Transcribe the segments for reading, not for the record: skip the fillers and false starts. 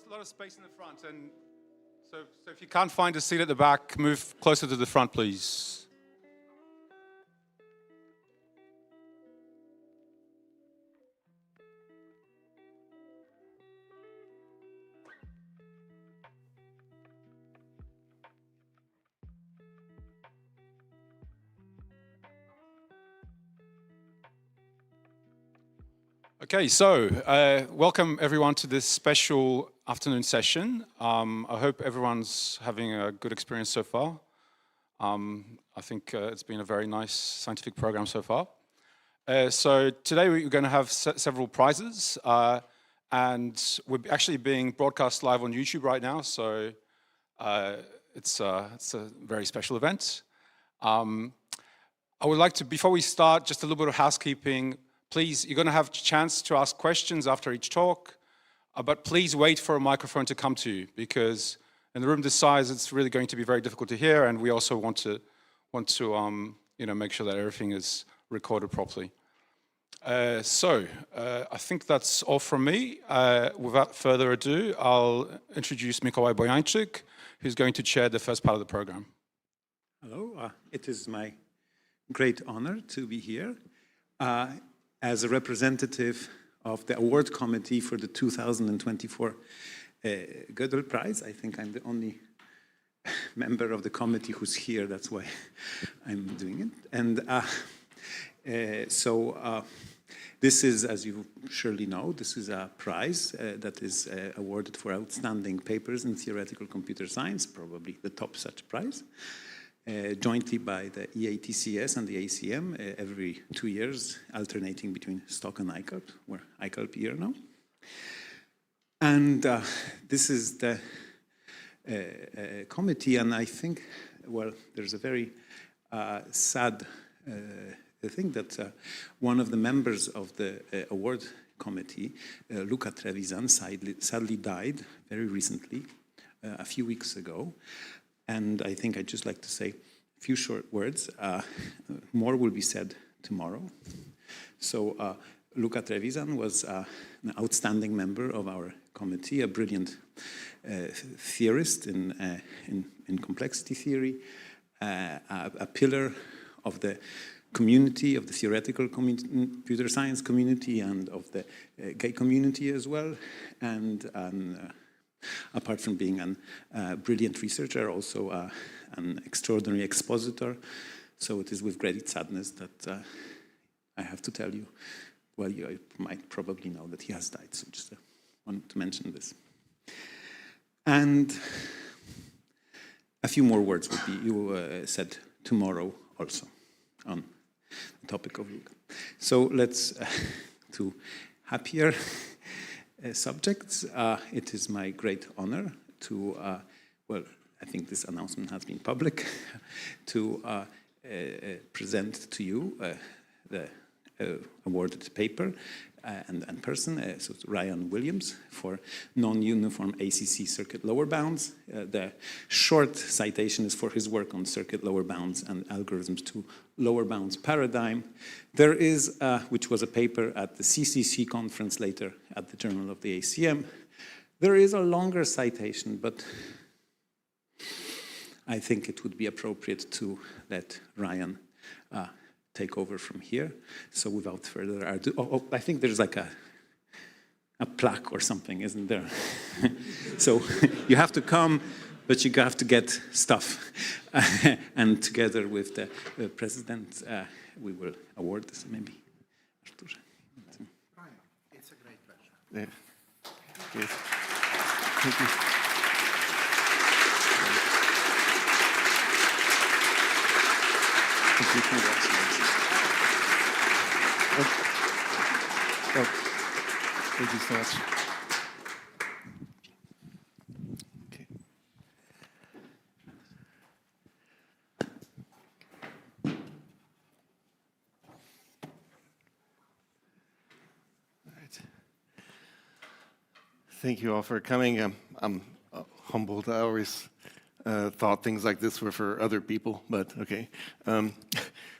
lot of space in the front, and so if you can't find a seat at the back, move closer to the front, please. Okay, so welcome everyone to this special afternoon session. I hope everyone's having a good experience so far. I think it's been a very nice scientific program so far. So today we're going to have several prizes, and we're actually being broadcast live on YouTube right now, so it's a very special event. I would like to, before we start, just a little bit of housekeeping. Please, you're going to have a chance to ask questions after each talk, but please wait for a microphone to come to you, because in the room this size, it's really going to be very difficult to hear, and we also want to make sure that everything is recorded properly. I think that's all from me. Without further ado, I'll introduce Mikołaj Bojańczyk, who's going to chair the first part of the program. Hello, it is my great honor to be here. As a representative of the award committee for the 2024 Gödel Prize. I think I'm the only member of the committee who's here, that's why I'm doing it. And this is, as you surely know, this is a prize that is awarded for outstanding papers in theoretical computer science, probably the top such prize. Jointly by the EATCS and the ACM every 2 years, alternating between STOCK and ICALP. We're ICALP year now. And this is the committee, and I think, well, there's a very sad thing that one of the members of the award committee, Luca Trevisan, sadly died very recently, a few weeks ago. And I think I'd just like to say a few short words. More will be said tomorrow. So Luca Trevisan was an outstanding member of our committee, a brilliant theorist in complexity theory, a pillar of the community, of the theoretical computer science community and of the gay community as well. And apart from being a brilliant researcher, also an extraordinary expositor. So it is with great sadness that I have to tell you, well, you might probably know that he has died, so just wanted to mention this. And a few more words would be said tomorrow also on the topic of Luca. So let's to happier subjects. It is my great honor to, well, I think this announcement has been public, to present to you the awarded paper and person, so it's Ryan Williams for non-uniform ACC circuit lower bounds. The short citation is for his work on circuit lower bounds and algorithms to lower bounds paradigm. There is, which was a paper at the CCC conference later at the Journal of the ACM. There is a longer citation, but I think it would be appropriate to let Ryan take over from here. So without further ado, I think there's like a plaque or something, isn't there? So you have to come, but you have to get stuff. And together with the president, we will award this, maybe. Artur. Ryan, it's a great pleasure. Yeah. Yes. Thank you. Thank you so much. Okay. All right. Thank you all for coming. I'm humbled. I always thought things like this were for other people, but okay.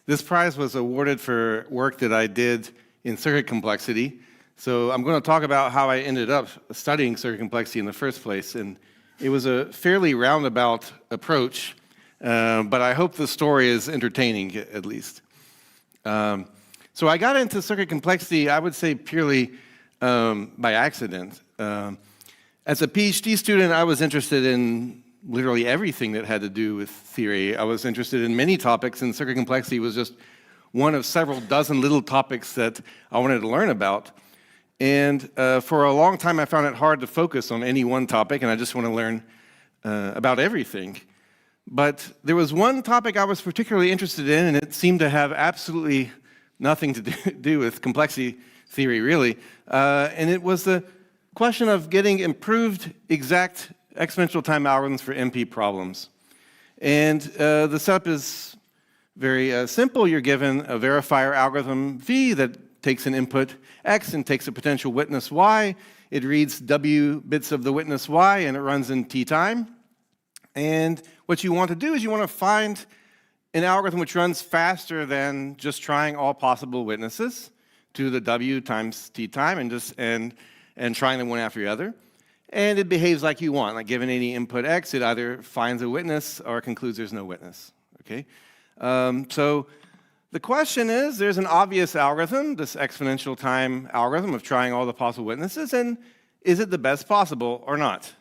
This prize was awarded for work that I did in circuit complexity. So I'm going to talk about how I ended up studying circuit complexity in the first place. And it was a fairly roundabout approach, but I hope the story is entertaining at least. So I got into circuit complexity, I would say purely by accident. As a PhD student, I was interested in literally everything that had to do with theory. I was interested in many topics, and circuit complexity was just one of several dozen little topics that I wanted to learn about. And for a long time, I found it hard to focus on any one topic, and I just want to learn about everything. But there was one topic I was particularly interested in, and it seemed to have absolutely nothing to do with complexity theory, really. And it was the question of getting improved exact exponential time algorithms for NP problems. And the setup is very simple. You're given a verifier algorithm V that takes an input X and takes a potential witness Y. It reads W bits of the witness Y, and it runs in T time. And what you want to do is you want to find an algorithm which runs faster than just trying all possible witnesses to the W times T time and trying them one after the other. And it behaves like you want. Like given any input X, it either finds a witness or concludes there's no witness. Okay? So the question is, there's an obvious algorithm, this exponential time algorithm of trying all the possible witnesses, and is it the best possible or not?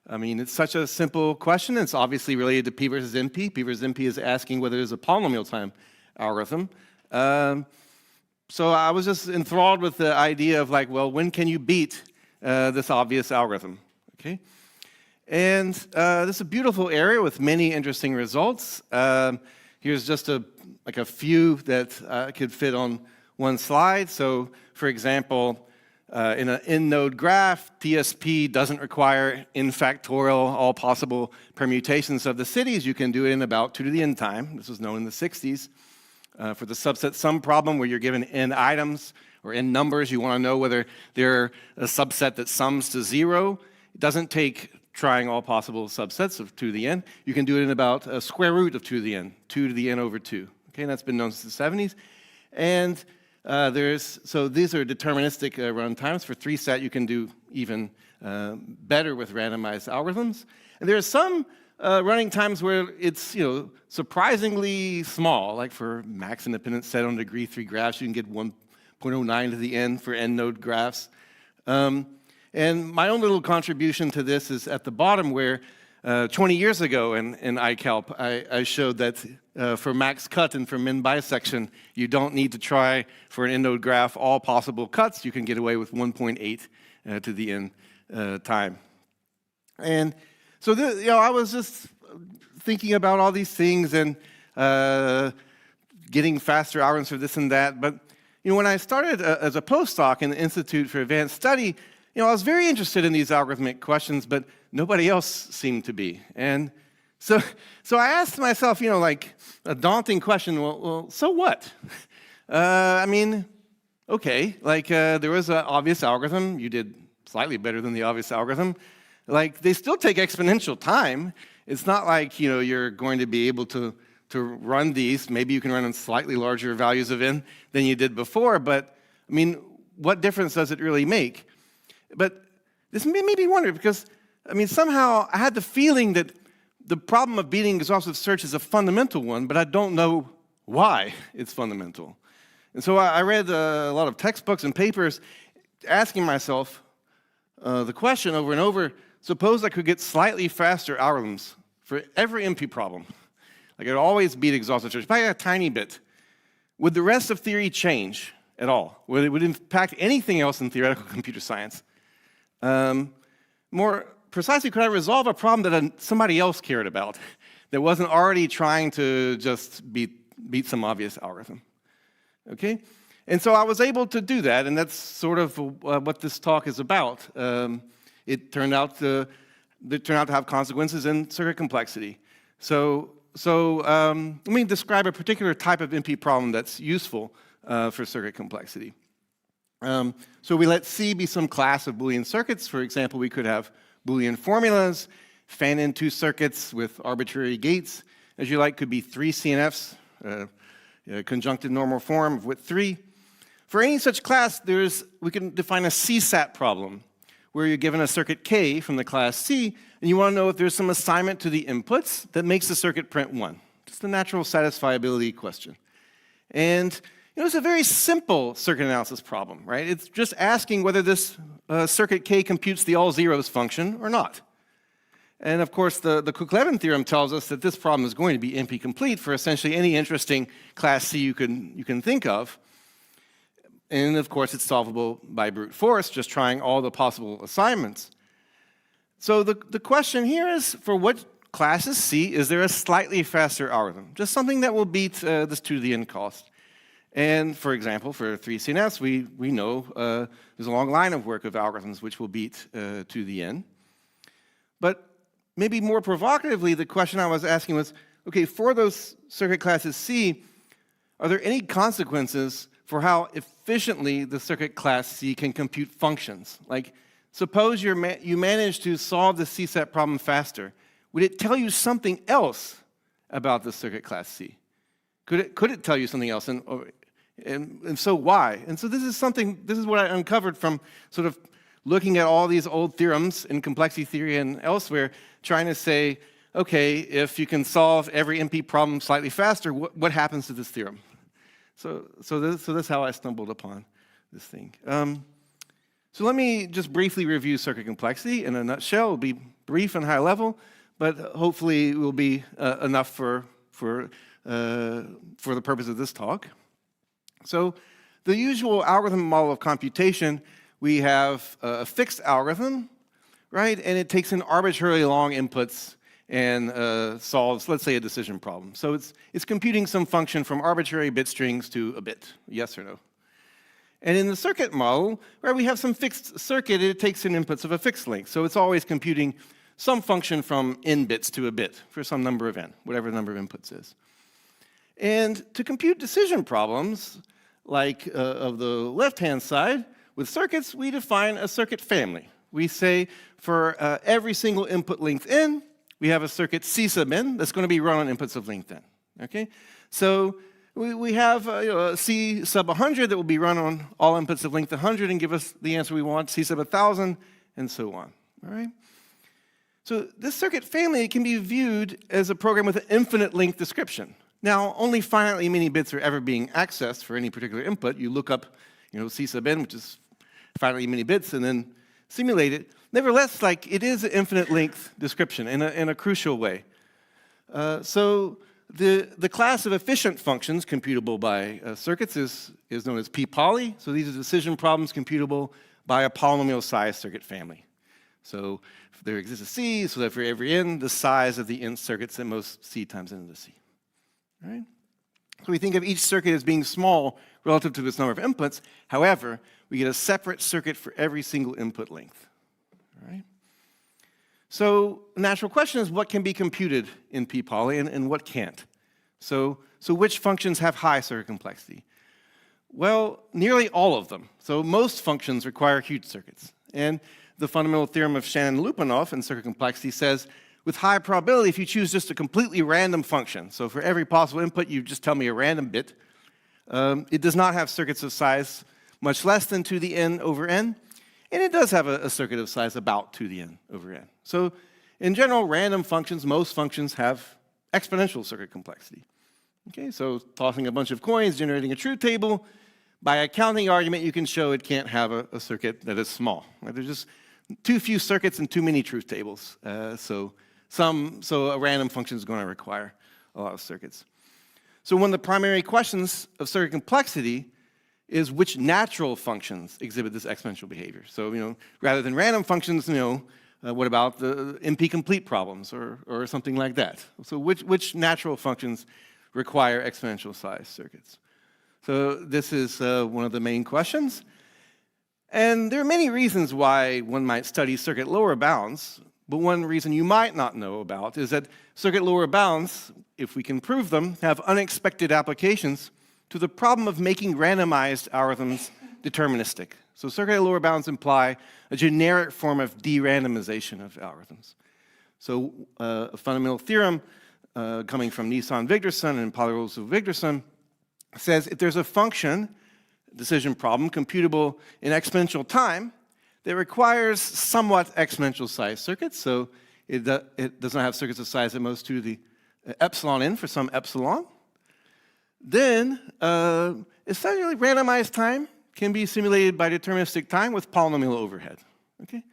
I mean, it's such a simple question. It's obviously related to P versus NP. P versus NP is asking whether there's a polynomial time algorithm. So I was just enthralled with the idea of like, well, when can you beat this obvious algorithm? Okay, and this is a beautiful area with many interesting results. Here's just a few that could fit on one slide. So, for example, in an n-node graph, TSP doesn't require n factorial all possible permutations of the cities. You can do it in about 2 to the n time. This was known in the 60s. For the subset sum problem where you're given n items or n numbers, you want to know whether they're a subset that sums to 0. It doesn't take trying all possible subsets of 2 to the n. You can do it in about a square root of 2 to the n, 2 to the n over 2. Okay, and that's been known since the 70s. And so these are deterministic run times. For 3-sat, you can do even better with randomized algorithms. And there are some running times where it's surprisingly small, like for max independent set on degree 3 graphs, you can get 1.09 to the n for n-node graphs. And my own little contribution to this is at the bottom where 20 years ago in ICALP, I showed that for max cut and for min bisection, you don't need to try for an n-node graph all possible cuts. You can get away with 1.8 to the n time. And so I was just thinking about all these things and getting faster algorithms for this and that. But when I started as a postdoc in the Institute for Advanced Study, I was very interested in these algorithmic questions, but nobody else seemed to be. And so I asked myself, like a daunting question, well so what? I mean, okay, like there was an obvious algorithm. You did slightly better than the obvious algorithm. Like, they still take exponential time. It's not like, you're going to be able to run these. Maybe you can run on slightly larger values of n than you did before, but, I mean, what difference does it really make? But this made me wonder, because, I mean, somehow I had the feeling that the problem of beating exhaustive search is a fundamental one, but I don't know why it's fundamental. And so I read a lot of textbooks and papers asking myself the question over and over, suppose I could get slightly faster algorithms for every NP problem. Like, I'd always beat exhaustive search by a tiny bit. Would the rest of theory change at all? Would it impact anything else in theoretical computer science? More precisely, could I resolve a problem that somebody else cared about that wasn't already trying to just beat some obvious algorithm? Okay? And so I was able to do that, and that's sort of what this talk is about. It turned out to have consequences in circuit complexity. So let me describe a particular type of NP problem that's useful for circuit complexity. So we let C be some class of Boolean circuits. For example, we could have Boolean formulas, fan-in 2 circuits with arbitrary gates. As you like, could be 3 CNFs, conjunctive normal form of width 3. For any such class, we can define a CSAT problem, where you're given a circuit K from the class C, and you want to know if there's some assignment to the inputs that makes the circuit print 1. Just a natural satisfiability question. And it's a very simple circuit analysis problem, right? It's just asking whether this circuit K computes the all zeros function or not. And of course, the Cook-Levin theorem tells us that this problem is going to be NP-complete for essentially any interesting class C you can think of. And of course, it's solvable by brute force, just trying all the possible assignments. So the question here is, for what classes C is there a slightly faster algorithm? Just something that will beat this 2 to the n cost. And for example, for 3CNS, we know there's a long line of work of algorithms which will beat 2 to the n. But maybe more provocatively, the question I was asking was, okay, for those circuit classes C, are there any consequences for how efficiently the circuit class C can compute functions? Like, suppose you manage to solve the CSAT problem faster. Would it tell you something else about the circuit class C? Could it tell you something else? And so why? And so this is what I uncovered from sort of looking at all these old theorems in complexity theory and elsewhere, trying to say, okay, if you can solve every NP problem slightly faster, what happens to this theorem? So that's how I stumbled upon this thing. So let me just briefly review circuit complexity in a nutshell. It'll be brief and high level, but hopefully it will be enough for the purpose of this talk. So the usual algorithm model of computation, we have a fixed algorithm, right? And it takes in arbitrarily long inputs and solves, let's say, a decision problem. So it's computing some function from arbitrary bit strings to a bit, yes or no. And in the circuit model, where we have some fixed circuit, it takes in inputs of a fixed length. So it's always computing some function from n bits to a bit for some number of n, whatever the number of inputs is. And to compute decision problems, like of the left-hand side, with circuits, we define a circuit family. We say for every single input length n, we have a circuit C sub n that's going to be run on inputs of length n. Okay? So we have a C sub 100 that will be run on all inputs of length 100 and give us the answer we want, C sub 1,000, and so on. All right? So this circuit family can be viewed as a program with an infinite length description. Now, only finitely many bits are ever being accessed for any particular input. You look up, C sub n, which is finitely many bits, and then simulate it. Nevertheless, it is an infinite length description in a crucial way. So the class of efficient functions computable by circuits is known as p-poly. So these are decision problems computable by a polynomial size circuit family. So if there exists a C, so that for every n, the size of the n circuits at most C times n to the C. All right? So we think of each circuit as being small relative to its number of inputs. However, we get a separate circuit for every single input length. All right? So the natural question is, what can be computed in p-poly and what can't? So which functions have high circuit complexity? Well, nearly all of them. So most functions require huge circuits. And the fundamental theorem of Shannon-Lupinoff in circuit complexity says, with high probability, if you choose just a completely random function, so for every possible input, you just tell me a random bit, it does not have circuits of size much less than 2 to the n over n, and it does have a circuit of size about 2 to the n over n. So in general, random functions, most functions have exponential circuit complexity. Okay, so tossing a bunch of coins, generating a truth table, by a counting argument, you can show it can't have a circuit that is small. Right? There's just too few circuits and too many truth tables. So a random function is going to require a lot of circuits. So one of the primary questions of circuit complexity is which natural functions exhibit this exponential behavior. So, rather than random functions, what about the NP-complete problems or something like that? So which natural functions require exponential size circuits? So this is one of the main questions. And there are many reasons why one might study circuit lower bounds, but one reason you might not know about is that circuit lower bounds, if we can prove them, have unexpected applications to the problem of making randomized algorithms deterministic. So circuit lower bounds imply a generic form of de-randomization of algorithms. So a fundamental theorem coming from Nissan-Wigderson and Paul-Vigderson says if there's a function decision problem computable in exponential time that requires somewhat exponential size circuits. So it does not have circuits of size at most 2 to the epsilon n for some epsilon. Then essentially randomized time can be simulated by deterministic time with polynomial overhead. Okay?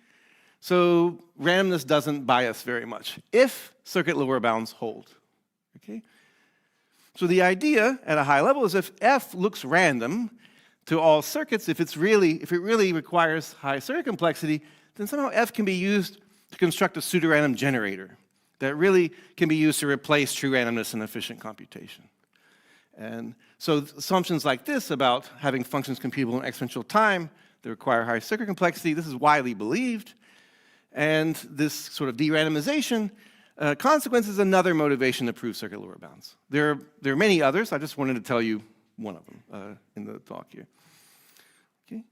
So randomness doesn't bias very much if circuit lower bounds hold. Okay? So the idea at a high level is if f looks random to all circuits, if it really requires high circuit complexity, then somehow f can be used to construct a pseudorandom generator that really can be used to replace true randomness in efficient computation. And so assumptions like this about having functions computable in exponential time that require high circuit complexity, this is widely believed. And this sort of de-randomization consequence is another motivation to prove circuit lower bounds. There are many others. I just wanted to tell you one of them in the talk here. Okay.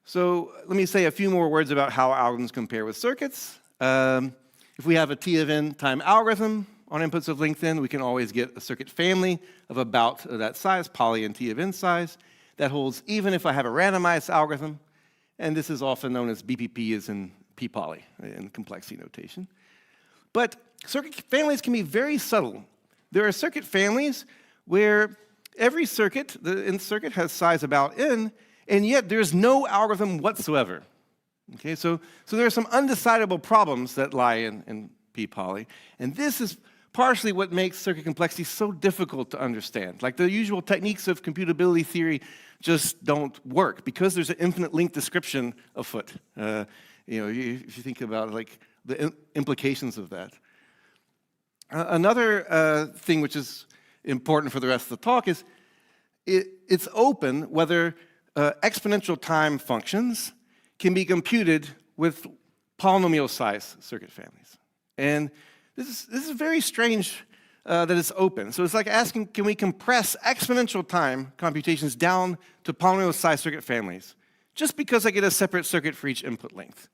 So let me say a few more words about how algorithms compare with circuits. If we have a T of n time algorithm on inputs of length n, we can always get a circuit family of about that size, poly and T of n size. That holds even if I have a randomized algorithm, and this is often known as BPP as in p-poly in complexity notation. But circuit families can be very subtle. There are circuit families where every circuit, the nth circuit has size about n, and yet there's no algorithm whatsoever. Okay, so there are some undecidable problems that lie in p-poly, and this is partially what makes circuit complexity so difficult to understand. Like the usual techniques of computability theory just don't work because there's an infinite link description afoot. If you think about like the implications of that. Another thing which is important for the rest of the talk is it's open whether exponential time functions can be computed with polynomial size circuit families. And this is very strange that it's open. So it's like asking, can we compress exponential time computations down to polynomial size circuit families just because I get a separate circuit for each input length?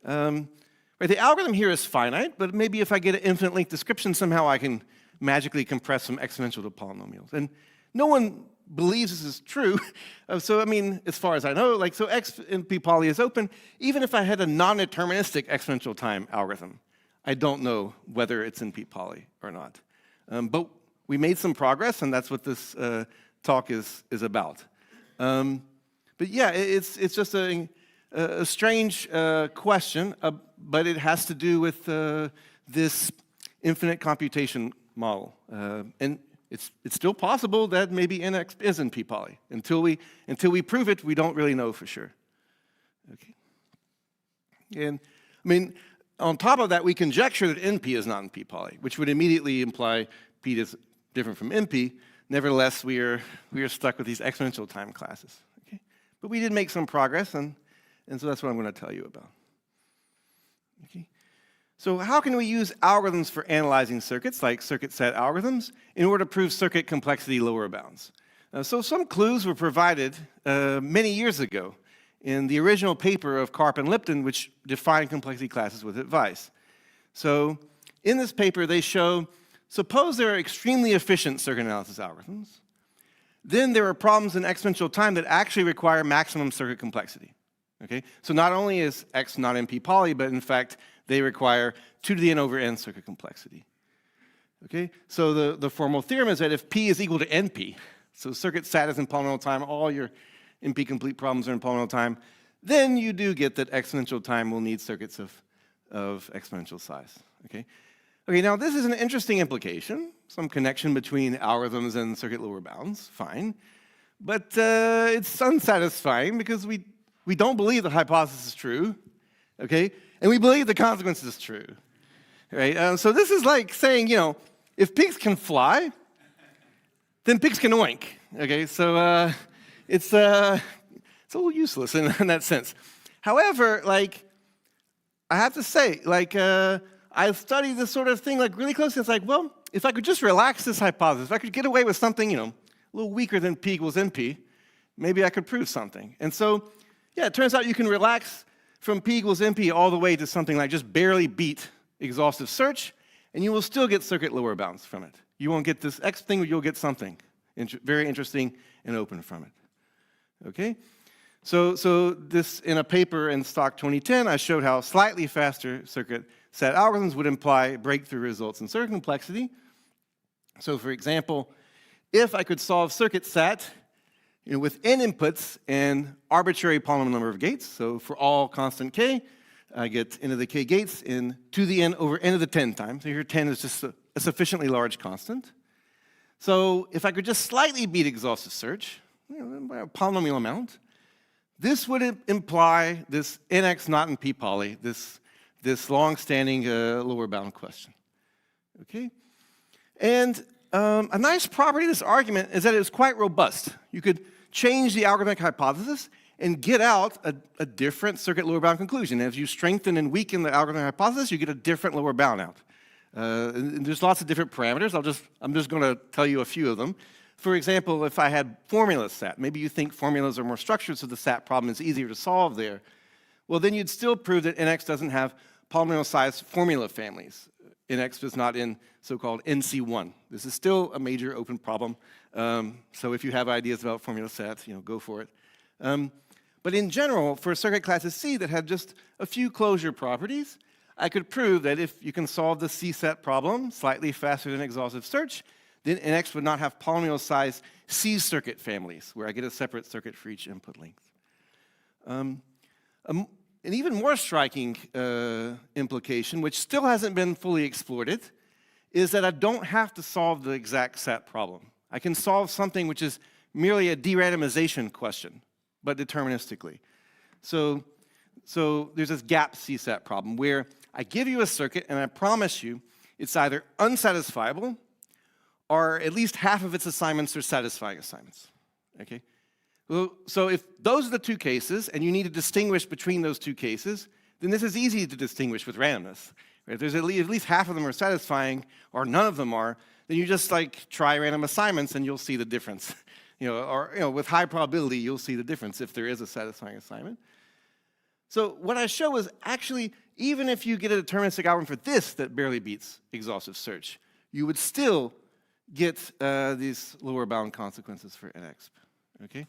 The algorithm here is finite, but maybe if I get an infinite length description, somehow I can magically compress from exponential to polynomials. And no one believes this is true. So, I mean, as far as I know, so X in p-poly is open. Even if I had a non-deterministic exponential time algorithm, I don't know whether it's in p-poly or not. But we made some progress, and that's what this talk is about. But yeah, it's just a strange question, but it has to do with this infinite computation model. And it's still possible that maybe NX is in p-poly. Until we prove it, we don't really know for sure. Okay. And I mean, on top of that, we conjecture that NP is not in p-poly, which would immediately imply P is different from NP. Nevertheless, we are stuck with these exponential time classes. Okay. But we did make some progress, and so that's what I'm going to tell you about. Okay. So how can we use algorithms for analyzing circuits, like circuit set algorithms, in order to prove circuit complexity lower bounds? So some clues were provided many years ago in the original paper of Karp and Lipton, which defined complexity classes with advice. So in this paper, they show, suppose there are extremely efficient circuit analysis algorithms. Then there are problems in exponential time that actually require maximum circuit complexity. Okay? So not only is X not in p-poly, but in fact, they require 2 to the n over n circuit complexity. Okay? So the formal theorem is that if P is equal to NP, so circuit sat is in polynomial time, all your NP-complete problems are in polynomial time, then you do get that exponential time will need circuits of exponential size. Okay? Okay, now this is an interesting implication, some connection between algorithms and circuit lower bounds, fine. But it's unsatisfying because we don't believe the hypothesis is true, okay? And we believe the consequence is true, right? So this is like saying, if pigs can fly, then pigs can oink, okay? So it's a little useless in that sense. However, I have to say, I've studied this sort of thing really closely. It's like, well, if I could just relax this hypothesis, if I could get away with something, a little weaker than P equals NP, maybe I could prove something. And so, yeah, it turns out you can relax from P equals NP all the way to something like just barely beat exhaustive search, and you will still get circuit lower bounds from it. You won't get this X thing, but you'll get something very interesting and open from it. Okay? So this, in a paper in Stock 2010, I showed how slightly faster circuit set algorithms would imply breakthrough results in circuit complexity. So for example, if I could solve circuit set with n inputs and arbitrary polynomial number of gates, so for all constant k, I get n to the k gates in 2 to the n over n to the 10 times. So here 10 is just a sufficiently large constant. So if I could just slightly beat exhaustive search, by a polynomial amount, this would imply this nx not in p-poly, this long-standing lower bound question. Okay? And a nice property of this argument is that it's quite robust. You could change the algorithmic hypothesis and get out a different circuit lower bound conclusion. As you strengthen and weaken the algorithmic hypothesis, you get a different lower bound out. And there's lots of different parameters. I'm just going to tell you a few of them. For example, if I had formula SAT, maybe you think formulas are more structured, so the SAT problem is easier to solve there. Well, then you'd still prove that NX doesn't have polynomial-sized formula families. NX is not in so-called NC1. This is still a major open problem. So if you have ideas about formula SAT, go for it. But in general, for circuit classes C that had just a few closure properties, I could prove that if you can solve the C-set problem slightly faster than exhaustive search, then NX would not have polynomial-sized C-circuit families, where I get a separate circuit for each input length. An even more striking implication, which still hasn't been fully exploited, is that I don't have to solve the exact SAT problem. I can solve something which is merely a de-randomization question, but deterministically. So there's this gap CSAT problem where I give you a circuit and I promise you it's either unsatisfiable or at least half of its assignments are satisfying assignments. Okay? Well, so if those are the two cases and you need to distinguish between those two cases, then this is easy to distinguish with randomness. Right? If there's at least half of them are satisfying or none of them are, then you just try random assignments and you'll see the difference. With high probability, you'll see the difference if there is a satisfying assignment. So what I show is actually, even if you get a deterministic algorithm for this that barely beats exhaustive search, you would still get these lower bound consequences for NX. Okay?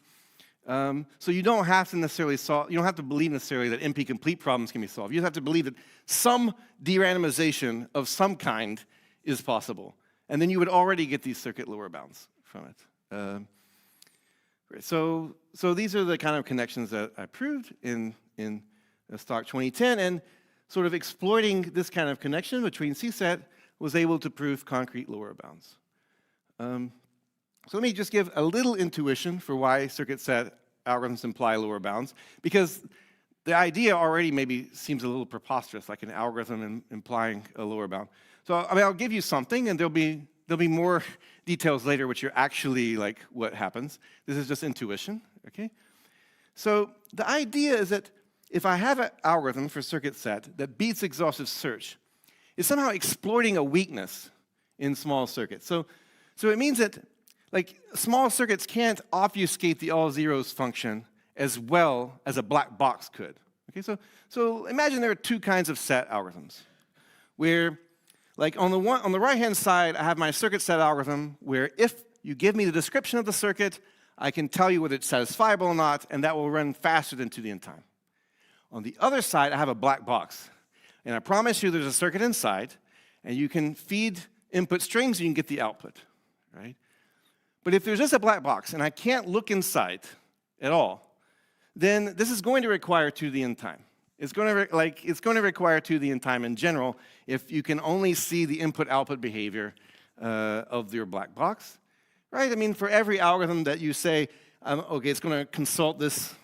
So you don't have to necessarily solve, you don't have to believe necessarily that NP-complete problems can be solved. You have to believe that some de-randomization of some kind is possible. And then you would already get these circuit lower bounds from it. So these are the kind of connections that I proved in Stock 2010, and sort of exploiting this kind of connection between CSAT was able to prove concrete lower bounds. So let me just give a little intuition for why circuit SAT algorithms imply lower bounds, because the idea already maybe seems a little preposterous, like an algorithm implying a lower bound. So I'll give you something, and there'll be more details later, which are actually what happens. This is just intuition, okay? So the idea is that if I have an algorithm for circuit SAT that beats exhaustive search, it's somehow exploiting a weakness in small circuits. So it means that small circuits can't obfuscate the all zeros function as well as a black box could. Okay, so imagine there are two kinds of SAT algorithms, where on the right-hand side, I have my circuit SAT algorithm where if you give me the description of the circuit, I can tell you whether it's satisfiable or not, and that will run faster than 2 to the n time. On the other side, I have a black box, and I promise you there's a circuit inside, and you can feed input strings and you can get the output, right? But if there's just a black box and I can't look inside at all, then this is going to require 2 to the n time. It's going to require 2 to the n time in general if you can only see the input-output behavior of your black box, right? I mean, for every algorithm that you say, okay, it's going to consult this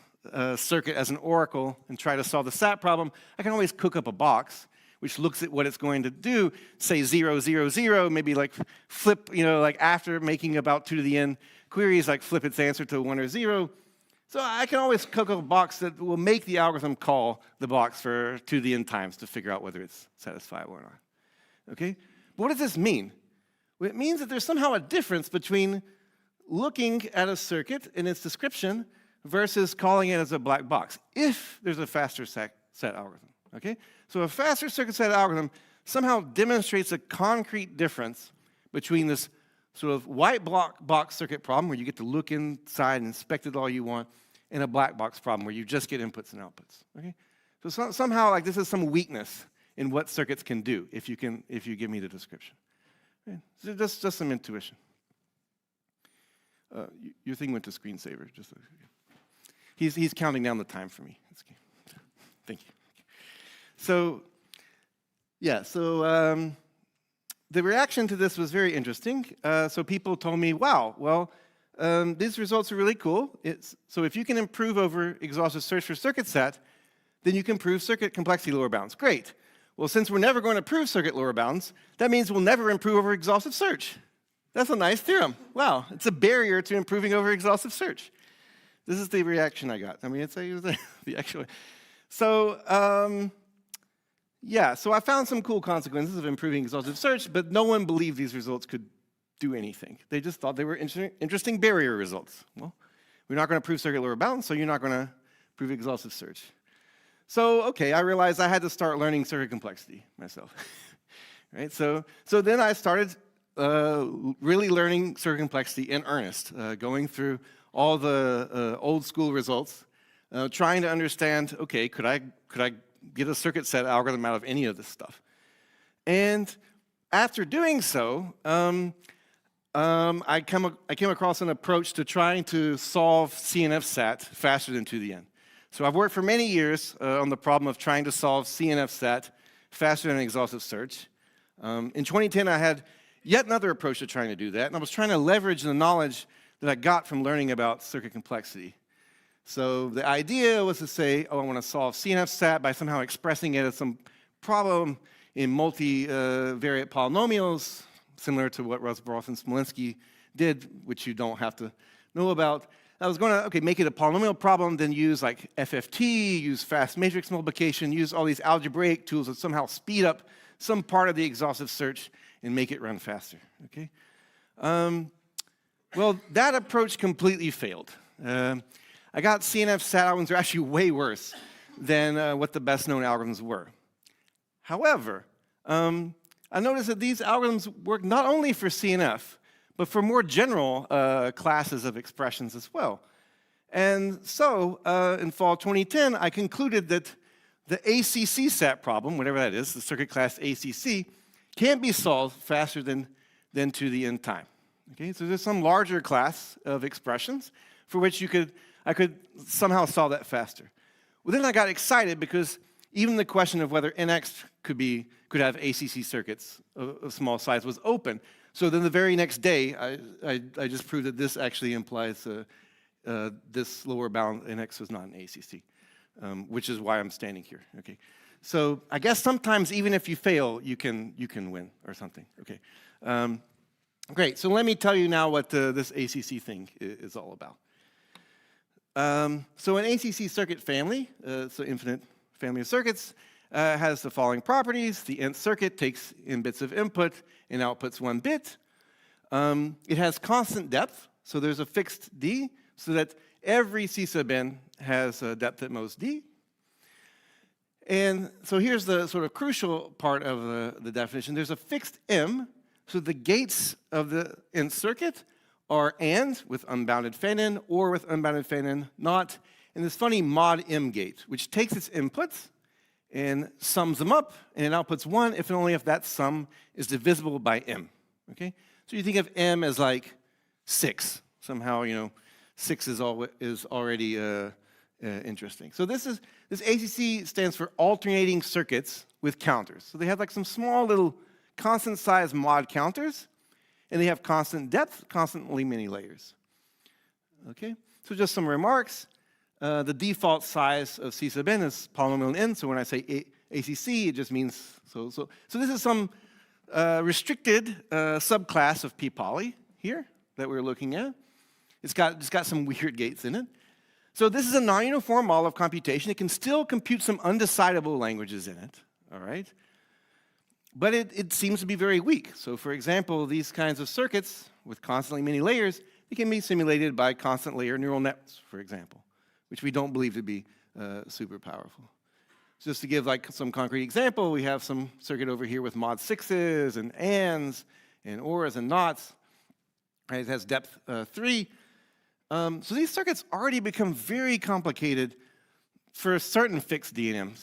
circuit as an oracle and try to solve the SAT problem, I can always cook up a box which looks at what it's going to do, say 0, 0, 0, maybe flip, after making about 2 to the n queries, flip its answer to 1 or 0. So I can always cook up a box that will make the algorithm call the box for 2 to the n times to figure out whether it's satisfiable or not. Okay? But what does this mean? Well, it means that there's somehow a difference between looking at a circuit in its description versus calling it as a black box, if there's a faster SAT algorithm. Okay? So a faster circuit SAT algorithm somehow demonstrates a concrete difference between this sort of white box circuit problem where you get to look inside and inspect it all you want, in a black box problem where you just get inputs and outputs. Okay? So somehow, like, this is some weakness in what circuits can do if you give me the description. Okay? So just some intuition. Your thing went to screensaver. He's counting down the time for me. Thank you. So, yeah, the reaction to this was very interesting. So people told me, wow, well, these results are really cool. So if you can improve over exhaustive search for circuit set, then you can prove circuit complexity lower bounds. Great. Well, since we're never going to prove circuit lower bounds, that means we'll never improve over exhaustive search. That's a nice theorem. Wow, it's a barrier to improving over exhaustive search. This is the reaction I got. I mean, it's the actual. So, yeah, so I found some cool consequences of improving exhaustive search, but no one believed these results could do anything. They just thought they were interesting barrier results. Well, we're not going to prove circuit lower bounds, so you're not going to prove exhaustive search. So, okay, I realized I had to start learning circuit complexity myself. Right? So then I started really learning circuit complexity in earnest, going through all the old school results, trying to understand, okay, could I get a circuit set algorithm out of any of this stuff? And after doing so, I came across an approach to trying to solve CNF SAT faster than to the end. So I've worked for many years on the problem of trying to solve CNF SAT faster than exhaustive search. In 2010, I had yet another approach to trying to do that, and I was trying to leverage the knowledge that I got from learning about circuit complexity. So the idea was to say, oh, I want to solve CNF SAT by somehow expressing it as some problem in multivariate polynomials, similar to what Rusbroth and Smolinski did, which you don't have to know about. I was going to, make it a polynomial problem, then use like FFT, use fast matrix multiplication, use all these algebraic tools that somehow speed up some part of the exhaustive search and make it run faster, okay? Well, that approach completely failed. I got CNF SAT algorithms are actually way worse than what the best known algorithms were. However, I noticed that these algorithms work not only for CNF, but for more general classes of expressions as well. And so, in fall 2010, I concluded that the ACC SAT problem, whatever that is, the circuit class ACC, can be solved faster than to the end time. Okay, so there's some larger class of expressions for which I could somehow solve that faster. Well, then I got excited because even the question of whether NX could have ACC circuits of small size was open. So then the very next day, I just proved that this actually implies this lower bound NX was not an ACC, which is why I'm standing here. Okay, so I guess sometimes even if you fail, you can win or something. Okay, great. So let me tell you now what this ACC thing is all about. So an ACC circuit family, so infinite family of circuits, has the following properties. The nth circuit takes in bits of input and outputs 1 bit. It has constant depth, so there's a fixed D, so that every C sub n has a depth at most D. And so here's the sort of crucial part of the definition. There's a fixed M, so the gates of the nth circuit are AND with unbounded fan-in or with unbounded fan-in not, and this funny mod M gate, which takes its inputs and sums them up, and it outputs 1 if and only if that sum is divisible by M. Okay? So you think of M as like 6. Somehow, 6 is already interesting. So this ACC stands for alternating circuits with counters. So they have like some small little constant size mod counters, and they have constant depth, constantly many layers. Okay, so just some remarks. The default size of C sub n is polynomial n, so when I say ACC, it just means, so this is some restricted subclass of p-poly here that we're looking at. It's got some weird gates in it. So this is a non-uniform model of computation. It can still compute some undecidable languages in it, all right? But it seems to be very weak. So for example, these kinds of circuits with constantly many layers, they can be simulated by constant layer neural nets, for example, which we don't believe to be super powerful. So just to give like some concrete example, we have some circuit over here with mod 6s and ands and ors and nots. Right, it has depth 3. So these circuits already become very complicated for certain fixed DNM.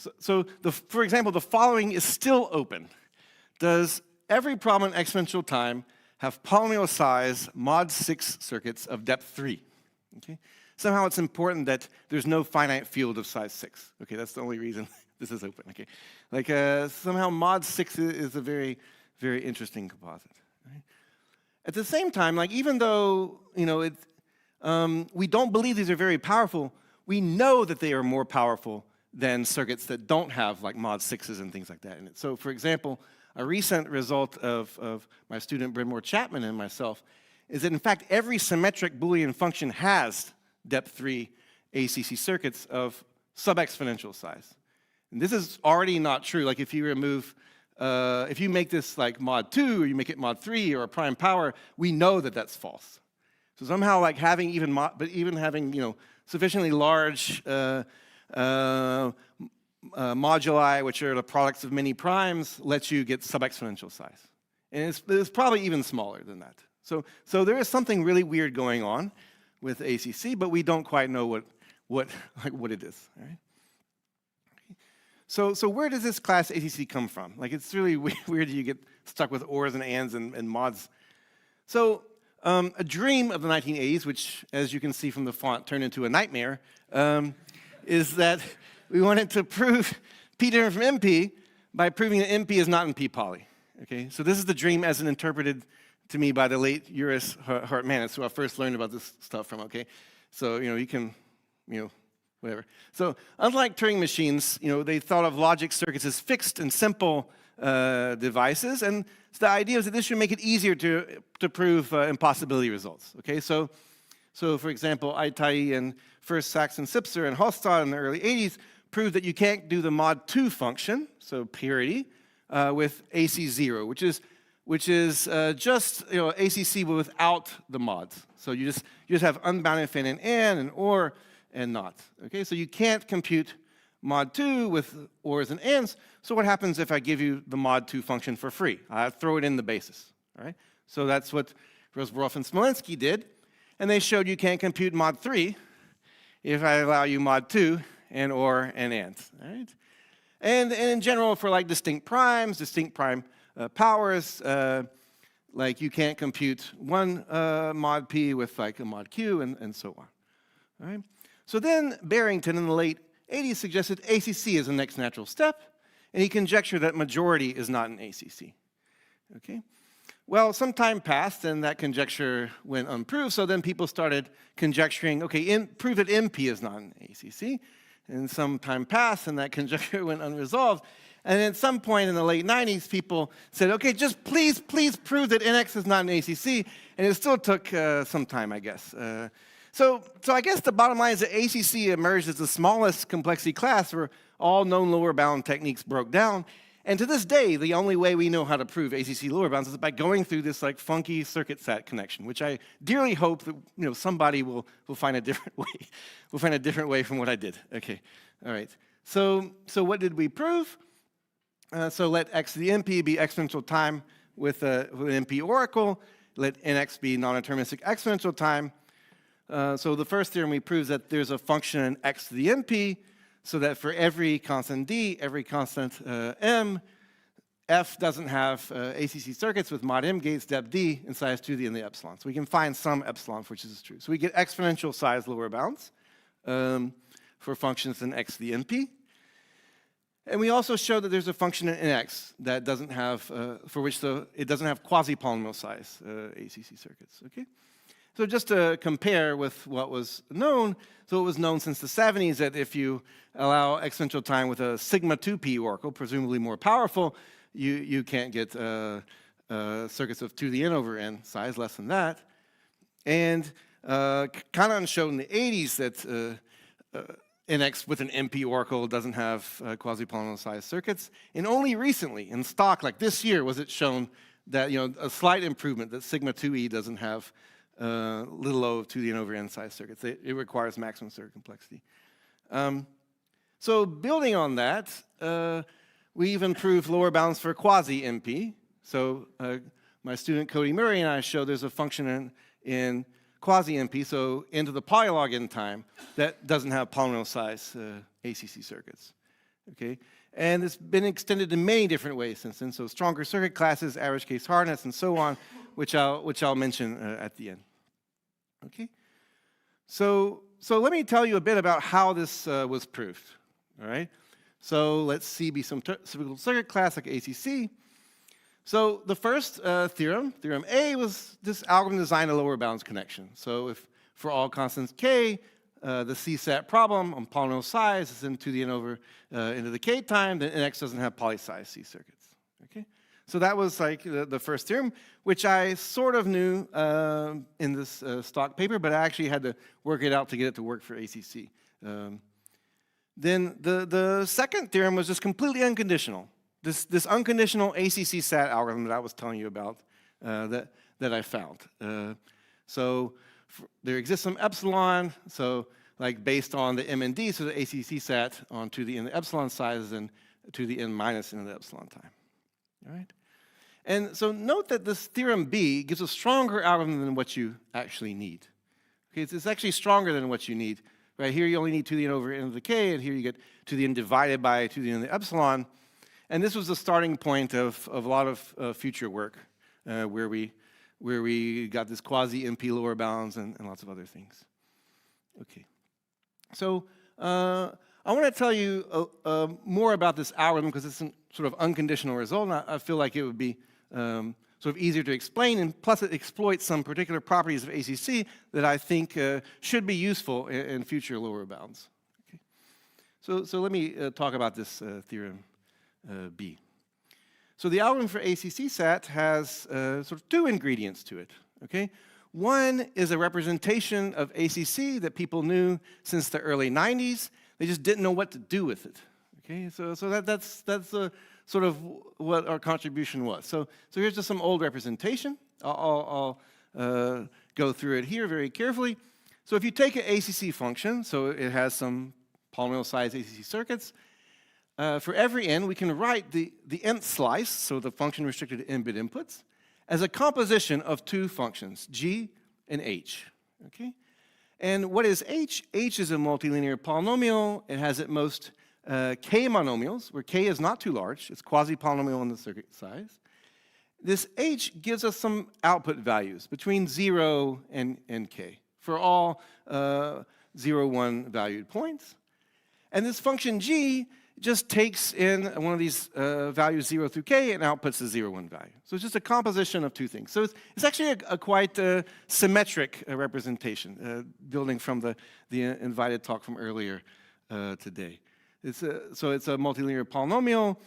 For example, the following is still open. Does every problem in exponential time have polynomial size mod 6 circuits of depth 3? Okay? Somehow it's important that there's no finite field of size 6. Okay, that's the only reason this is open. Okay, like somehow mod 6 is a very, very interesting composite. Right? At the same time, like even though we don't believe these are very powerful, we know that they are more powerful than circuits that don't have like mod 6s and things like that in it. So for example, a recent result of my student Brynmore Chapman and myself is that in fact every symmetric Boolean function has depth 3 ACC circuits of sub-exponential size. And this is already not true. Like if you remove, if you make this like mod 2 or you make it mod 3 or a prime power, we know that that's false. So somehow like having even having sufficiently large moduli, which are the products of many primes, lets you get sub-exponential size. And it's probably even smaller than that. So there is something really weird going on with ACC, but we don't quite know what it is. All right? So where does this class ACC come from? Like it's really weird that you get stuck with ors and ands and mods. So a dream of the 1980s, which as you can see from the font turned into a nightmare, is that we wanted to prove P different from MP by proving that MP is not in P poly. Okay, so this is the dream as interpreted to me by the late Juris Hartmanis, who I first learned about this stuff from. Okay, so you can, whatever. So unlike Turing machines, they thought of logic circuits as fixed and simple devices, and so the idea is that this should make it easier to prove impossibility results. Okay, so for example, Aitai and first Saxon Sipser and Hofstad in the early 80s proved that you can't do the mod 2 function, so purity, with AC0, which is just ACC but without the mods. So you just have unbounded fin and or and not. Okay, so you can't compute mod 2 with ors and ands. So what happens if I give you the mod 2 function for free? I throw it in the basis. All right, so that's what Rozborov and Smolenski did, and they showed you can't compute mod 3 if I allow you mod 2 and or and ands. All right, and in general for like distinct primes, distinct prime powers, like you can't compute one mod p with like a mod q and so on. All right. So then Barrington in the late 80s suggested ACC is the next natural step, and he conjectured that majority is not an ACC. Okay. Well, some time passed, and that conjecture went unproved. So then people started conjecturing, okay, prove that MP is not an ACC. And some time passed, and that conjecture went unresolved. And at some point in the late 90s, people said, okay, just please prove that NX is not an ACC. And it still took some time, I guess. So I guess the bottom line is that ACC emerged as the smallest complexity class where all known lower bound techniques broke down. And to this day, the only way we know how to prove ACC lower bounds is by going through this like funky circuit sat connection, which I dearly hope that somebody will find a different way. We'll find a different way from what I did. Okay, all right. So what did we prove? So let x to the NP be exponential time with an NP oracle. Let nx be non-deterministic exponential time. So the first theorem we prove that there's a function in x to the NP, so that for every constant d, every constant m, f doesn't have ACC circuits with mod m gates depth d and size 2d in the epsilon. So we can find some epsilon for which this is true. So we get exponential size lower bounds for functions in x to the NP. And we also show that there's a function in nx that doesn't have, for which it doesn't have quasi-polynomial size ACC circuits. Okay. So just to compare with what was known, so it was known since the 70s that if you allow exponential time with a sigma 2p oracle, presumably more powerful, you can't get circuits of 2 to the n over n size less than that. And Kanan showed in the 80s that NX with an MP oracle doesn't have quasi-polynomial size circuits. And only recently, in stock, like this year, was it shown that a slight improvement that sigma 2e doesn't have little o of 2 to the n over n size circuits. It requires maximum circuit complexity. So building on that, we even proved lower bounds for quasi-MP. So my student Cody Murray and I show there's a function in quasi-NP, so into the polylog n time, that doesn't have polynomial size ACC circuits. Okay, and it's been extended in many different ways since then. So stronger circuit classes, average case hardness, and so on, which I'll mention at the end. Okay, so let me tell you a bit about how this was proved. All right, so let's see some typical circuit class like ACC. So the first theorem A, was this algorithm designed a lower bounds connection. So if for all constants k, the CSAT problem on polynomial size is into the n over into the k time, then NX doesn't have poly-size C circuits. Okay, so that was like the first theorem, which I sort of knew in this stock paper, but I actually had to work it out to get it to work for ACC. Then the second theorem was just completely unconditional. This unconditional ACC SAT algorithm that I was telling you about that I found. There exists some epsilon, so like based on the M and D, so the ACC SAT onto the n epsilon sizes and to the n minus n of the epsilon time. All right? And so note that this theorem B gives a stronger algorithm than what you actually need. Okay, it's actually stronger than what you need. Right here you only need 2 to the n over n of the k, and here you get 2 to the n divided by 2 to the n of the epsilon. And this was the starting point of a lot of future work where we got this quasi-NP lower bounds and lots of other things. Okay, so I want to tell you more about this algorithm because it's a sort of unconditional result, and I feel like it would be sort of easier to explain, and plus it exploits some particular properties of ACC that I think should be useful in future lower bounds. Okay. So let me talk about this theorem B. So the algorithm for ACC SAT has sort of 2 ingredients to it. Okay, one is a representation of ACC that people knew since the early 90s. They just didn't know what to do with it. Okay, so that's sort of what our contribution was. So here's just some old representation. I'll go through it here very carefully. So if you take an ACC function, so it has some polynomial size ACC circuits. For every n, we can write the nth slice, so the function restricted to n-bit inputs, as a composition of 2 functions, g and h. Okay? And what is h? H is a multilinear polynomial. It has at most k monomials, where k is not too large. It's quasi-polynomial in the circuit size. This h gives us some output values between 0 and k for all 0, 1 valued points. And this function g just takes in one of these values 0 through k and outputs the 0, 1 value. So it's just a composition of 2 things. So it's actually a quite symmetric representation, building from the invited talk from earlier today. So it's a multilinear polynomial,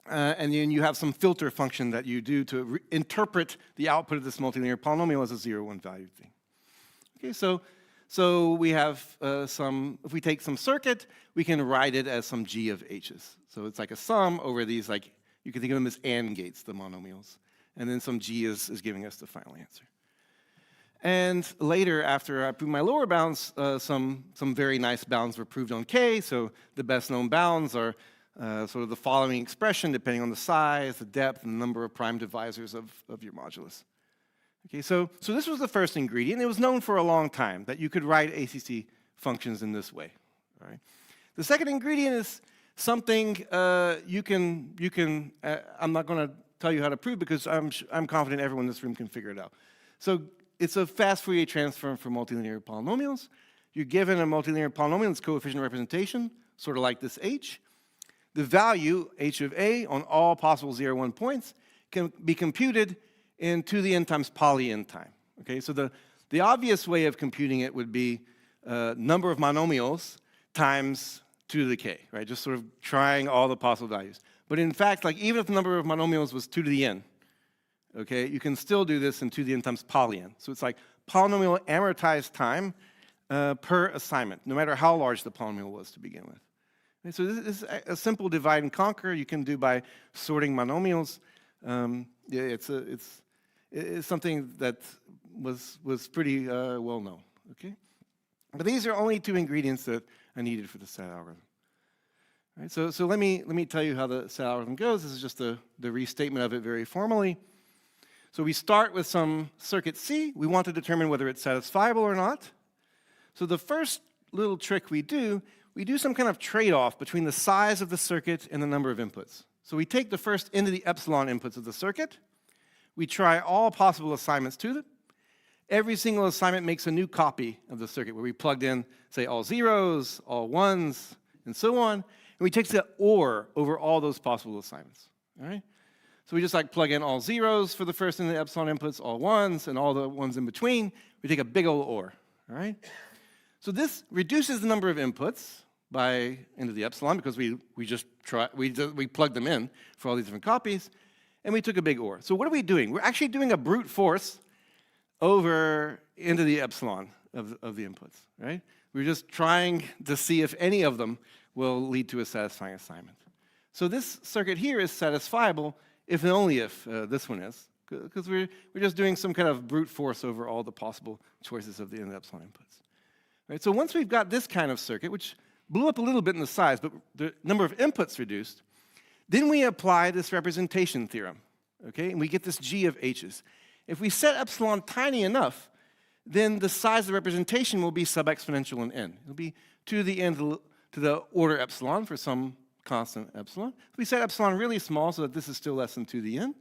and then you have some filter function that you do to interpret the output of this multilinear polynomial as a 0, 1 valued thing. Okay, so we have if we take some circuit, we can write it as some g of h's. So it's like a sum over these, like, you can think of them as AND gates, the monomials. And then some g is giving us the final answer. And later, after I proved my lower bounds, some very nice bounds were proved on k. So the best known bounds are sort of the following expression, depending on the size, the depth, and the number of prime divisors of your modulus. Okay, so this was the first ingredient. It was known for a long time that you could write ACC functions in this way. All right. The second ingredient is something you can. I'm not going to tell you how to prove because I'm confident everyone in this room can figure it out. So it's a fast Fourier transform for multilinear polynomials. You're given a multilinear polynomial, its coefficient representation, sort of like this h. The value h of a on all possible 0, 1 points can be computed in 2 to the n times poly n time. Okay, so the obvious way of computing it would be number of monomials times 2 to the k, right? Just sort of trying all the possible values. But in fact, like even if the number of monomials was 2 to the n, okay, you can still do this in 2 to the n times poly n. So it's like polynomial amortized time per assignment, no matter how large the polynomial was to begin with. Okay, so this is a simple divide and conquer you can do by sorting monomials. It's something that was pretty well known. Okay, but these are only 2 ingredients that I needed for the SAT algorithm. All right, so let me tell you how the SAT algorithm goes. This is just the restatement of it very formally. So we start with some circuit C. We want to determine whether it's satisfiable or not. So the first little trick we do some kind of trade-off between the size of the circuit and the number of inputs. So we take the first into the epsilon inputs of the circuit. We try all possible assignments to them. Every single assignment makes a new copy of the circuit where we plugged in, say, all zeros, all ones, and so on. And we take the OR over all those possible assignments. All right? So we just like plug in all zeros for the first into the epsilon inputs, all ones, and all the ones in between. We take a big old OR. All right? So this reduces the number of inputs by into the epsilon because we plugged them in for all these different copies, and we took a big OR. So what are we doing? We're actually doing a brute force over into the epsilon of the inputs, right? We're just trying to see if any of them will lead to a satisfying assignment. So this circuit here is satisfiable if and only if this one is, because we're just doing some kind of brute force over all the possible choices of the epsilon inputs. Right? So once we've got this kind of circuit, which blew up a little bit in the size, but the number of inputs reduced, then we apply this representation theorem, okay? And we get this G of H's. If we set epsilon tiny enough, then the size of the representation will be sub-exponential in n. It'll be 2 to the n to the order epsilon for some constant epsilon. We set epsilon really small so that this is still less than 2 to the n.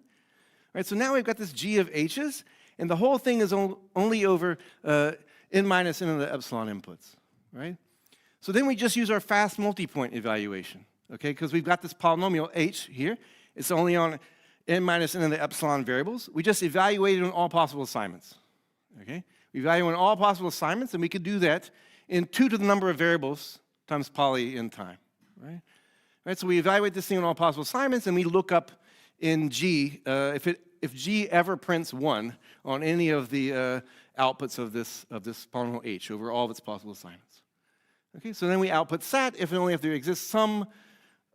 Right, so now we've got this G of H's, and the whole thing is only over n minus n of the epsilon inputs, right? So then we just use our fast multipoint evaluation, okay? Because we've got this polynomial h here. It's only on n minus n of the epsilon variables. We just evaluate it on all possible assignments, okay? We evaluate on all possible assignments, and we could do that in 2 to the number of variables times poly in time, right? Right, so we evaluate this thing on all possible assignments, and we look up in G, if G ever prints 1 on any of the outputs of this polynomial h over all of its possible assignments. Okay, so then we output sat if and only if there exists some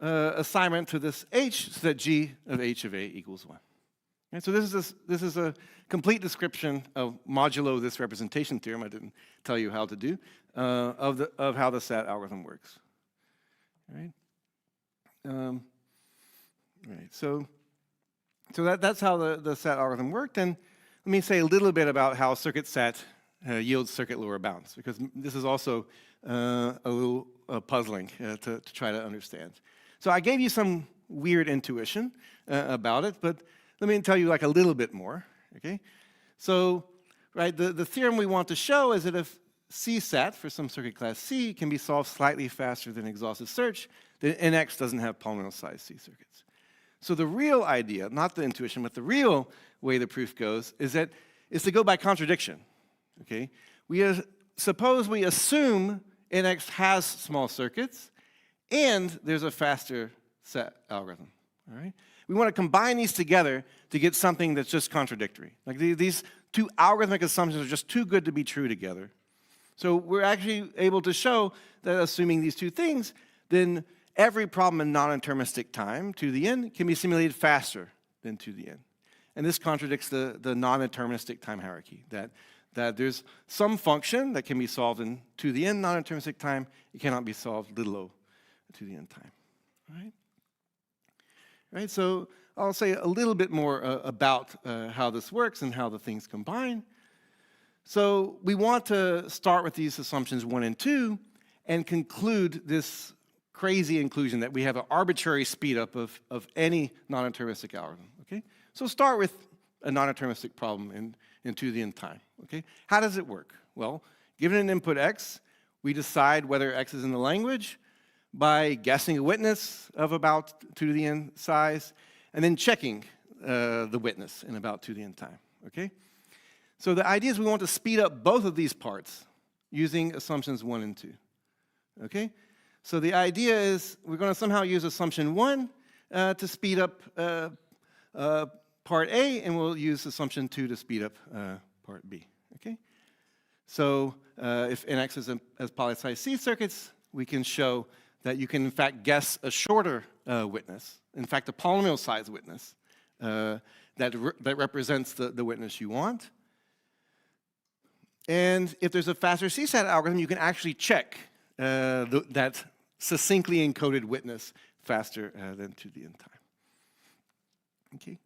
assignment to this h so that G of h of a equals 1. Okay, so this is a complete description of modulo this representation theorem I didn't tell you how to do, of how the sat algorithm works. All right? Right, so that's how the sat algorithm worked, and let me say a little bit about how circuit sat yields circuit lower bounds, because this is also a little puzzling to try to understand. So I gave you some weird intuition about it, but let me tell you like a little bit more, okay? So, right, the theorem we want to show is that if CSAT for some circuit class C can be solved slightly faster than exhaustive search, then NX doesn't have polynomial size C circuits. So the real idea, not the intuition, but the real way the proof goes is to go by contradiction, okay? Suppose we assume NX has small circuits and there's a faster SAT algorithm, all right? We want to combine these together to get something that's just contradictory. Like these two algorithmic assumptions are just too good to be true together. So we're actually able to show that assuming these two things, then every problem in non-deterministic time, 2 to the n, can be simulated faster than 2 to the n. And this contradicts the non-deterministic time hierarchy, that there's some function that can be solved in 2 to the n non-deterministic time. It cannot be solved little o 2 to the n time. All right? Right, so I'll say a little bit more about how this works and how the things combine. So we want to start with these assumptions 1 and 2 and conclude this crazy inclusion that we have an arbitrary speedup of any non-deterministic algorithm, okay? So start with a non-deterministic problem in 2 to the n time, okay? How does it work? Well, given an input x, we decide whether x is in the language by guessing a witness of about 2 to the n size, and then checking the witness in about 2 to the n time, okay? So the idea is we want to speed up both of these parts using assumptions 1 and 2, okay? So the idea is we're going to somehow use assumption 1 to speed up part A, and we'll use assumption 2 to speed up part B, okay? So if NX is as poly-size C circuits, we can show that you can, in fact, guess a shorter witness, in fact, a polynomial size witness that represents the witness you want. And if there's a faster CSAT algorithm, you can actually check that succinctly encoded witness faster than 2 to the n time. Okay.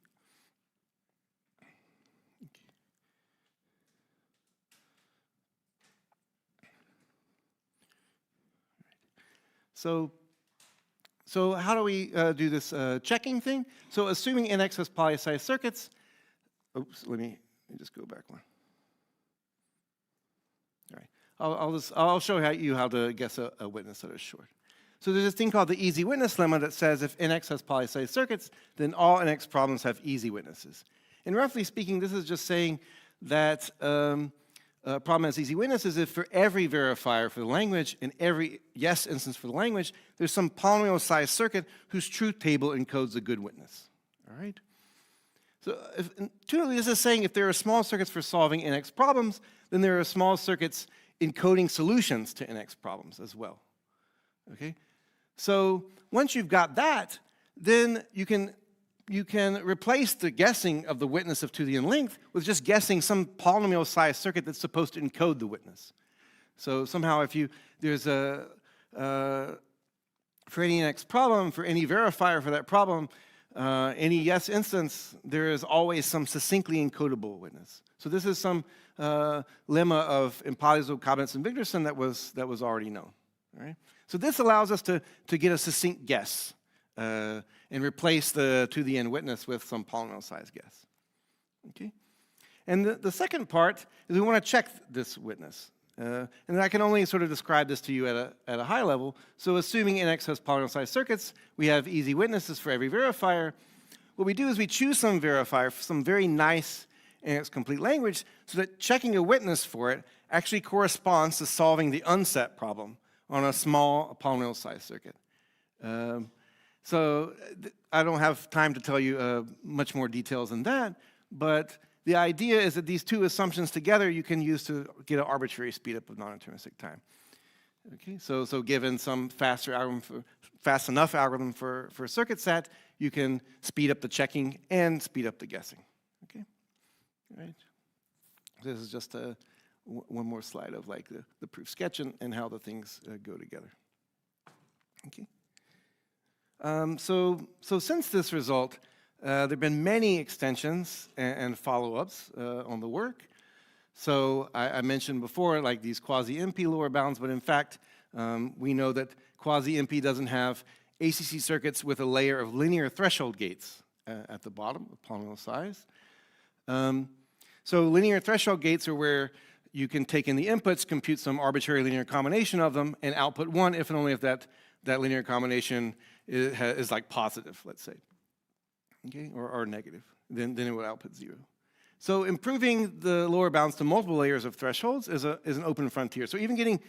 So how do we do this checking thing? So assuming NX has poly-size circuits, oops, let me just go back one. All right, I'll show you how to guess a witness that is short. So there's this thing called the easy witness lemma that says if NX has poly-size circuits, then all NX problems have easy witnesses. And roughly speaking, this is just saying that a problem has easy witnesses if for every verifier for the language and every yes instance for the language, there's some polynomial-sized circuit whose truth table encodes a good witness. All right? So intuitively, this is saying if there are small circuits for solving NX problems, then there are small circuits encoding solutions to NX problems as well. Okay? So once you've got that, then you can replace the guessing of the witness of to the n length with just guessing some polynomial-sized circuit that's supposed to encode the witness. So somehow if there's a, for any NX problem, for any verifier for that problem, any yes instance, there is always some succinctly encodable witness. So this is some lemma of Impalizio, Kabinetz, and Victorson that was already known. All right? So this allows us to get a succinct guess and replace the to the n witness with some polynomial-sized guess. Okay? And the second part is we want to check this witness. And I can only sort of describe this to you at a high level. So assuming NX has polynomial-sized circuits, we have easy witnesses for every verifier. What we do is we choose some verifier, some very nice NX complete language, so that checking a witness for it actually corresponds to solving the unset problem on a small polynomial-sized circuit. So I don't have time to tell you much more details than that, but the idea is that these two assumptions together you can use to get an arbitrary speedup of non-deterministic time. Okay, so given some fast enough algorithm for circuit set, you can speed up the checking and speed up the guessing. Okay, all right. This is just one more slide of like the proof sketch and how the things go together. Okay. So since this result, there have been many extensions and follow-ups on the work. So I mentioned before, like these quasi-MP lower bounds, but in fact, we know that quasi-MP doesn't have ACC circuits with a layer of linear threshold gates at the bottom of polynomial size. So linear threshold gates are where you can take in the inputs, compute some arbitrary linear combination of them, and output one if and only if that linear combination is like positive, let's say, okay, or negative. Then it would output 0. So improving the lower bounds to multiple layers of thresholds is an open frontier. So even getting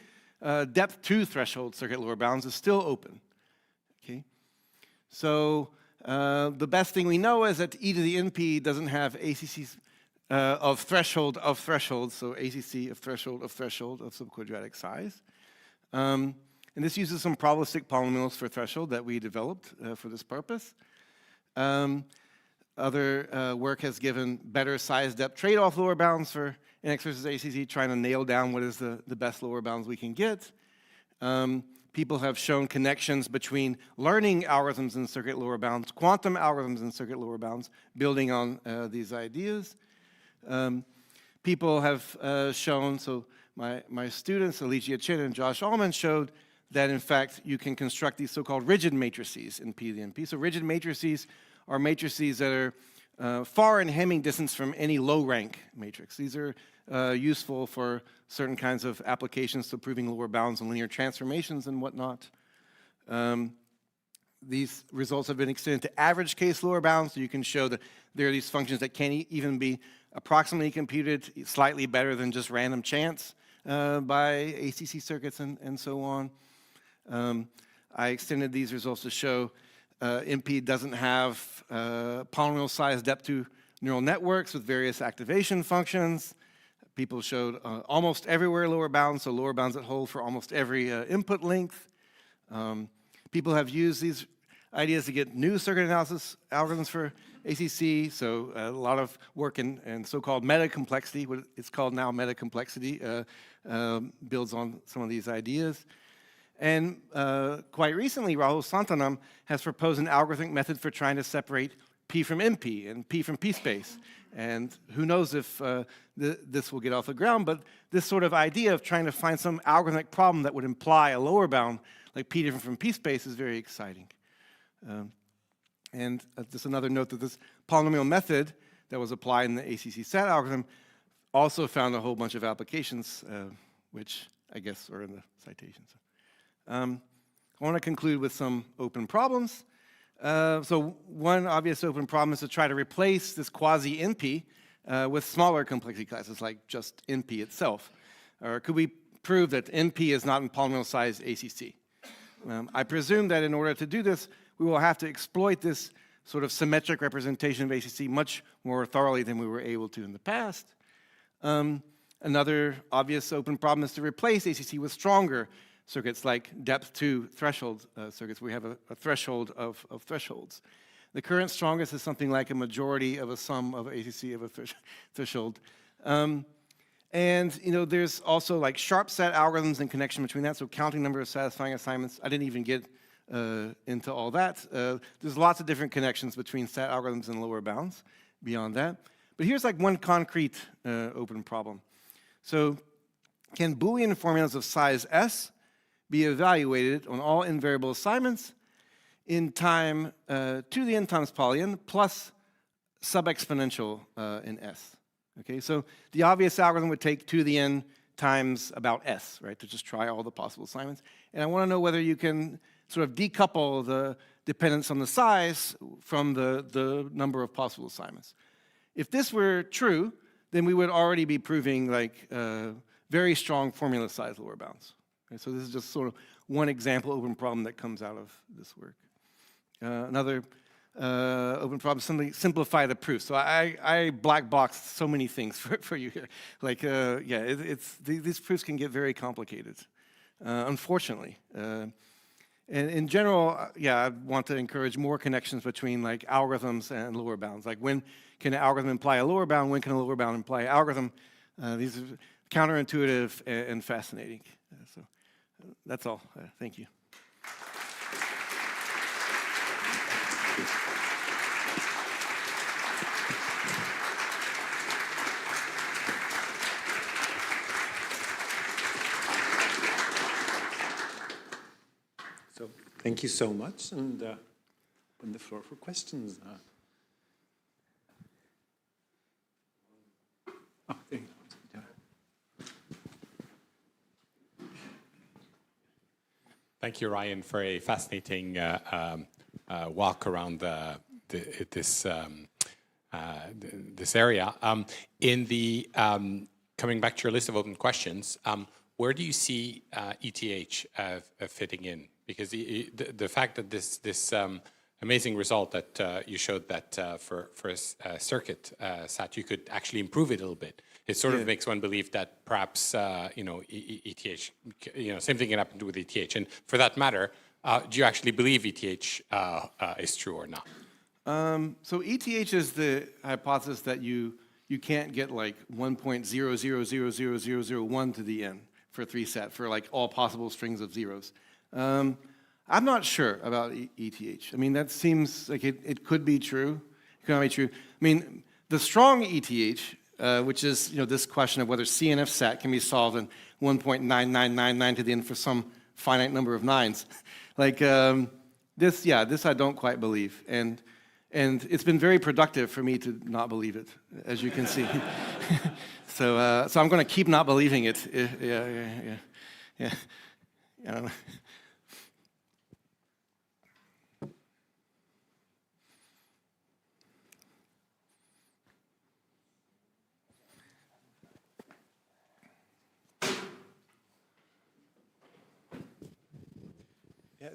depth 2 threshold circuit lower bounds is still open. Okay. So the best thing we know is that e to the NP doesn't have ACCs of threshold of thresholds, so ACC of threshold of subquadratic size. And this uses some probabilistic polynomials for threshold that we developed for this purpose. Other work has given better size depth trade-off lower bounds for NX versus ACC, trying to nail down what is the best lower bounds we can get. People have shown connections between learning algorithms in circuit lower bounds, quantum algorithms in circuit lower bounds, building on these ideas. People have shown, so my students, Alicia Chin and Josh Allman, showed that in fact you can construct these so-called rigid matrices in P to the NP. So rigid matrices are matrices that are far in Hamming distance from any low-rank matrix. These are useful for certain kinds of applications to proving lower bounds and linear transformations and whatnot. These results have been extended to average case lower bounds, so you can show that there are these functions that can even be approximately computed slightly better than just random chance by ACC circuits and so on. I extended these results to show MP doesn't have polynomial size depth to neural networks with various activation functions. People showed almost everywhere lower bounds, so lower bounds that hold for almost every input length. People have used these ideas to get new circuit analysis algorithms for ACC, so a lot of work in so-called meta-complexity, what it's called now meta-complexity, builds on some of these ideas. And quite recently, Rahul Santanam has proposed an algorithmic method for trying to separate P from MP and P from P space. And who knows if this will get off the ground, but this sort of idea of trying to find some algorithmic problem that would imply a lower bound like P different from P space is very exciting. And just another note that this polynomial method that was applied in the ACC SAT algorithm also found a whole bunch of applications, which I guess are in the citations. I want to conclude with some open problems. So one obvious open problem is to try to replace this quasi-NP with smaller complexity classes, like just NP itself. Or could we prove that NP is not in polynomial size ACC? I presume that in order to do this, we will have to exploit this sort of symmetric representation of ACC much more thoroughly than we were able to in the past. Another obvious open problem is to replace ACC with stronger circuits like depth 2 threshold circuits. We have a threshold of thresholds. The current strongest is something like a majority of a sum of ACC of a threshold. And there's also like sharp set algorithms in connection between that, so counting number of satisfying assignments. I didn't even get into all that. There's lots of different connections between SAT algorithms and lower bounds beyond that. But here's like one concrete open problem. So can Boolean formulas of size S be evaluated on all invariable assignments in time 2 to the n times poly n plus sub-exponential in S? Okay, so the obvious algorithm would take 2 to the n times about S, right, to just try all the possible assignments. And I want to know whether you can sort of decouple the dependence on the size from the number of possible assignments. If this were true, then we would already be proving like very strong formula size lower bounds. Okay, so this is just sort of one example open problem that comes out of this work. Another open problem, simplify the proof. So I black boxed so many things for you here. Like, yeah, these proofs can get very complicated, unfortunately. And in general, yeah, I want to encourage more connections between like algorithms and lower bounds. Like when can an algorithm imply a lower bound? When can a lower bound imply an algorithm? These are counterintuitive and fascinating. So that's all. Thank you. So thank you so much, and open the floor for questions. Oh, there you go. Thank you, Ryan, for a fascinating walk around this area. Coming back to your list of open questions, where do you see ETH fitting in? Because the fact that this amazing result that you showed that for a circuit SAT, you could actually improve it a little bit. It sort of makes one believe that perhaps ETH, same thing can happen with ETH. And for that matter, do you actually believe ETH is true or not? So ETH is the hypothesis that you can't get like 1.00000001 to the n for 3 SAT for like all possible strings of zeros. I'm not sure about ETH. I mean, that seems like it could be true. It could not be true. I mean, the strong ETH, which is this question of whether CNF SAT can be solved in 1.9999 to the n for some finite number of nines. Like this I don't quite believe, and it's been very productive for me to not believe it, as you can see. So I'm going to keep not believing it. Yeah. I don't know.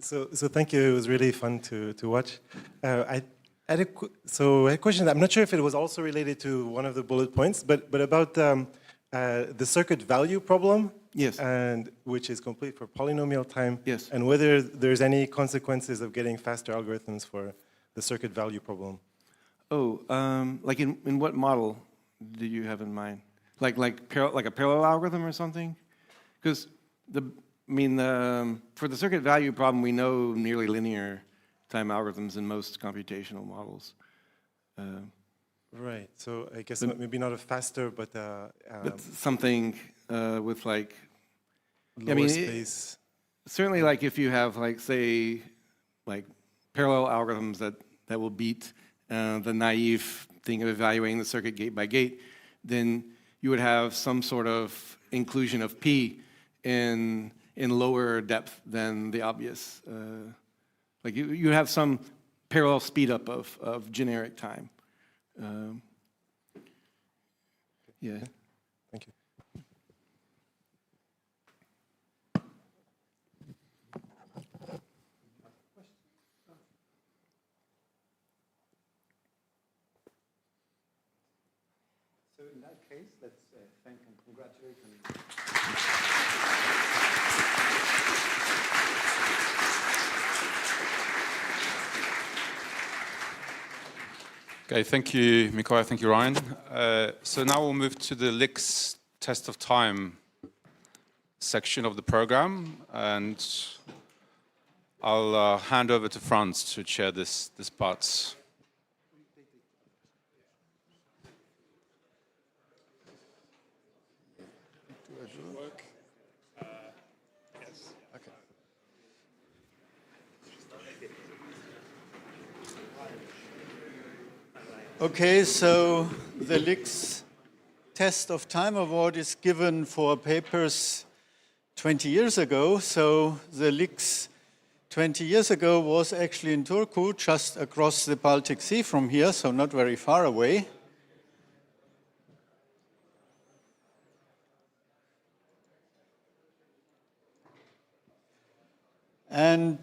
So thank you. It was really fun to watch. I had a question. I'm not sure if it was also related to one of the bullet points, but about the circuit value problem. Yes. And which is complete for polynomial time. Yes. And whether there's any consequences of getting faster algorithms for the circuit value problem. Oh, like in what model do you have in mind? Like a parallel algorithm or something? Because for the circuit value problem, we know nearly linear time algorithms in most computational models. Right. So I guess maybe not a faster, but something with like lower space. certainly like if you have like, say, like parallel algorithms that will beat the naive thing of evaluating the circuit gate by gate, then you would have some sort of inclusion of P in lower depth than the obvious. Like you have some parallel speed up of generic time. Yeah. Thank you. So in that case, let's thank and congratulate him. Okay, thank you, Mikołaj, thank you, Ryan. So now we'll move to the LICS test of time section of the program, and I'll hand over to Franz to chair this part. Okay, so the LICS Test of Time Award is given for papers 20 years ago. So the LICS 20 years ago was actually in Turku, just across the Baltic Sea from here, so not very far away. And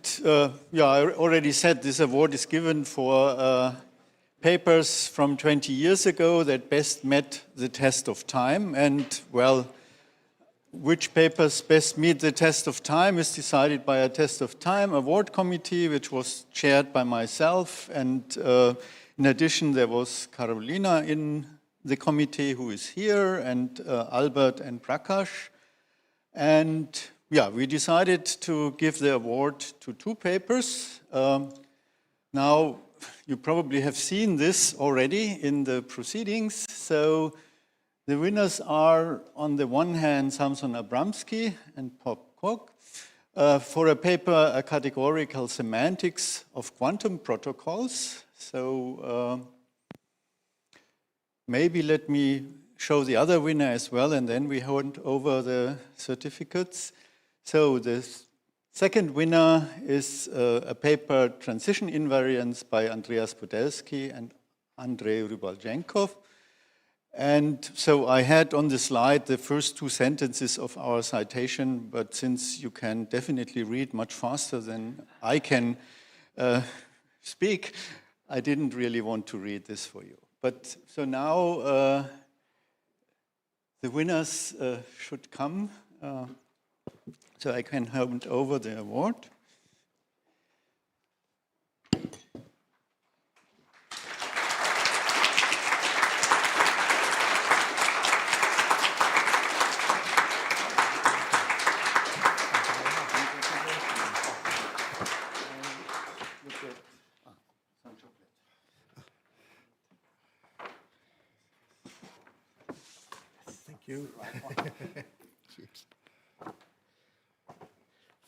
yeah, I already said this award is given for papers from 20 years ago that best met the test of time. And, well, which papers best meet the test of time is decided by a test of time award committee, which was chaired by myself. And in addition, there was Carolina in the committee, who is here, and Albert and Prakash. And yeah, we decided to give the award to two papers. Now, you probably have seen this already in the proceedings. So the winners are, on the one hand, Samson Abramsky and Bob Koch for a paper, A Categorical Semantics of Quantum Protocols. So maybe let me show the other winner as well, and then we hand over the certificates. So the second winner is a paper, Transition Invariance, by Andreas Podelsky and Andrei Rybalchenkov. And so I had on the slide the first two sentences of our citation, but since you can definitely read much faster than I can speak, I didn't really want to read this for you. But so now the winners should come. So I can hand over the award. Thank you. Cheers.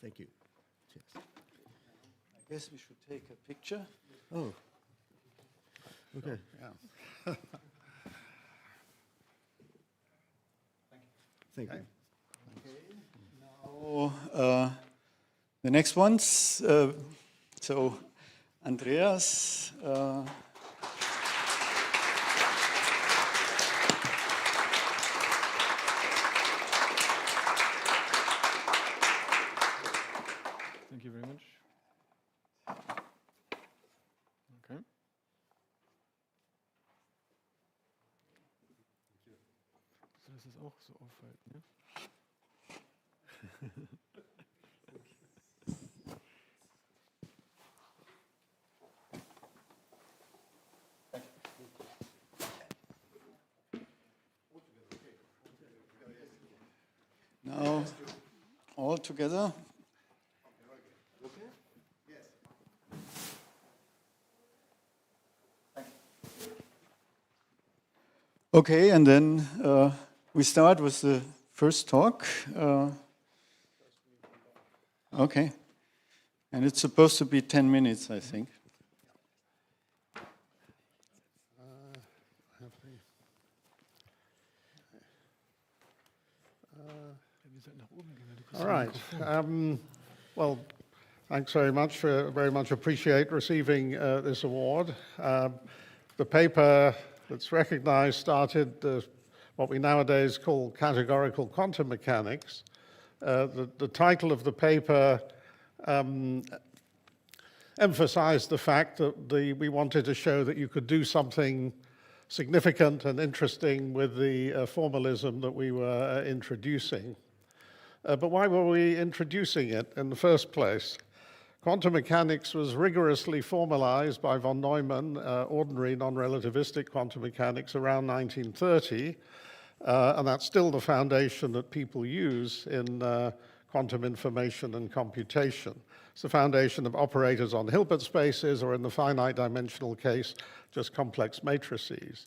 Thank you. Cheers. I guess we should take a picture. Oh. Okay. Yeah. Thank you. Now, the next ones. So, Andreas. Thank you very much. Okay. So, das ist auch so aufhalten, ne? Now, all together. Okay, and then we start with the first talk. Okay. And it's supposed to be 10 minutes, I think. All right. Well, thanks very much. Very much appreciate receiving this award. The paper that's recognized started what we nowadays call categorical quantum mechanics. The title of the paper emphasized the fact that we wanted to show that you could do something significant and interesting with the formalism that we were introducing. But why were we introducing it in the first place? Quantum mechanics was rigorously formalized by von Neumann, ordinary non-relativistic quantum mechanics, around 1930, and that's still the foundation that people use in quantum information and computation. It's the foundation of operators on Hilbert spaces, or in the finite dimensional case, just complex matrices.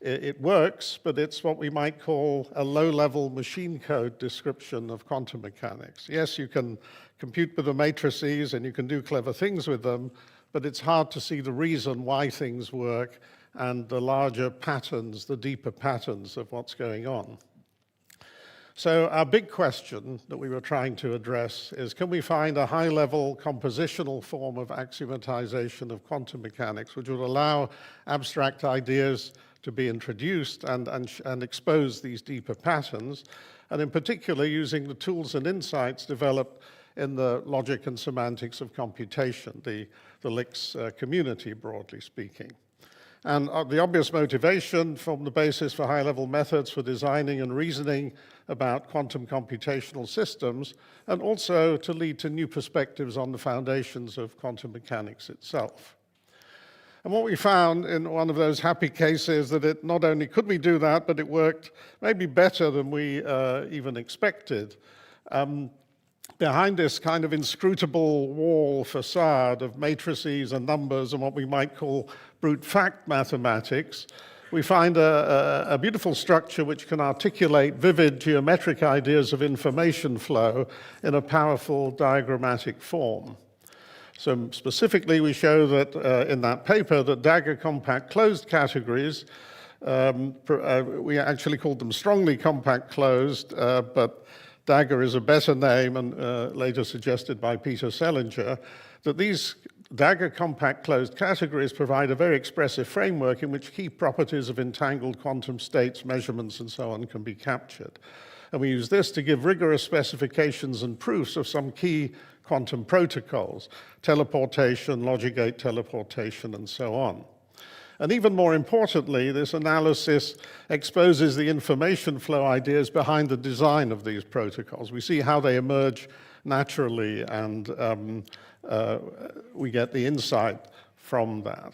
It works, but it's what we might call a low-level machine code description of quantum mechanics. Yes, you can compute with the matrices and you can do clever things with them, but it's hard to see the reason why things work and the larger patterns, the deeper patterns of what's going on. So our big question that we were trying to address is, can we find a high-level compositional form of axiomatization of quantum mechanics which would allow abstract ideas to be introduced and expose these deeper patterns, and in particular using the tools and insights developed in the logic and semantics of computation, the LICS community, broadly speaking. And the obvious motivation formed the basis for high-level methods for designing and reasoning about quantum computational systems, and also to lead to new perspectives on the foundations of quantum mechanics itself. And what we found in one of those happy cases that it not only could we do that, but it worked maybe better than we even expected. Behind this kind of inscrutable wall facade of matrices and numbers and what we might call brute fact mathematics, we find a beautiful structure which can articulate vivid geometric ideas of information flow in a powerful diagrammatic form. So specifically, we show that in that paper that Dagger compact closed categories, we actually called them strongly compact closed, but Dagger is a better name, and later suggested by Peter Selinger, that these Dagger compact closed categories provide a very expressive framework in which key properties of entangled quantum states, measurements, and so on can be captured. And we use this to give rigorous specifications and proofs of some key quantum protocols, teleportation, logic gate teleportation, and so on. And even more importantly, this analysis exposes the information flow ideas behind the design of these protocols. We see how they emerge naturally, and we get the insight from that.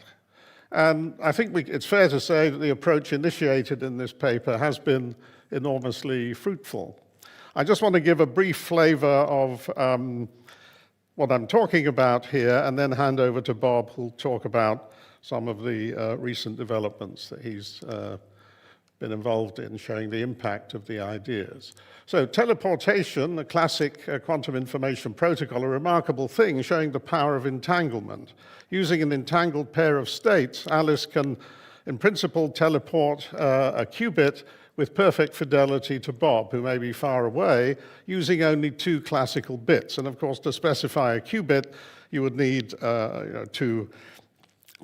And I think it's fair to say that the approach initiated in this paper has been enormously fruitful. I just want to give a brief flavor of what I'm talking about here, and then hand over to Bob, who'll talk about some of the recent developments that he's been involved in, showing the impact of the ideas. So teleportation, the classic quantum information protocol, a remarkable thing, showing the power of entanglement. Using an entangled pair of states, Alice can, in principle, teleport a qubit with perfect fidelity to Bob, who may be far away, using only 2 classical bits. And of course, to specify a qubit, you would need 2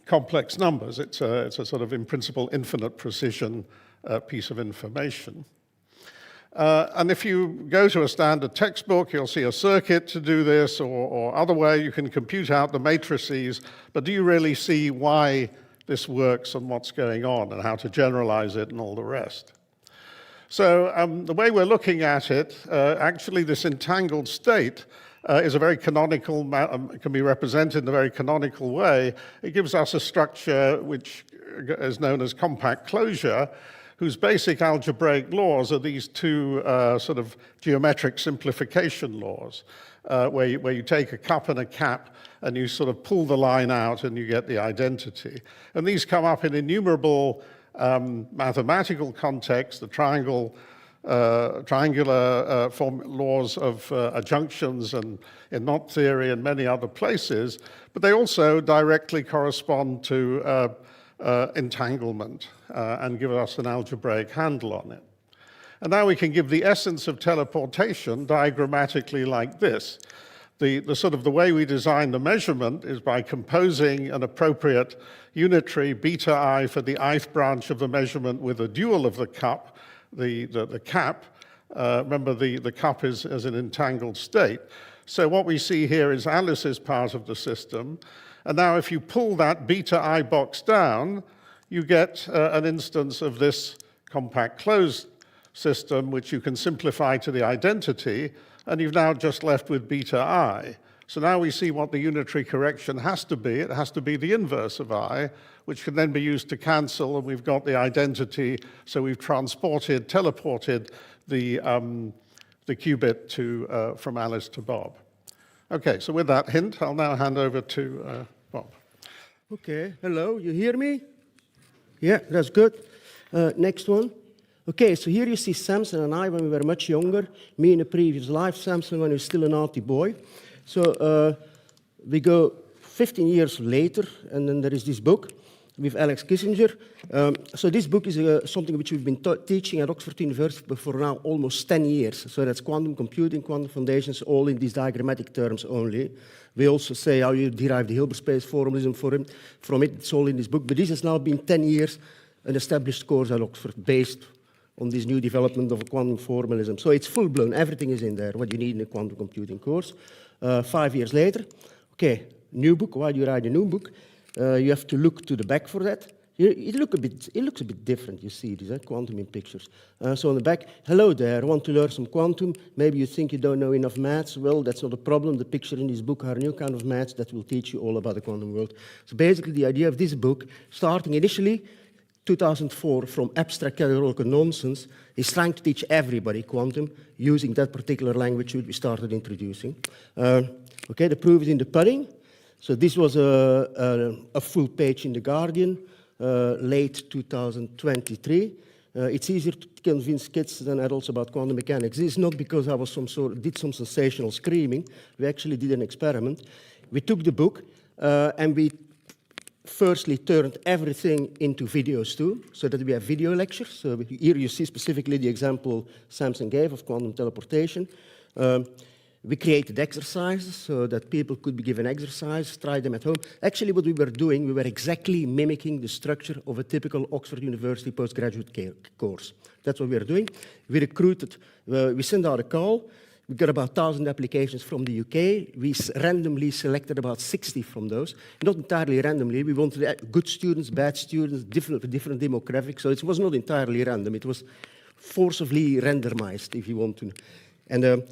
complex numbers. It's a sort of, in principle, infinite precision piece of information. And if you go to a standard textbook, you'll see a circuit to do this, or other way you can compute out the matrices, but do you really see why this works and what's going on and how to generalize it and all the rest? So the way we're looking at it, actually this entangled state is a very canonical, can be represented in a very canonical way. It gives us a structure which is known as compact closure, whose basic algebraic laws are these 2 sort of geometric simplification laws, where you take a cup and a cap and you sort of pull the line out and you get the identity. And these come up in innumerable mathematical contexts. The triangle triangular laws of adjunctions and in knot theory and many other places, but they also directly correspond to entanglement and give us an algebraic handle on it. And now we can give the essence of teleportation diagrammatically like this. The way we design the measurement is by composing an appropriate unitary beta I for the ith branch of the measurement with a dual of the cup, the cap. Remember, the cup is an entangled state. So what we see here is Alice's part of the system. And now if you pull that beta I box down, you get an instance of this compact closed system, which you can simplify to the identity, and you've now just left with beta I. So now we see what the unitary correction has to be. It has to be the inverse of I, which can then be used to cancel, and we've got the identity. So we've teleported the qubit from Alice to Bob. Okay, so with that hint, I'll now hand over to Bob. Okay, hello, you hear me? Yeah, that's good. Next one. Okay, so here you see Samson and I when we were much younger. Me in a previous life, Samson when he was still a naughty boy. So we go 15 years later, and then there is this book with Alex Kissinger. So this book is something which we've been teaching at Oxford University for now almost 10 years. So that's quantum computing, quantum foundations, all in these diagrammatic terms only. We also say how you derive the Hilbert space formalism from it. It's all in this book. But this has now been 10 years an established course at Oxford based on this new development of quantum formalism. So it's full-blown. Everything is in there, what you need in a quantum computing course. 5 years later, okay, new book. Why do you write a new book? You have to look to the back for that. It looks a bit different, you see this, quantum in pictures. So on the back, hello there, want to learn some quantum? Maybe you think you don't know enough maths. Well, that's not a problem. The picture in this book are a new kind of maths that will teach you all about the quantum world. So basically the idea of this book, starting initially 2004 from abstract categorical nonsense, is trying to teach everybody quantum using that particular language which we started introducing. Okay, the proof is in the pudding. So this was a full page in The Guardian, late 2023. It's easier to convince kids than adults about quantum mechanics. This is not because I was did some sensational screaming. We actually did an experiment. We took the book and we firstly turned everything into videos too, so that we have video lectures. So here you see specifically the example Samson gave of quantum teleportation. We created exercises so that people could be given exercises, try them at home. Actually, what we were doing, we were exactly mimicking the structure of a typical Oxford University postgraduate course. That's what we were doing. We recruited, we sent out a call. We got about 1,000 applications from the UK. We randomly selected about 60 from those. Not entirely randomly. We wanted good students, bad students, different demographics. So it was not entirely random. It was forcibly randomized, if you want to. And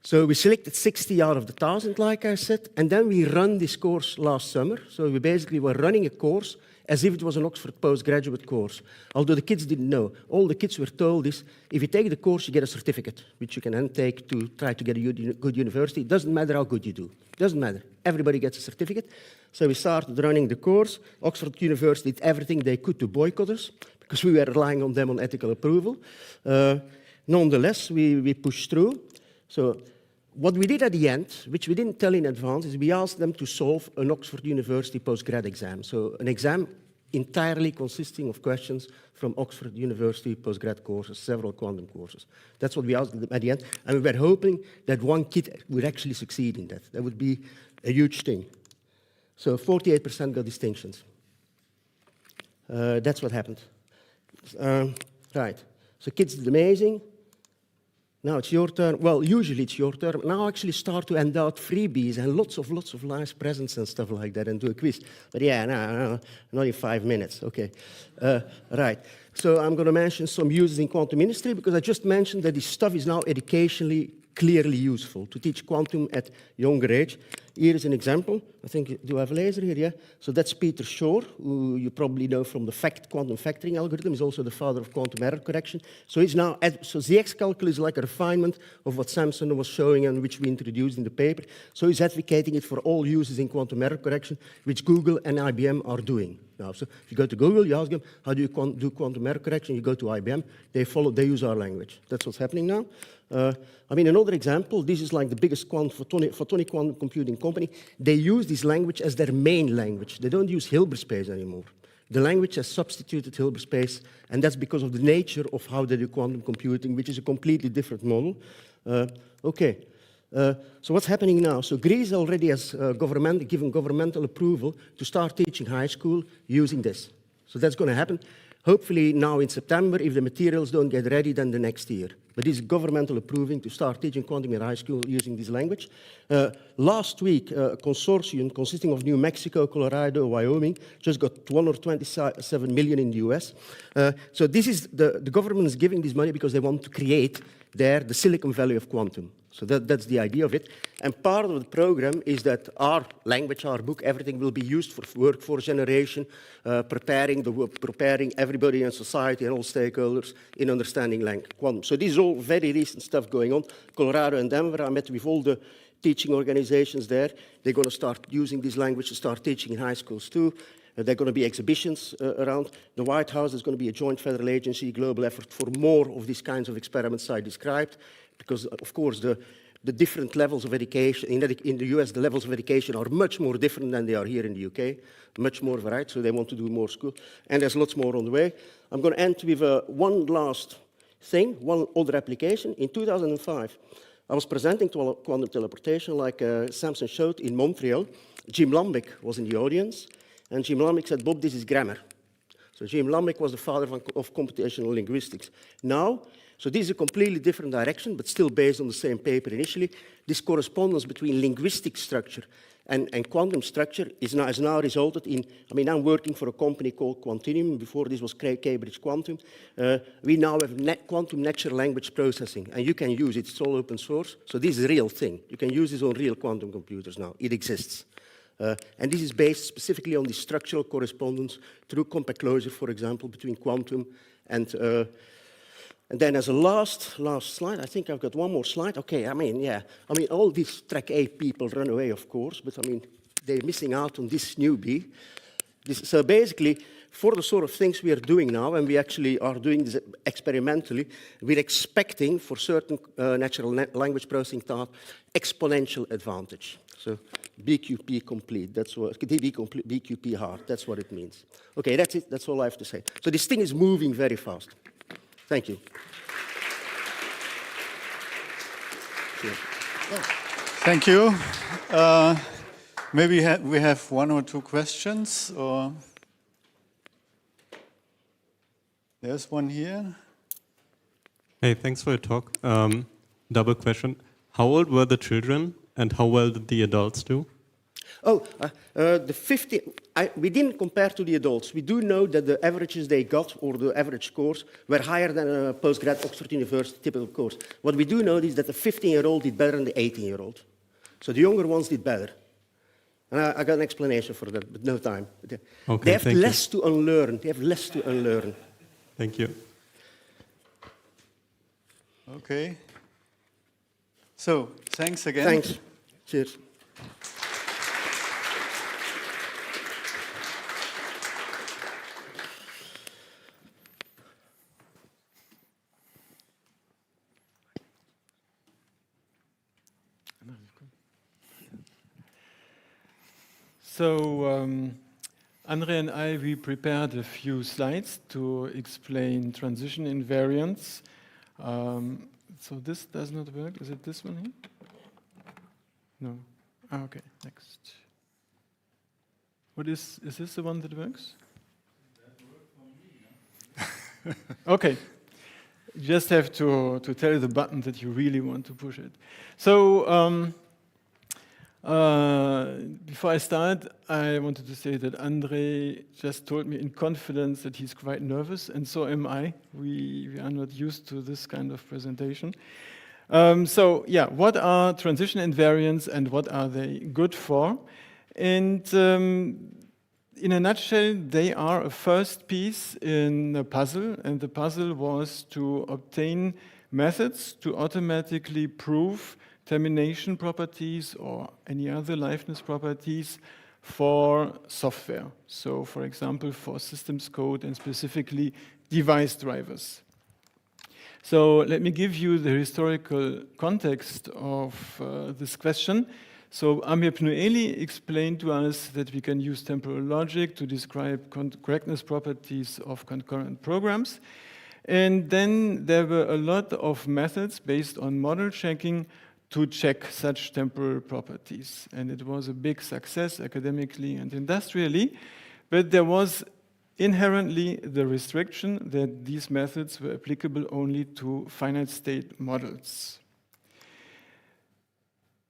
so we selected 60 out of the 1,000, like I said. And then we ran this course last summer. So we basically were running a course as if it was an Oxford postgraduate course, although the kids didn't know. All the kids were told is, if you take the course, you get a certificate, which you can then take to try to get a good university. It doesn't matter how good you do. It doesn't matter. Everybody gets a certificate. So we started running the course. Oxford University did everything they could to boycott us, because we were relying on them on ethical approval. Nonetheless, we pushed through. So what we did at the end, which we didn't tell in advance, is we asked them to solve an Oxford University postgrad exam. So an exam entirely consisting of questions from Oxford University postgrad courses, several quantum courses. That's what we asked them at the end. And we were hoping that one kid would actually succeed in that. That would be a huge thing. So 48% got distinctions. That's what happened. Right. So kids did amazing. Now it's your turn. Well, usually it's your turn. Now actually start to hand out freebies and lots of nice presents and stuff like that and do a quiz. But yeah, no, not in 5 minutes. Okay. Right. So I'm going to mention some uses in quantum industry because I just mentioned that this stuff is now educationally clearly useful to teach quantum at younger age. here is an example. I think, do I have a laser here? Yeah. So that's Peter Shor, who you probably know from the quantum factoring algorithm. He's also the father of quantum error correction. So he's now, so ZX calculus is like a refinement of what Samson was showing and which we introduced in the paper. So he's advocating it for all users in quantum error correction, which Google and IBM are doing now. So if you go to Google, you ask them, how do you do quantum error correction? You go to IBM, they use our language. That's what's happening now. I mean, another example, this is like the biggest photonic quantum computing company. They use this language as their main language. They don't use Hilbert space anymore. The language has substituted Hilbert space, and that's because of the nature of how they do quantum computing, which is a completely different model. So what's happening now? So Greece already has given governmental approval to start teaching high school using this. So that's going to happen. Hopefully now in September, if the materials don't get ready, then the next year. But this is governmental approving to start teaching quantum in high school using this language. Last week, a consortium consisting of New Mexico, Colorado, Wyoming, just got $127 million in the US. So this is the government is giving this money because they want to create there the Silicon Valley of quantum. So that's the idea of it. And part of the program is that our language, our book, everything will be used for workforce generation, preparing everybody in society and all stakeholders in understanding quantum. So this is all very recent stuff going on. Colorado and Denver, I met with all the teaching organizations there. They're going to start using this language to start teaching in high schools too. There are going to be exhibitions around. The White House is going to be a joint federal agency, global effort for more of these kinds of experiments I described. Because, of course, the different levels of education, in the US, the levels of education are much more different than they are here in the UK, much more varied, so they want to do more school. And there's lots more on the way. I'm going to end with one last thing, one other application. In 2005, I was presenting to quantum teleportation, like Samson showed, in Montreal. Jim Lambic was in the audience, and Jim Lambic said, Bob, this is grammar. So Jim Lambic was the father of computational linguistics. Now, so this is a completely different direction, but still based on the same paper initially. This correspondence between linguistic structure and quantum structure has now resulted in, I mean, I'm working for a company called Quantinuum. Before this was Cambridge Quantum. We now have quantum natural language processing, and you can use it. It's all open source. So this is a real thing. You can use this on real quantum computers now. It exists. And this is based specifically on the structural correspondence through compact closure, for example, between quantum and then as a last slide, I think I've got one more slide. Okay, I mean, all these track A people run away, of course, but I mean, they're missing out on this newbie. So basically, for the sort of things we are doing now, and we actually are doing this experimentally, we're expecting for certain natural language processing tasks exponential advantage. So BQP complete, that's what, BQP hard, that's what it means. Okay, that's it, that's all I have to say. So this thing is moving very fast. Thank you. Thank you. Maybe we have one or two questions, or there's one here. Hey, thanks for your talk. Double question. How old were the children and how well did the adults do? We didn't compare to the adults. We do know that the averages they got, or the average scores, were higher than a postgrad Oxford University typical course. What we do know is that the 15-year-old did better than the 18-year-old. So the younger ones did better. And I got an explanation for that, but no time. Okay, they have less to unlearn. They have less to unlearn. Thank you. Okay. So, thanks again. Thanks. Cheers. So, Andre and I, we prepared a few slides to explain transition invariance. So this does not work. Is it this one here? No. Okay, next. What is this the one that works? Okay. You just have to tell the button that you really want to push it. So, before I start, I wanted to say that Andre just told me in confidence that he's quite nervous, and so am I. We are not used to this kind of presentation. So yeah, what are transition invariants and what are they good for? And in a nutshell, they are a first piece in a puzzle, and the puzzle was to obtain methods to automatically prove termination properties or any other liveness properties for software. So for example, for systems code and specifically device drivers. So let me give you the historical context of this question. So Amir Pnueli explained to us that we can use temporal logic to describe correctness properties of concurrent programs. And then there were a lot of methods based on model checking to check such temporal properties. And it was a big success academically and industrially, but there was inherently the restriction that these methods were applicable only to finite state models.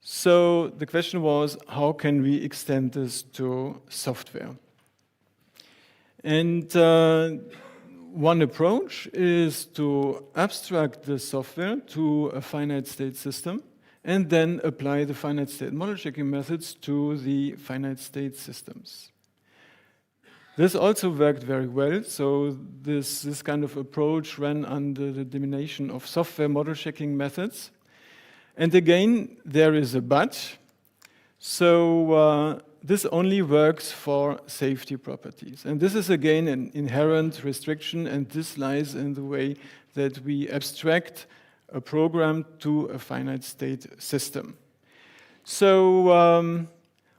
So the question was, how can we extend this to software? And one approach is to abstract the software to a finite state system and then apply the finite state model checking methods to the finite state systems. This also worked very well. So this kind of approach ran under the domination of software model checking methods. And again, there is a but. So this only works for safety properties. And this is again an inherent restriction, and this lies in the way that we abstract a program to a finite state system. So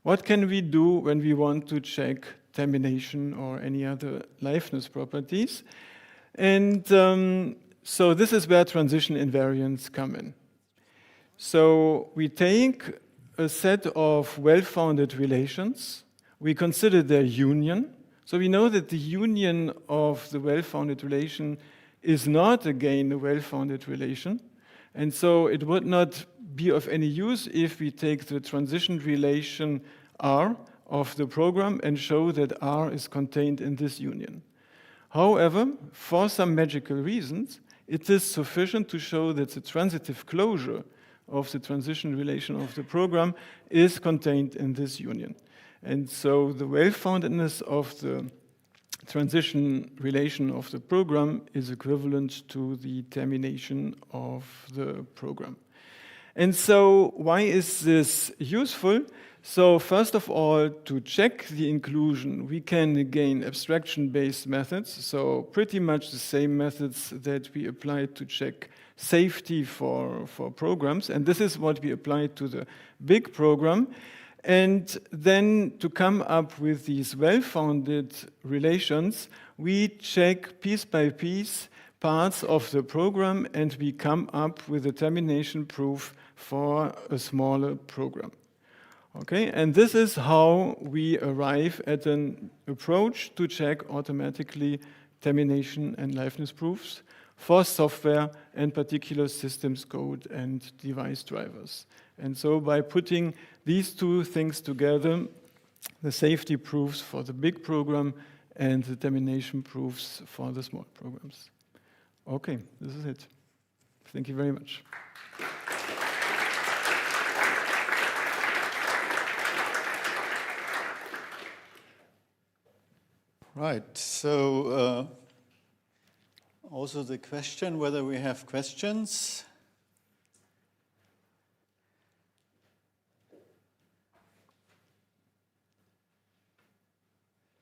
what can we do when we want to check termination or any other liveness properties? And so this is where transition invariants come in. So we take a set of well-founded relations, we consider their union. So we know that the union of the well-founded relation is not again a well-founded relation. And so it would not be of any use if we take the transition relation R of the program and show that R is contained in this union. However, for some magical reasons, it is sufficient to show that the transitive closure of the transition relation of the program is contained in this union. And so the well-foundedness of the transition relation of the program is equivalent to the termination of the program. And so why is this useful? So first of all, to check the inclusion, we can again abstraction-based methods, so pretty much the same methods that we applied to check safety for programs, and this is what we applied to the big program. And then to come up with these well-founded relations, we check piece by piece parts of the program, and we come up with a termination proof for a smaller program. Okay, and this is how we arrive at an approach to check automatically termination and liveness proofs for software and particular systems code and device drivers. And so by putting these two things together, the safety proofs for the big program and the termination proofs for the small programs. Okay, this is it. Thank you very much. Right, so also the question whether we have questions.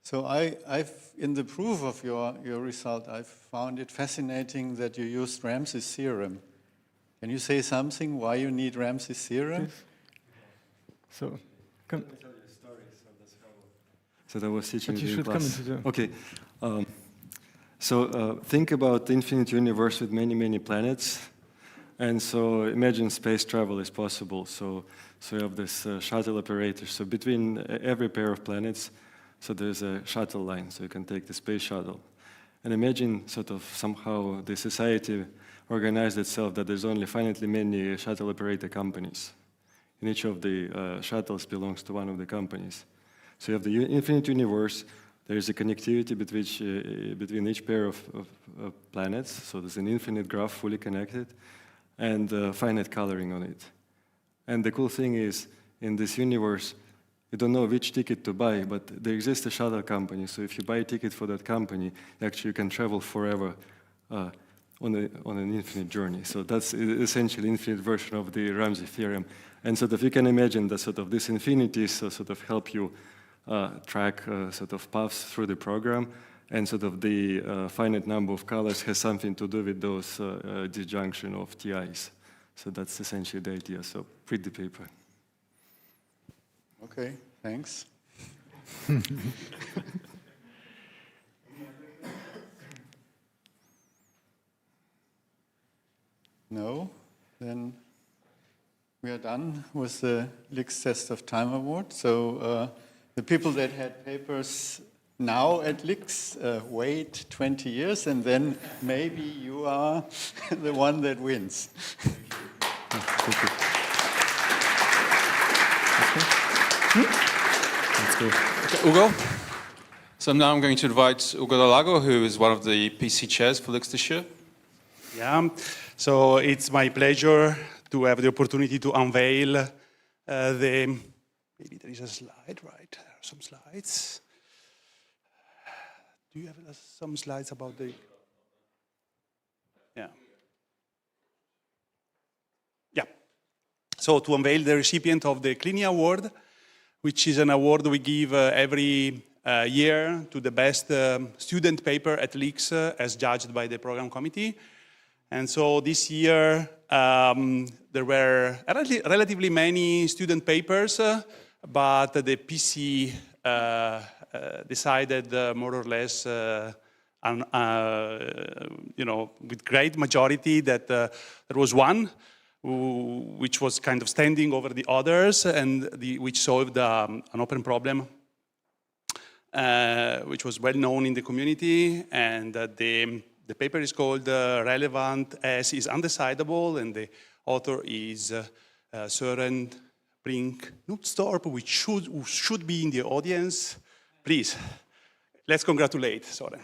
So I've in the proof of your result, I've found it fascinating that you used Ramsey's theorem. Can you say something why you need Ramsey's theorem? Please. So, come. So that was teaching But you in should class. come into the... Okay. So think about the infinite universe with many, many planets. And so imagine space travel is possible. So you have this shuttle operator. So between every pair of planets, so there's a shuttle line. So you can take the space shuttle. And imagine sort of somehow the society organized itself that there's only finitely many shuttle operator companies. And each of the shuttles belongs to one of the companies. So you have the infinite universe. There is a connectivity between each pair of planets. So there's an infinite graph fully connected. and finite coloring on it. And the cool thing is, in this universe, you don't know which ticket to buy, but there exists a shuttle company, so if you buy a ticket for that company, actually you can travel forever on an infinite journey. So that's essentially infinite version of the Ramsey theorem. And sort of you can imagine that sort of these infinities sort of help you track sort of paths through the program, and sort of the finite number of colors has something to do with those disjunction of TIs. So that's essentially the idea. So read the paper. Okay, thanks. No? Then we are done with the LICS Test of Time Award. So the people that had papers now at LICS wait 20 years, and then maybe you are the one that wins. Thank you. Let's go. Okay, Ugo. So now I'm going to invite Ugo Dalago, who is one of the PC chairs for LICS this year. Yeah, so it's my pleasure to have the opportunity to unveil maybe there is a slide, right? There are some slides. Do you have some slides about the, yeah. So to unveil the recipient of the CLINI Award, which is an award we give every year to the best student paper at LICS as judged by the program committee. And so this year, there were relatively many student papers, but the PC decided more or less, with great majority that there was one which was kind of standing over the others and which solved an open problem, which was well known in the community, and the paper is called Relevant as is Undecidable, and the author is Søren Brink Knudstorp, which should be in the audience. Please, let's congratulate Søren.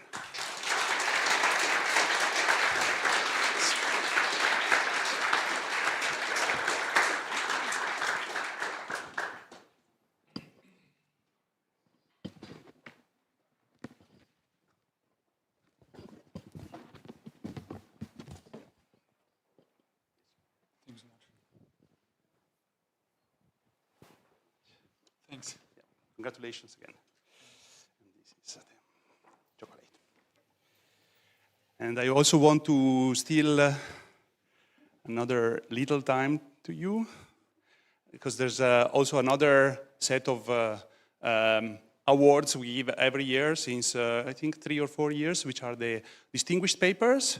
Thanks. Yeah. Congratulations again. And this is the chocolate. And I also want to steal another little time to you, because there's also another set of awards we give every year since I think 3 or 4 years, which are the distinguished papers.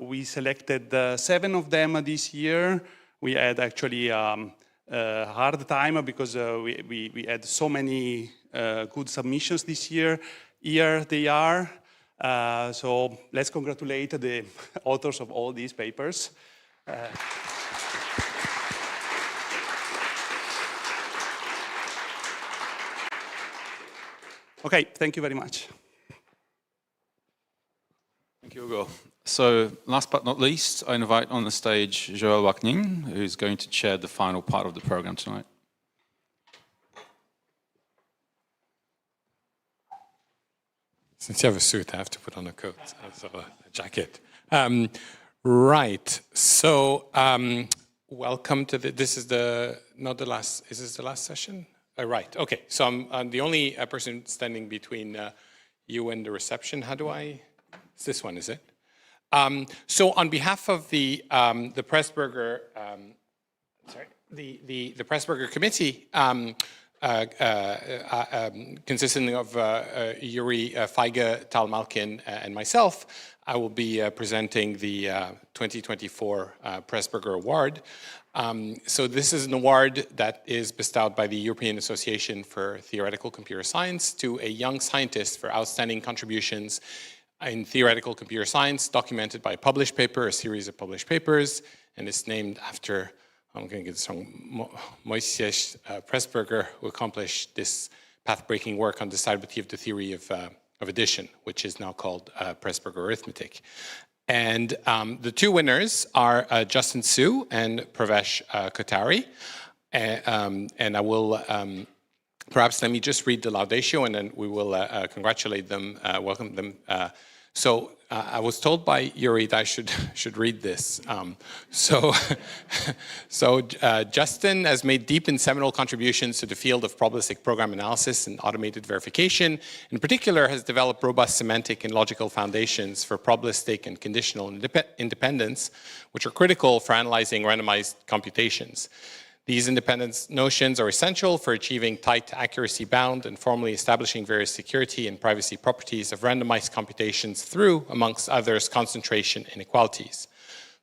We selected 7 of them this year. We had actually a hard time because we had so many good submissions this year. Here they are. So let's congratulate the authors of all these papers. Okay, thank you very much. Thank you, Ugo. So last but not least, I invite on the stage Joël Wakning, who's going to chair the final part of the program tonight. Since you have a suit, I have to put on a coat, so a jacket. Right, so welcome to this is not the last, is this the last session? Right, okay, so I'm the only person standing between you and the reception. How do I, it's this one, is it? So on behalf of the Pressburger, the Pressburger committee, consisting of Yuri Feige, Tal Malkin, and myself, I will be presenting the 2024 Pressburger Award. So this is an award that is bestowed by the European Association for Theoretical Computer Science to a young scientist for outstanding contributions in theoretical computer science, documented by a published paper, a series of published papers, and it's named after, I'm going to get this wrong, Moisés Pressburger, who accomplished this path-breaking work on decidability of the theory of addition, which is now called Pressburger arithmetic. And the two winners are Justin Su and Pravesh Kothari. And I will, perhaps let me just read the laudatio and then we will congratulate them, welcome them. So I was told by Yuri that I should read this. Justin has made deep and seminal contributions to the field of probabilistic program analysis and automated verification. In particular, has developed robust semantic and logical foundations for probabilistic and conditional independence, which are critical for analyzing randomized computations. These independence notions are essential for achieving tight accuracy bound and formally establishing various security and privacy properties of randomized computations through, amongst others, concentration inequalities.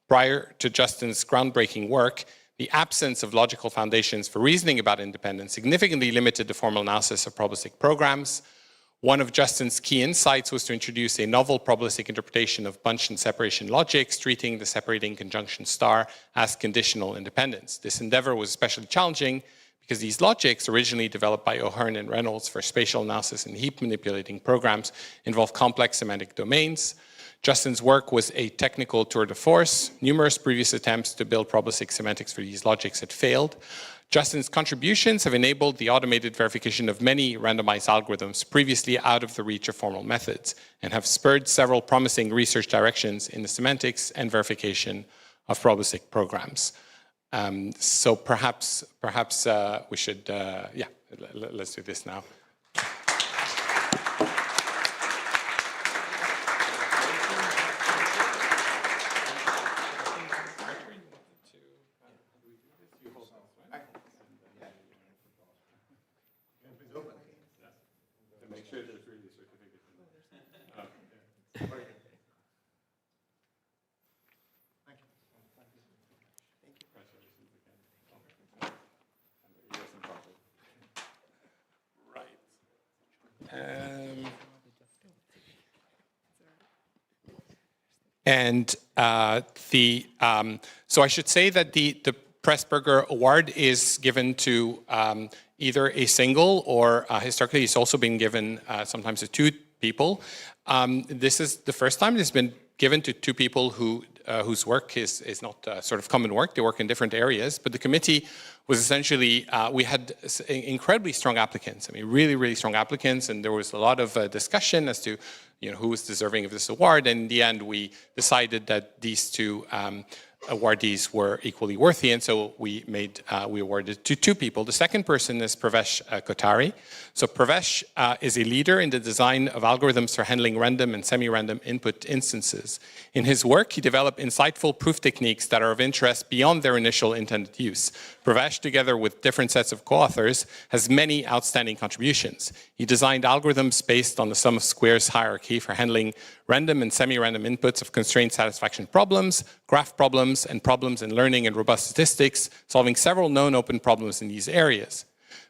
Prior to Justin's groundbreaking work, the absence of logical foundations for reasoning about independence significantly limited the formal analysis of probabilistic programs. One of Justin's key insights was to introduce a novel probabilistic interpretation of bunch and separation logics, treating the separating conjunction star as conditional independence. This endeavor was especially challenging because these logics, originally developed by O'Hearn and Reynolds for spatial analysis and heap manipulating programs, involve complex semantic domains. Justin's work was a technical tour de force. Numerous previous attempts to build probabilistic semantics for these logics had failed. Justin's contributions have enabled the automated verification of many randomized algorithms previously out of the reach of formal methods and have spurred several promising research directions in the semantics and verification of probabilistic programs. So perhaps we should, let's do this now. So I should say that the Pressburger Award is given to either a single or historically it's also been given sometimes to two people. This is the first time it's been given to two people whose work is not sort of common work. They work in different areas, but the committee was essentially, we had incredibly strong applicants. I mean, really, really strong applicants, and there was a lot of discussion as to who was deserving of this award. And in the end, we decided that these two awardees were equally worthy, and so we awarded to two people. The second person is Pravesh Kothari. So Pravesh is a leader in the design of algorithms for handling random and semi-random input instances. In his work, he developed insightful proof techniques that are of interest beyond their initial intended use. Pravesh, together with different sets of co-authors, has many outstanding contributions. He designed algorithms based on the sum of squares hierarchy for handling random and semi-random inputs of constraint satisfaction problems, graph problems, and problems in learning and robust statistics, solving several known open problems in these areas.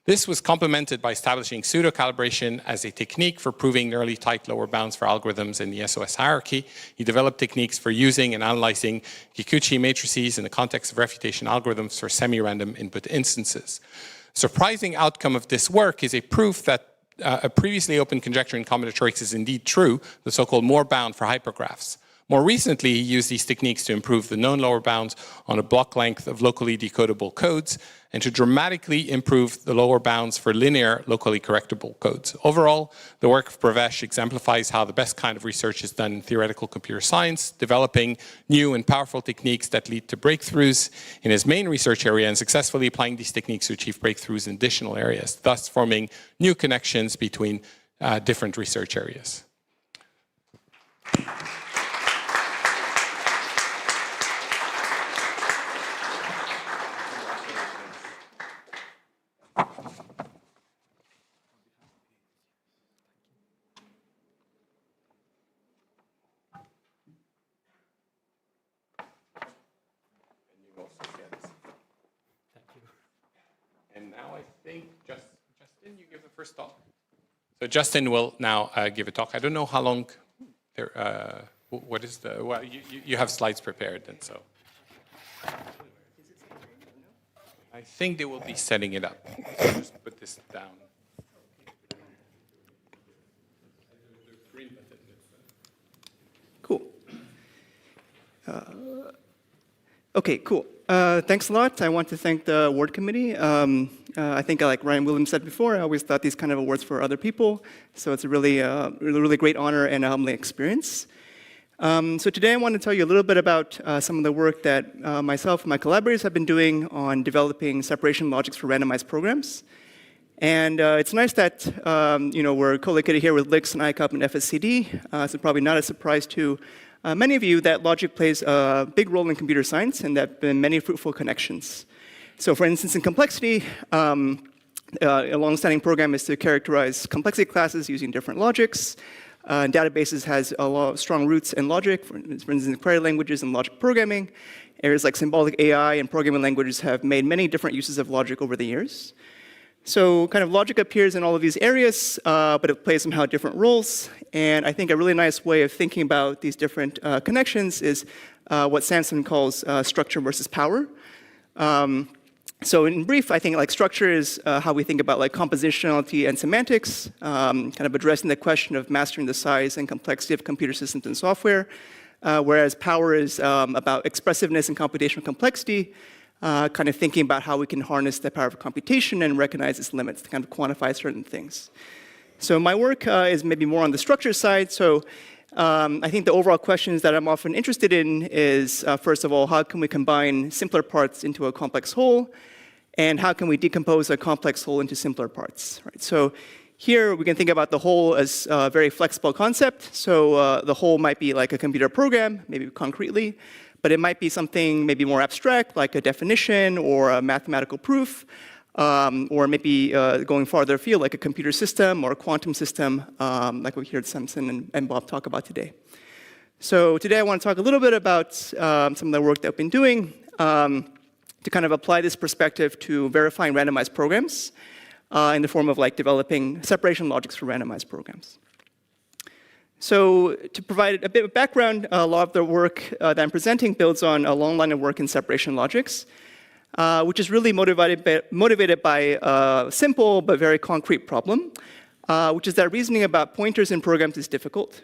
This was complemented by establishing pseudo-calibration as a technique for proving nearly tight lower bounds for algorithms in the SOS hierarchy. He developed techniques for using and analyzing Kikuchi matrices in the context of refutation algorithms for semi-random input instances. Surprising outcome of this work is a proof that a previously open conjecture in combinatorics is indeed true, the so-called Moore bound for hypergraphs. More recently, he used these techniques to improve the known lower bounds on a block length of locally decodable codes and to dramatically improve the lower bounds for linear locally correctable codes. Overall, the work of Pravesh exemplifies how the best kind of research is done in theoretical computer science, developing new and powerful techniques that lead to breakthroughs in his main research area and successfully applying these techniques to achieve breakthroughs in additional areas, thus forming new connections between different research areas. Justin, you give the first talk. So Justin will now give a talk. I don't know how long. What is the? Well, you have slides prepared, and so I think they will be setting it up. So just put this down. Cool. Okay, cool. Thanks a lot. I want to thank the award committee. I think, like Ryan Williams said before, I always thought these kind of awards for other people. So it's a really great honor and a humbling experience. So today I want to tell you a little bit about some of the work that myself and my collaborators have been doing on developing separation logics for randomized programs. And it's nice that we're co-located here with LICS and ICALP and FSCD. So probably not a surprise to many of you that logic plays a big role in computer science, and there have been many fruitful connections. So for instance, in complexity, a long-standing program is to characterize complexity classes using different logics. Databases has a lot of strong roots in logic, for instance, query languages and logic programming. Areas like symbolic AI and programming languages have made many different uses of logic over the years. So kind of logic appears in all of these areas, but it plays somehow different roles. And I think a really nice way of thinking about these different connections is what Samson calls structure versus power. So in brief, I think like structure is how we think about like compositionality and semantics, kind of addressing the question of mastering the size and complexity of computer systems and software, whereas power is about expressiveness and computational complexity, kind of thinking about how we can harness the power of computation and recognize its limits to kind of quantify certain things. So my work is maybe more on the structure side. So I think the overall questions that I'm often interested in is, first of all, how can we combine simpler parts into a complex whole? And how can we decompose a complex whole into simpler parts? Right? So here we can think about the whole as a very flexible concept. So the whole might be like a computer program, maybe concretely. But it might be something maybe more abstract, like a definition or a mathematical proof, or maybe going farther afield, like a computer system or a quantum system, like we heard Samson and Bob talk about today. So today I want to talk a little bit about some of the work that I've been doing to kind of apply this perspective to verifying randomized programs in the form of like developing separation logics for randomized programs. So to provide a bit of background, a lot of the work that I'm presenting builds on a long line of work in separation logics, which is really motivated by a simple but very concrete problem, which is that reasoning about pointers in programs is difficult.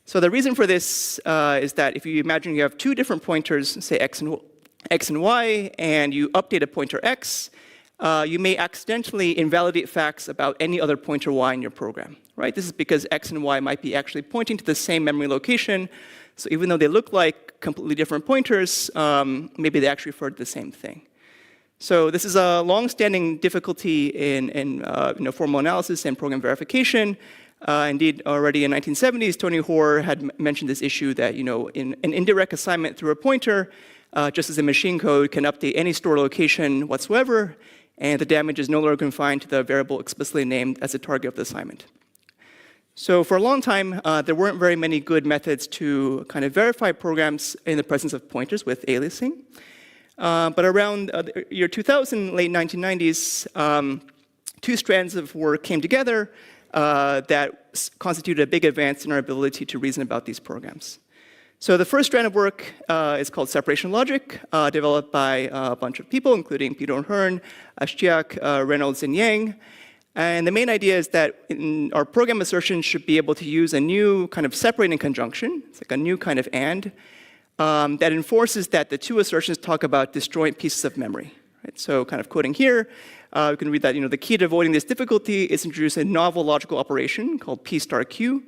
So the reason for this is that if you imagine you have two different pointers, say x and y, and you update a pointer x, you may accidentally invalidate facts about any other pointer y in your program. Right? This is because x and y might be actually pointing to the same memory location. So even though they look like completely different pointers, maybe they actually refer to the same thing. So this is a long-standing difficulty in formal analysis and program verification. Indeed, already in the 1970s, Tony Hoare had mentioned this issue that in an indirect assignment through a pointer, just as a machine code can update any store location whatsoever, and the damage is no longer confined to the variable explicitly named as the target of the assignment. So for a long time, there weren't very many good methods to kind of verify programs in the presence of pointers with aliasing. But around the year 2000, late 1990s, two strands of work came together that constituted a big advance in our ability to reason about these programs. So the first strand of work is called separation logic, developed by a bunch of people, including Peter O'Hearn, Ashtiak, Reynolds, and Yang. And the main idea is that our program assertions should be able to use a new kind of separating conjunction, it's like a new kind of and, that enforces that the two assertions talk about disjoint pieces of memory. Right? So kind of quoting here, we can read that the key to avoiding this difficulty is to introduce a novel logical operation called P star Q,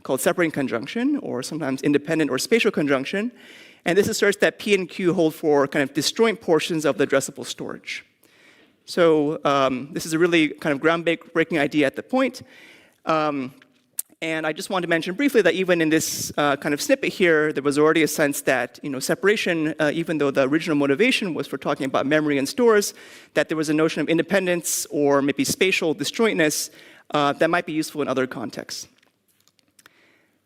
called separating conjunction, or sometimes independent or spatial conjunction. And this asserts that P and Q hold for kind of disjoint portions of the addressable storage. So this is a really kind of groundbreaking idea at the point. And I just wanted to mention briefly that even in this kind of snippet here, there was already a sense that separation, even though the original motivation was for talking about memory and stores, that there was a notion of independence or maybe spatial disjointness that might be useful in other contexts.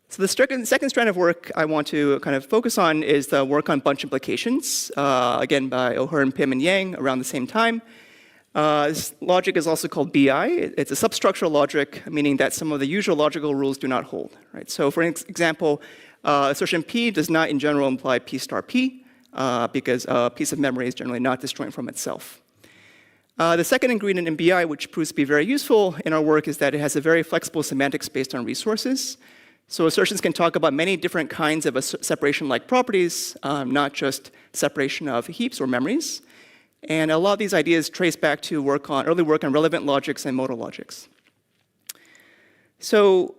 So the second strand of work I want to kind of focus on is the work on bunch implications, again by O'Hearn, Pim, and Yang around the same time. This logic is also called BI. It's a substructural logic, meaning that some of the usual logical rules do not hold. Right? So for example, assertion P does not in general imply P star P, because a piece of memory is generally not disjoint from itself. The second ingredient in BI, which proves to be very useful in our work, is that it has a very flexible semantics based on resources. So assertions can talk about many different kinds of separation-like properties, not just separation of heaps or memories. And a lot of these ideas trace back to early work on relevant logics and modal logics. So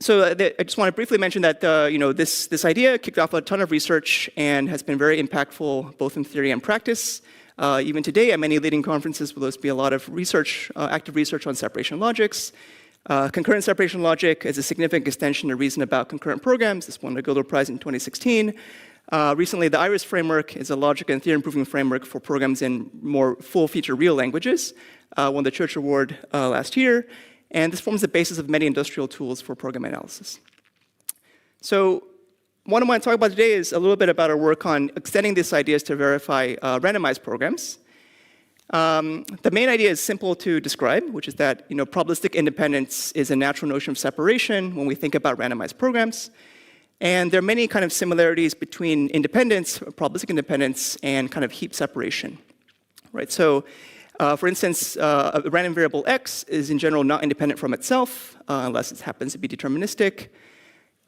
I just want to briefly mention that this idea kicked off a ton of research and has been very impactful both in theory and practice. Even today, at many leading conferences, will be a lot of research, active research on separation logics. Concurrent separation logic is a significant extension to reason about concurrent programs. This won the Gödel Prize in 2016. Recently, the IRIS framework is a logic and theorem-proving framework for programs in more full-feature real languages. Won the Church Award last year. And this forms the basis of many industrial tools for program analysis. So what I want to talk about today is a little bit about our work on extending these ideas to verify randomized programs. The main idea is simple to describe, which is that probabilistic independence is a natural notion of separation when we think about randomized programs. And there are many kind of similarities between independence, probabilistic independence, and kind of heap separation. Right? So, for instance, a random variable x is in general not independent from itself, unless it happens to be deterministic.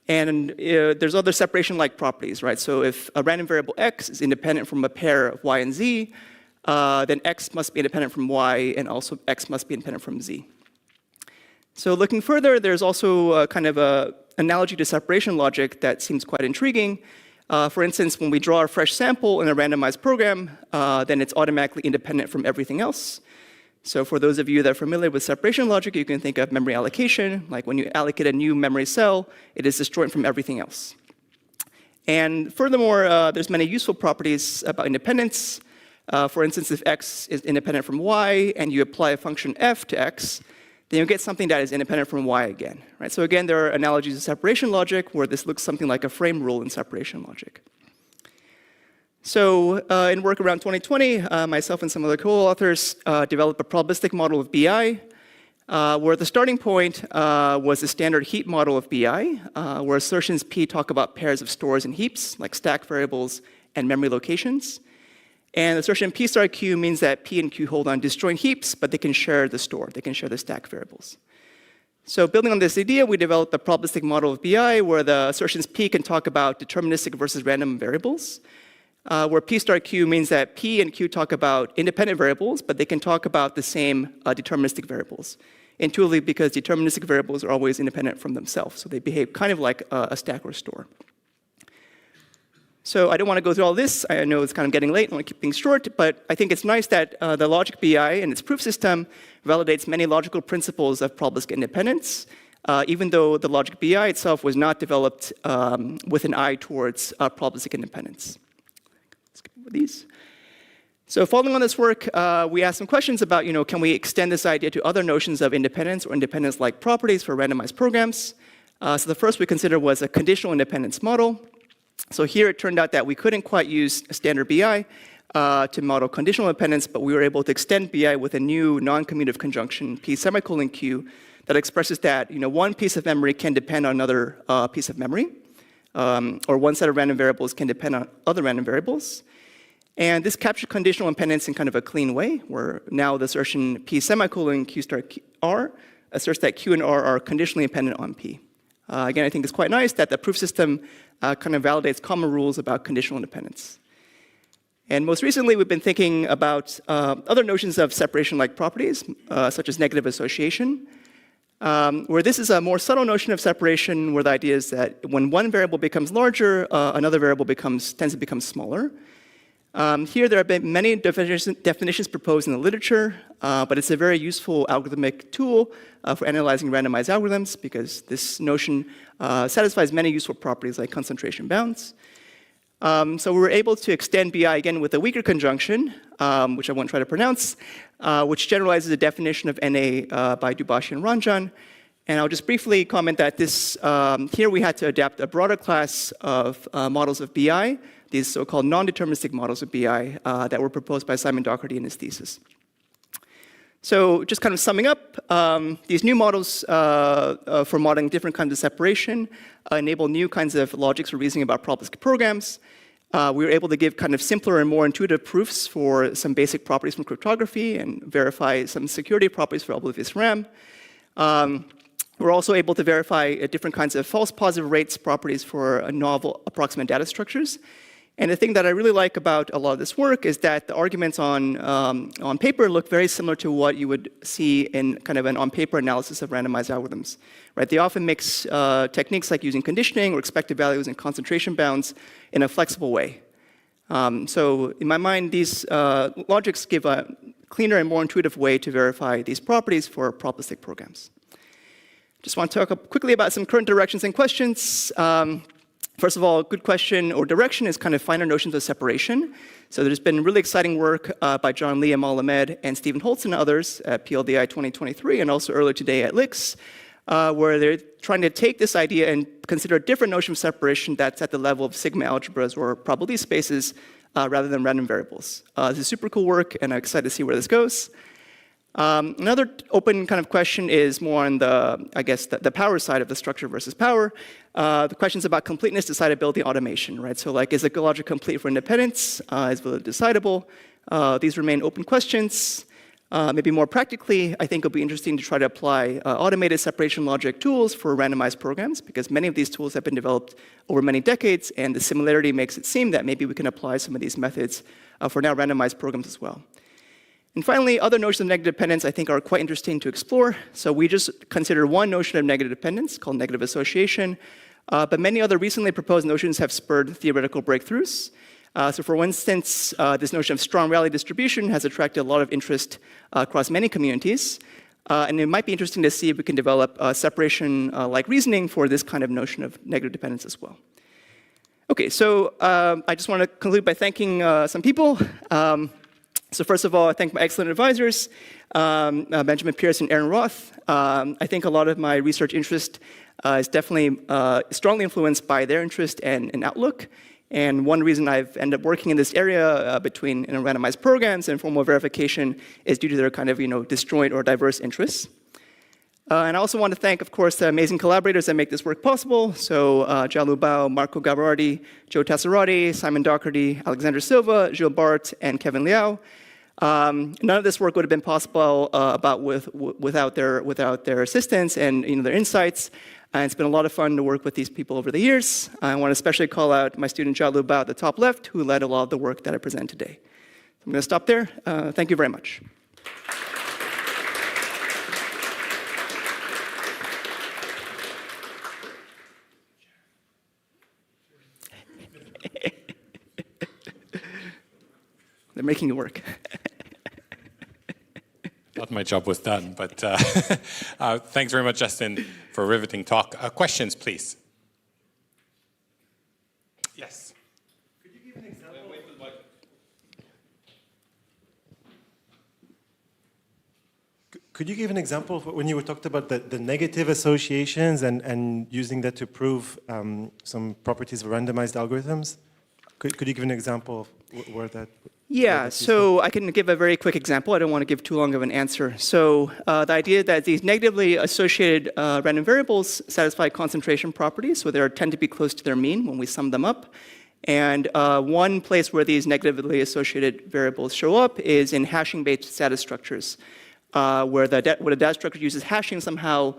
And there's other separation-like properties, right? So if a random variable x is independent from a pair of y and z, then x must be independent from y, and also x must be independent from z. So looking further, there's also a kind of an analogy to separation logic that seems quite intriguing. For instance, when we draw a fresh sample in a randomized program, then it's automatically independent from everything else. So for those of you that are familiar with separation logic, you can think of memory allocation. Like when you allocate a new memory cell, it is disjoint from everything else. And furthermore, there's many useful properties about independence. For instance, if x is independent from y, and you apply a function f to x, then you get something that is independent from y again. Right? So again, there are analogies to separation logic where this looks something like a frame rule in separation logic. So in work around 2020, myself and some other co-authors developed a probabilistic model of BI, where the starting point was a standard heap model of BI, where assertions P talk about pairs of stores and heaps, like stack variables and memory locations. And assertion P star Q means that P and Q hold on disjoint heaps, but they can share the store. They can share the stack variables. So building on this idea, we developed a probabilistic model of BI where the assertions P can talk about deterministic versus random variables, where P star Q means that P and Q talk about independent variables, but they can talk about the same deterministic variables. Intuitively, because deterministic variables are always independent from themselves. So they behave kind of like a stack or store. So I don't want to go through all this. I know it's kind of getting late. I want to keep things short. But I think it's nice that the logic BI and its proof system validates many logical principles of probabilistic independence, even though the logic BI itself was not developed with an eye towards probabilistic independence. Let's get over these. So following on this work, we asked some questions about, can we extend this idea to other notions of independence or independence-like properties for randomized programs? So the first we considered was a conditional independence model. So here it turned out that we couldn't quite use standard BI to model conditional independence, but we were able to extend BI with a new non-commutative conjunction, P semicolon Q, that expresses that one piece of memory can depend on another piece of memory, or one set of random variables can depend on other random variables. And this captured conditional independence in kind of a clean way, where now the assertion P semicolon Q star R asserts that Q and R are conditionally dependent on P. Again, I think it's quite nice that the proof system kind of validates common rules about conditional independence. And most recently, we've been thinking about other notions of separation-like properties, such as negative association, where this is a more subtle notion of separation, where the idea is that when one variable becomes larger, another variable tends to become smaller. Here, there have been many definitions proposed in the literature, but it's a very useful algorithmic tool for analyzing randomized algorithms because this notion satisfies many useful properties like concentration bounds. So we were able to extend BI again with a weaker conjunction, which I won't try to pronounce, which generalizes the definition of NA by Dubashi and Ranjan. And I'll just briefly comment that here we had to adapt a broader class of models of BI, these so-called non-deterministic models of BI that were proposed by Simon Doherty in his thesis. So just kind of summing up, these new models for modeling different kinds of separation enable new kinds of logics for reasoning about probabilistic programs. We were able to give kind of simpler and more intuitive proofs for some basic properties from cryptography and verify some security properties for oblivious RAM. We're also able to verify different kinds of false positive rates properties for novel approximate data structures. And the thing that I really like about a lot of this work is that the arguments on paper look very similar to what you would see in kind of an on-paper analysis of randomized algorithms. Right? They often mix techniques like using conditioning or expected values and concentration bounds in a flexible way. So in my mind, these logics give a cleaner and more intuitive way to verify these properties for probabilistic programs. Just want to talk quickly about some current directions and questions. First of all, a good question or direction is kind of finer notions of separation. So there's been really exciting work by John Lee, Amal Ahmed, and Stephen Holtz and others at PLDI 2023, and also earlier today at LICS, where they're trying to take this idea and consider a different notion of separation that's at the level of sigma algebras or probability spaces rather than random variables. This is super cool work, and I'm excited to see where this goes. Another open kind of question is more on the, I guess, the power side of the structure versus power. The questions about completeness, decidability, automation, right? So like, is a logic complete for independence? Is it decidable? These remain open questions. Maybe more practically, I think it'll be interesting to try to apply automated separation logic tools for randomized programs, because many of these tools have been developed over many decades, and the similarity makes it seem that maybe we can apply some of these methods for now randomized programs as well. And finally, other notions of negative dependence I think are quite interesting to explore. So we just consider one notion of negative dependence called negative association, but many other recently proposed notions have spurred theoretical breakthroughs. So for instance, this notion of strong Rayleigh distribution has attracted a lot of interest across many communities. And it might be interesting to see if we can develop separation-like reasoning for this kind of notion of negative dependence as well. Okay, so I just want to conclude by thanking some people. So first of all, I thank my excellent advisors, Benjamin Pierce and Aaron Roth. I think a lot of my research interest is definitely strongly influenced by their interest and outlook. And one reason I've ended up working in this area between randomized programs and formal verification is due to their kind of disjoint or diverse interests. And I also want to thank, of course, the amazing collaborators that make this work possible. So Jialu Bao, Marco Gabarardi, Joe Tasserati, Simon Doherty, Alexander Silva, Gilles Bart, and Kevin Liao. None of this work would have been possible without their assistance and their insights. And it's been a lot of fun to work with these people over the years. I want to especially call out my student Jialu Bao at the top left, who led a lot of the work that I present today. I'm going to stop there. Thank you very much. They're making it work. Thought my job was done, but thanks very much, Justin, for a riveting talk. Questions, please. Yes. Could you give an example? Could you give an example of when you were talked about the negative associations and using that to prove some properties of randomized algorithms? Could you give an example of where that? Yeah, so I can give a very quick example. I don't want to give too long of an answer. So the idea that these negatively associated random variables satisfy concentration properties, so they tend to be close to their mean when we sum them up. And one place where these negatively associated variables show up is in hashing-based status structures, where the data structure uses hashing somehow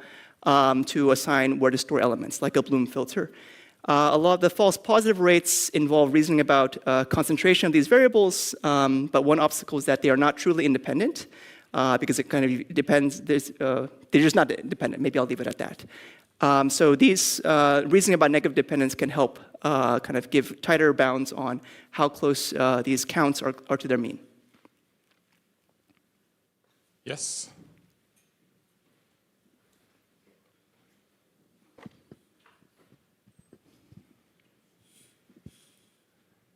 to assign where to store elements, like a Bloom filter. A lot of the false positive rates involve reasoning about concentration of these variables, but one obstacle is that they are not truly independent, because it kind of depends, they're just not dependent. Maybe I'll leave it at that. So these reasoning about negative dependence can help kind of give tighter bounds on how close these counts are to their mean. Yes.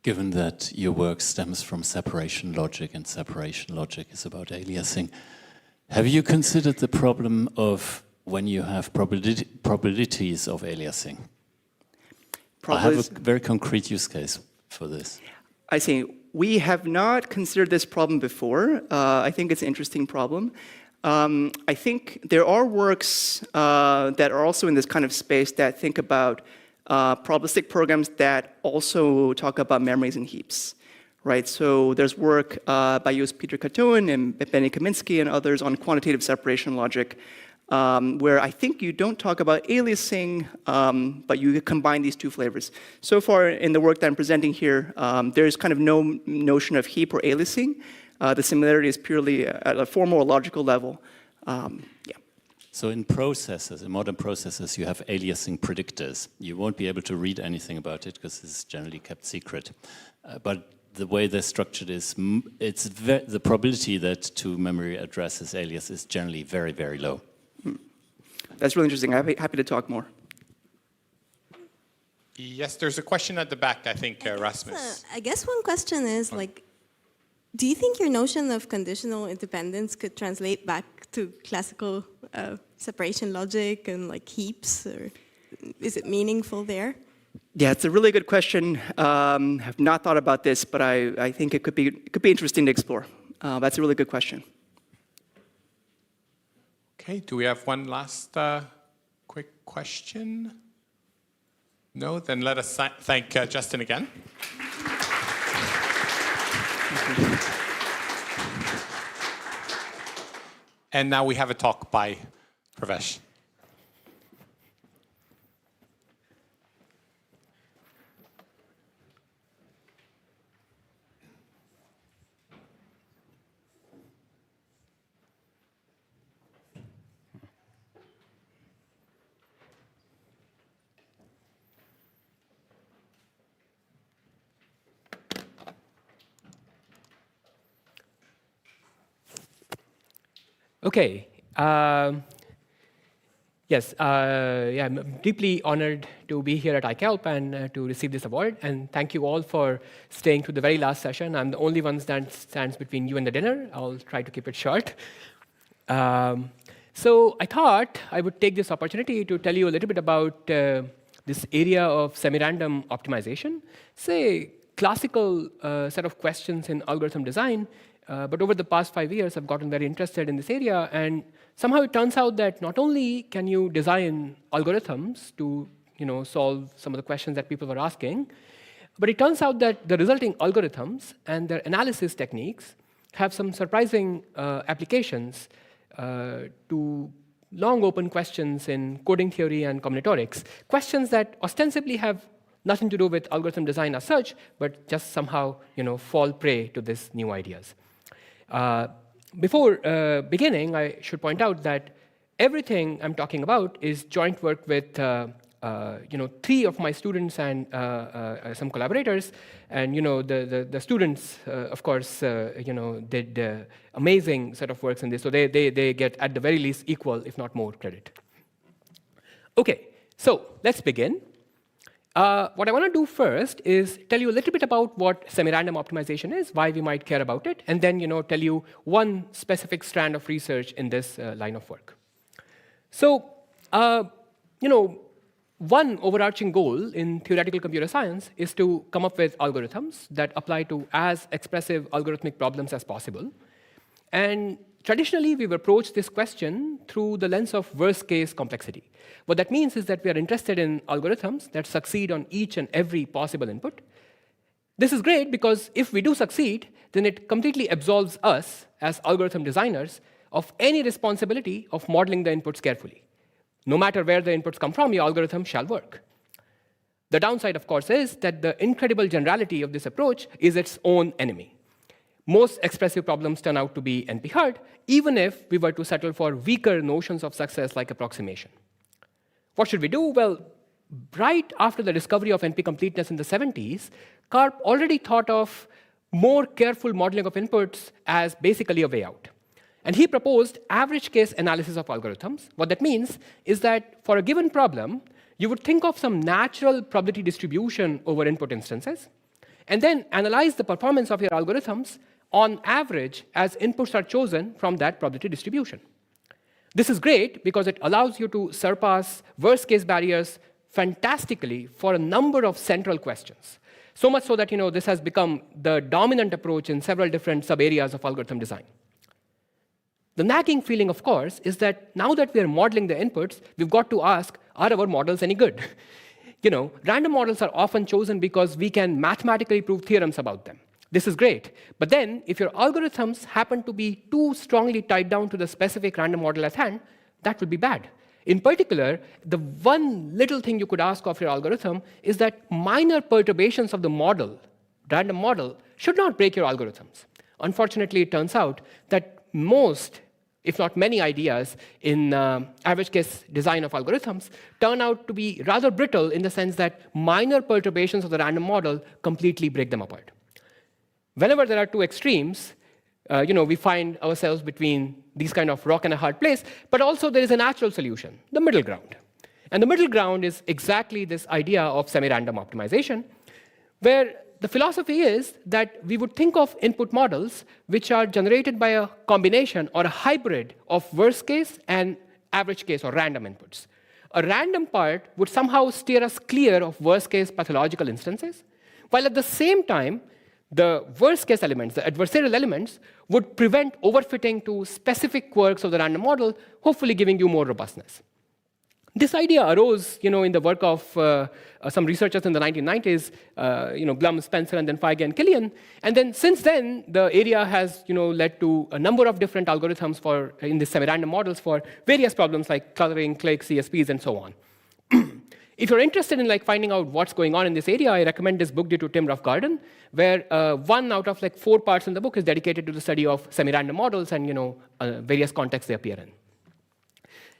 Given that your work stems from separation logic and separation logic is about aliasing, have you considered the problem of when you have probabilities of aliasing? I have a very concrete use case for this. I see. We have not considered this problem before. I think it's an interesting problem. I think there are works that are also in this kind of space that think about probabilistic programs that also talk about memories and heaps, right? So there's work by U.S. Peter Katouin and Benny Kaminsky and others on quantitative separation logic, where I think you don't talk about aliasing, but you combine these two flavors. So far in the work that I'm presenting here, there's kind of no notion of heap or aliasing. The similarity is purely at a formal or logical level. Yeah. So in processes, in modern processes, you have aliasing predictors. You won't be able to read anything about it because it's generally kept secret. But the way they're structured is, the probability that to-memory addresses alias is generally very, very low. That's really interesting. I'm happy to talk more. Yes, there's a question at the back, I think, Rasmus. I guess one question is, like, do you think your notion of conditional independence could translate back to classical separation logic and like heaps, or is it meaningful there? Yeah, it's a really good question. Have not thought about this, but I think it could be interesting to explore. That's a really good question. Okay, do we have one last quick question? No? Then let us thank Justin again. And now we have a talk by Pravesh. Okay. Yes, yeah, I'm deeply honored to be here at ICALP and to receive this award. And thank you all for staying to the very last session. I'm the only one that stands between you and the dinner. I'll try to keep it short. So I thought I would take this opportunity to tell you a little bit about this area of semi-random optimization. It's a classical set of questions in algorithm design. But over the past 5 years, I've gotten very interested in this area. And somehow it turns out that not only can you design algorithms to solve some of the questions that people were asking, but it turns out that the resulting algorithms and their analysis techniques have some surprising applications to long open questions in coding theory and combinatorics, questions that ostensibly have nothing to do with algorithm design as such, but just somehow fall prey to these new ideas. Before beginning, I should point out that everything I'm talking about is joint work with 3 of my students and some collaborators. And the students, of course, did amazing set of works in this. So they get, at the very least, equal, if not more, credit. OK, so let's begin. What I want to do first is tell you a little bit about what semi-random optimization is, why we might care about it, and then tell you one specific strand of research in this line of work. So, one overarching goal in theoretical computer science is to come up with algorithms that apply to as expressive algorithmic problems as possible. And traditionally, we've approached this question through the lens of worst-case complexity. What that means is that we are interested in algorithms that succeed on each and every possible input. This is great because if we do succeed, then it completely absolves us as algorithm designers of any responsibility of modeling the inputs carefully. No matter where the inputs come from, your algorithm shall work. The downside, of course, is that the incredible generality of this approach is its own enemy. Most expressive problems turn out to be NP-hard, even if we were to settle for weaker notions of success like approximation. What should we do? Well, right after the discovery of NP-completeness in the 70s, Karp already thought of more careful modeling of inputs as basically a way out. And he proposed average case analysis of algorithms. What that means is that for a given problem, you would think of some natural probability distribution over input instances, and then analyze the performance of your algorithms on average as inputs are chosen from that probability distribution. This is great because it allows you to surpass worst-case barriers fantastically for a number of central questions. So much so that this has become the dominant approach in several different sub-areas of algorithm design. The nagging feeling, of course, is that now that we are modeling the inputs, we've got to ask, are our models any good? Random models are often chosen because we can mathematically prove theorems about them. This is great. But then, if your algorithms happen to be too strongly tied down to the specific random model at hand, that would be bad. In particular, the one little thing you could ask of your algorithm is that minor perturbations of the model, random model, should not break your algorithms. Unfortunately, it turns out that most, if not many ideas in average case design of algorithms turn out to be rather brittle in the sense that minor perturbations of the random model completely break them apart. Whenever there are two extremes, we find ourselves between these kind of rock and a hard place, but also there is a natural solution, the middle ground. And the middle ground is exactly this idea of semi-random optimization, where the philosophy is that we would think of input models which are generated by a combination or a hybrid of worst case and average case or random inputs. A random part would somehow steer us clear of worst case pathological instances, while at the same time, the worst case elements, the adversarial elements, would prevent overfitting to specific quirks of the random model, hopefully giving you more robustness. This idea arose, in the work of some researchers in the 1990s, Blum, Spencer, and then Feige and Killian. And then since then, the area has, led to a number of different algorithms in the semi-random models for various problems like cluttering, cliques, CSPs, and so on. If you're interested in finding out what's going on in this area, I recommend this book due to Tim Roughgarden, where 1 out of 4 parts in the book is dedicated to the study of semi-random models and various contexts they appear in.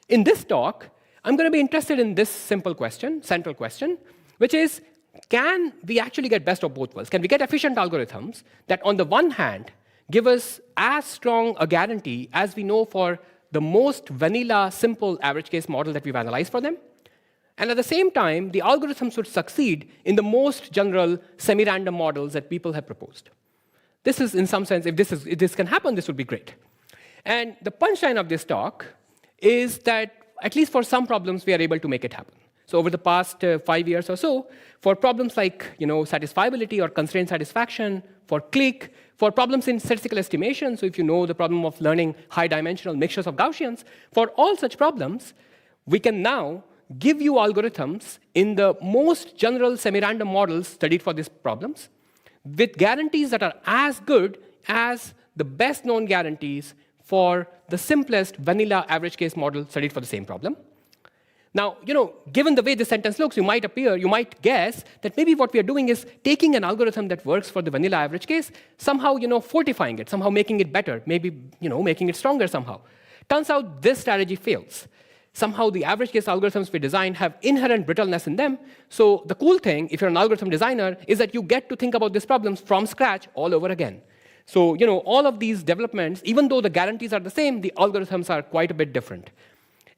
In this talk, I'm going to be interested in this simple question, central question, which is, can we actually get best of both worlds? Can we get efficient algorithms that, on the one hand, give us as strong a guarantee as we know for the most vanilla, simple average case model that we've analyzed for them? And at the same time, the algorithms would succeed in the most general semi-random models that people have proposed. This is, in some sense, if this can happen, this would be great. And the punchline of this talk is that, at least for some problems, we are able to make it happen. So over the past 5 years or so, for problems like satisfiability or constraint satisfaction, for clique, for problems in statistical estimation, so if you know the problem of learning high-dimensional mixtures of Gaussians, for all such problems, we can now give you algorithms in the most general semi-random models studied for these problems with guarantees that are as good as the best known guarantees for the simplest vanilla average case model studied for the same problem. Now, given the way this sentence looks, you might guess that maybe what we are doing is taking an algorithm that works for the vanilla average case, somehow, fortifying it, somehow making it better, maybe, making it stronger somehow. Turns out this strategy fails. Somehow the average case algorithms we design have inherent brittleness in them. So the cool thing, if you're an algorithm designer, is that you get to think about these problems from scratch all over again. So, all of these developments, even though the guarantees are the same, the algorithms are quite a bit different.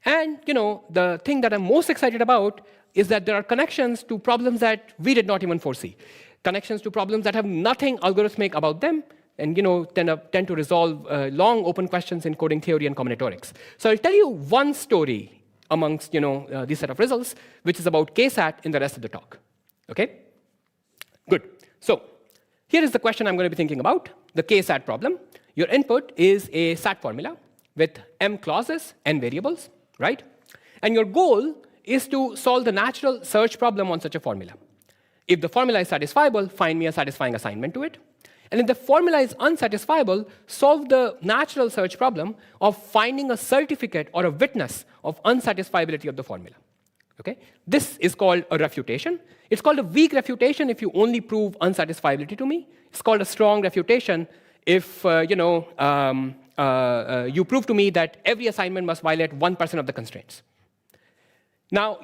And, the thing that I'm most excited about is that there are connections to problems that we did not even foresee. Connections to problems that have nothing algorithmic about them, and tend to resolve long open questions in coding theory and combinatorics. So I'll tell you one story amongst these set of results, which is about KSAT in the rest of the talk. Okay? Good. So here is the question I'm going to be thinking about, the KSAT problem. Your input is a SAT formula with m clauses, n variables, right? And your goal is to solve the natural search problem on such a formula. If the formula is satisfiable, find me a satisfying assignment to it. And if the formula is unsatisfiable, solve the natural search problem of finding a certificate or a witness of unsatisfiability of the formula. Okay? This is called a refutation. It's called a weak refutation if you only prove unsatisfiability to me. It's called a strong refutation if you prove to me that every assignment must violate 1% of the constraints. Now,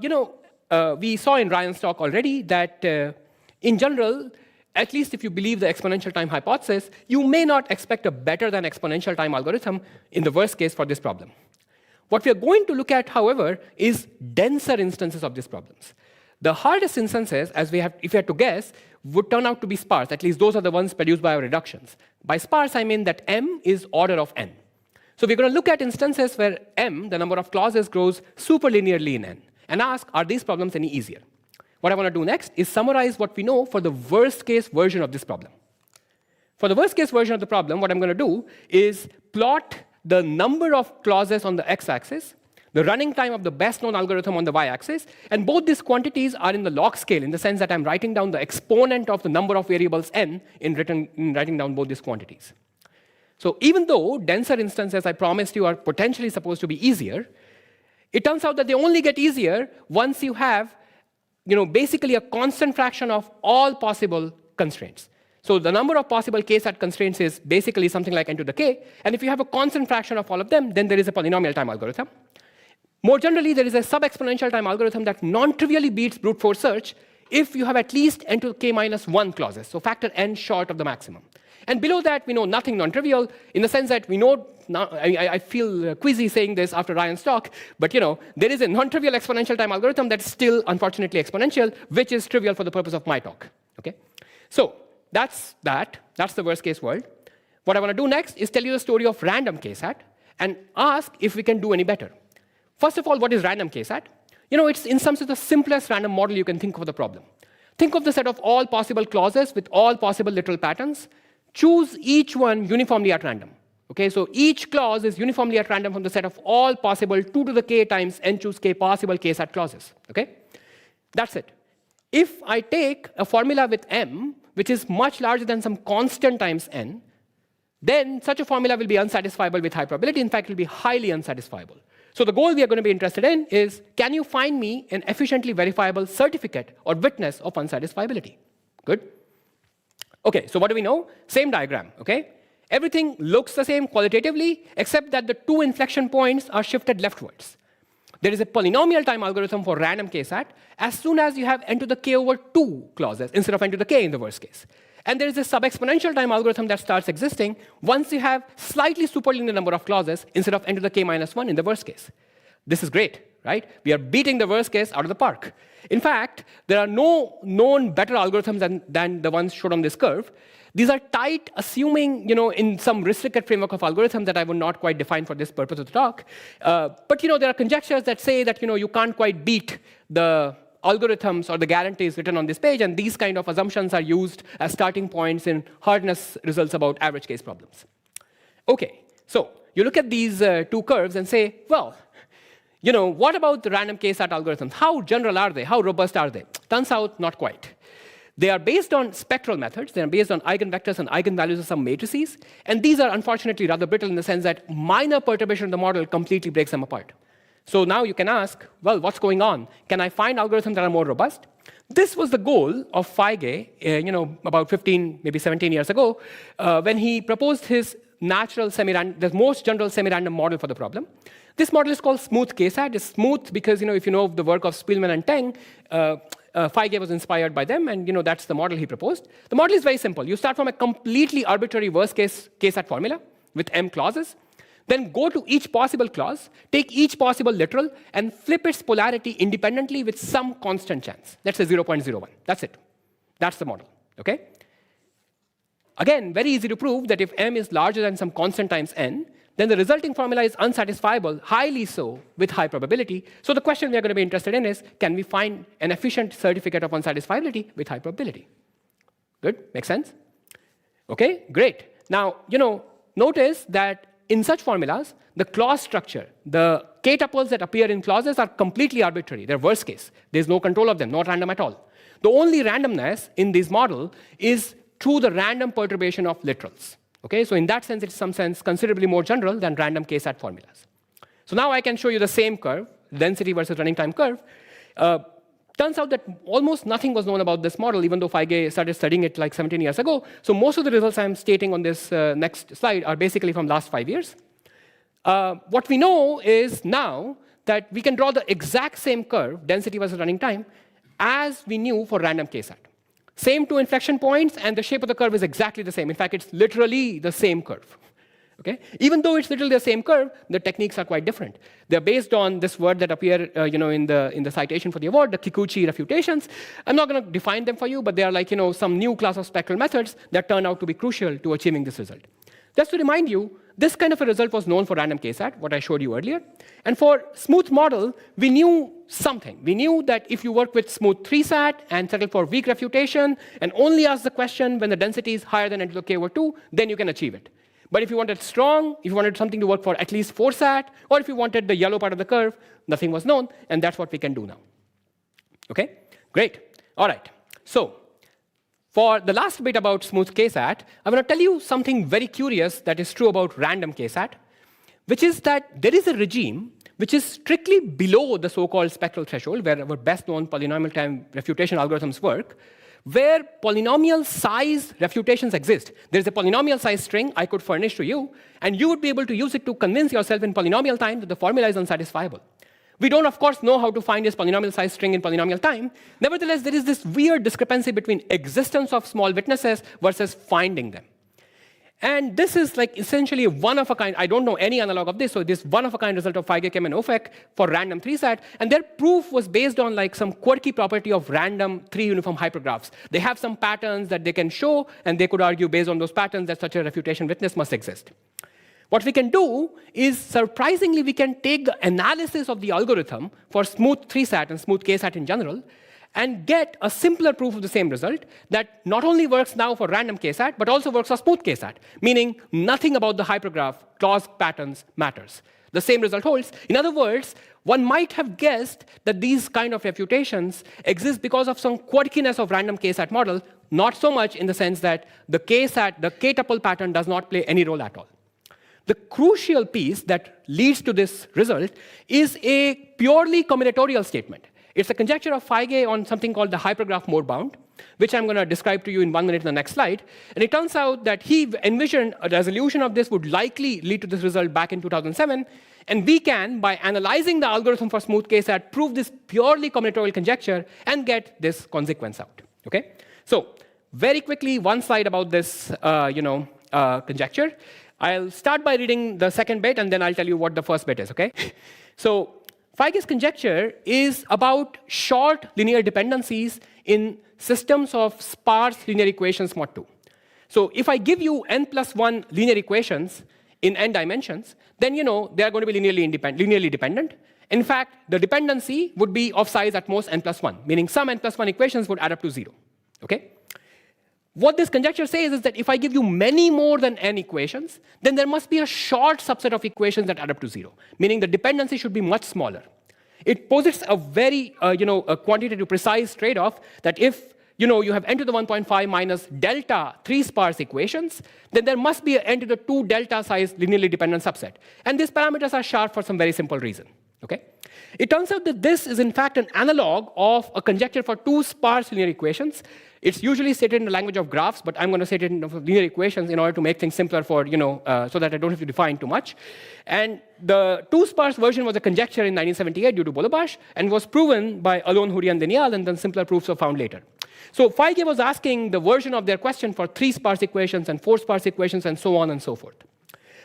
we saw in Ryan's talk already that in general, at least if you believe the exponential time hypothesis, you may not expect a better than exponential time algorithm in the worst case for this problem. What we are going to look at, however, is denser instances of these problems. The hardest instances, if we had to guess, would turn out to be sparse. At least those are the ones produced by our reductions. By sparse, I mean that m is order of n. So we're going to look at instances where m, the number of clauses, grows superlinearly in n, and ask, are these problems any easier? What I want to do next is summarize what we know for the worst case version of this problem. For the worst case version of the problem, what I'm going to do is plot the number of clauses on the x-axis, the running time of the best known algorithm on the y-axis, and both these quantities are in the log scale in the sense that I'm writing down the exponent of the number of variables n in writing down both these quantities. So even though denser instances I promised you are potentially supposed to be easier, It turns out that they only get easier once you have basically a constant fraction of all possible constraints. So the number of possible k-sat constraints is basically something like n to the k. And if you have a constant fraction of all of them, then there is a polynomial time algorithm. More generally, there is a sub-exponential time algorithm that non-trivially beats brute force search if you have at least n to the k minus 1 clauses, so factor n short of the maximum. And below that, we know nothing non-trivial in the sense that we know, now, I feel queasy saying this after Ryan's talk, but there is a non-trivial exponential time algorithm that's still, unfortunately, exponential, which is trivial for the purpose of my talk. Okay? So that's that. That's the worst case world. What I want to do next is tell you the story of random k-sat and ask if we can do any better. First of all, what is random k-sat? It's in some sense the simplest random model you can think of the problem. Think of the set of all possible clauses with all possible literal patterns. Choose each one uniformly at random. Okay, so each clause is uniformly at random from the set of all possible 2 to the k times n choose k possible k-sat clauses. Okay, that's it. If I take a formula with m, which is much larger than some constant times n, then such a formula will be unsatisfiable with high probability. In fact, it will be highly unsatisfiable. So the goal we are going to be interested in is, can you find me an efficiently verifiable certificate or witness of unsatisfiability? Good. Okay, so what do we know? Same diagram, okay? Everything looks the same qualitatively, except that the 2 inflection points are shifted leftwards. There is a polynomial time algorithm for random k-sat as soon as you have n to the k over 2 clauses instead of n to the k in the worst case. And there is a sub-exponential time algorithm that starts existing once you have slightly superlinear number of clauses instead of n to the k minus 1 in the worst case. This is great, right? We are beating the worst case out of the park. In fact, there are no known better algorithms than the ones shown on this curve. These are tight, assuming, in some restricted framework of algorithms that I will not quite define for this purpose of the talk. But, there are conjectures that say that, you can't quite beat the algorithms or the guarantees written on this page, and these kind of assumptions are used as starting points in hardness results about average case problems. Okay, so you look at these 2 curves and say, well, what about the random k-sat algorithms? How general are they? How robust are they? Turns out, not quite. They are based on spectral methods. They are based on eigenvectors and eigenvalues of some matrices. And these are unfortunately rather brittle in the sense that minor perturbation of the model completely breaks them apart. So now you can ask, well, what's going on? Can I find algorithms that are more robust? This was the goal of Feige, about 15, maybe 17 years ago, when he proposed his the most general semi-random model for the problem. This model is called smooth k-sat. It's smooth because, if you know of the work of Spielman and Teng, Feige was inspired by them, and that's the model he proposed. The model is very simple. You start from a completely arbitrary worst-case k-sat formula with m clauses, then go to each possible clause, take each possible literal, and flip its polarity independently with some constant chance. Let's say 0.01. That's it. That's the model. Okay? Again, very easy to prove that if m is larger than some constant times n, then the resulting formula is unsatisfiable, highly so, with high probability. So the question we are going to be interested in is, can we find an efficient certificate of unsatisfiability with high probability? Good? Makes sense? Okay, great. Now, notice that in such formulas, the clause structure, the k-tuples that appear in clauses are completely arbitrary. They're worst case. There's no control of them, not random at all. The only randomness in this model is through the random perturbation of literals. Okay, so in that sense, it's in some sense considerably more general than random k-sat formulas. So now I can show you the same curve, density versus running time curve. Turns out that almost nothing was known about this model, even though Feige started studying it like 17 years ago. So most of the results I'm stating on this next slide are basically from last 5 years. What we know is now that we can draw the exact same curve, density versus running time, as we knew for random k-sat. Same 2 inflection points, and the shape of the curve is exactly the same. In fact, it's literally the same curve. Okay? Even though it's literally the same curve, the techniques are quite different. They're based on this word that appeared in the citation for the award, the Kikuchi refutations. I'm not going to define them for you, but they are like some new class of spectral methods that turn out to be crucial to achieving this result. Just to remind you, this kind of a result was known for random k-sat, what I showed you earlier. And for smooth model, we knew something. We knew that if you work with smooth 3-sat and settle for weak refutation and only ask the question when the density is higher than n to the k over 2, then you can achieve it. But if you wanted strong, if you wanted something to work for at least 4-sat, or if you wanted the yellow part of the curve, nothing was known, and that's what we can do now. Okay? Great. All right. So for the last bit about smooth k-sat, I'm going to tell you something very curious that is true about random k-sat, which is that there is a regime which is strictly below the so-called spectral threshold, where our best-known polynomial time refutation algorithms work, where polynomial size refutations exist. There's a polynomial size string I could furnish to you, and you would be able to use it to convince yourself in polynomial time that the formula is unsatisfiable. We don't, of course, know how to find this polynomial size string in polynomial time. Nevertheless, there is this weird discrepancy between existence of small witnesses versus finding them. And this is like essentially a one-of-a-kind. I don't know any analog of this, so this one-of-a-kind result of Feige, Kim, and Ofek for random 3-sat. And their proof was based on like some quirky property of random 3-uniform hypergraphs. They have some patterns that they can show, and they could argue based on those patterns that such a refutation witness must exist. What we can do is, surprisingly, we can take the analysis of the algorithm for smooth 3-sat and smooth k-sat in general, and get a simpler proof of the same result that not only works now for random k-sat, but also works for smooth k-sat, meaning nothing about the hypergraph clause patterns matters. The same result holds. In other words, one might have guessed that these kind of refutations exist because of some quirkiness of random k-sat model, not so much in the sense that the k-sat, the k-tuple pattern does not play any role at all. The crucial piece that leads to this result is a purely combinatorial statement. It's a conjecture of Feige on something called the hypergraph mode bound, which I'm going to describe to you in 1 minute in the next slide. And it turns out that he envisioned a resolution of this would likely lead to this result back in 2007. And we can, by analyzing the algorithm for smooth k-sat, prove this purely combinatorial conjecture and get this consequence out. Okay? So very quickly, one slide about this conjecture. I'll start by reading the second bit, and then I'll tell you what the first bit is. Okay? So Feige's conjecture is about short linear dependencies in systems of sparse linear equations mod 2. So if I give you n+1 linear equations in n dimensions, then they are going to be linearly dependent. In fact, the dependency would be of size at most n+1, meaning some n+1 equations would add up to 0. Okay? What this conjecture says is that if I give you many more than n equations, then there must be a short subset of equations that add up to 0, meaning the dependency should be much smaller. It posits a very a quantitative precise trade-off that if you have n to the 1.5 minus delta 3 sparse equations, then there must be an n to the 2 delta size linearly dependent subset. And these parameters are sharp for some very simple reason. Okay? It turns out that this is in fact an analog of a conjecture for 2 sparse linear equations. It's usually stated in the language of graphs, but I'm going to say it in linear equations in order to make things simpler for, so that I don't have to define too much. And the 2 sparse version was a conjecture in 1978 due to Bolobash, and was proven by Alon, Huri, and Daniel, and then simpler proofs were found later. So Feige was asking the version of their question for 3 sparse equations and 4 sparse equations and so on and so forth.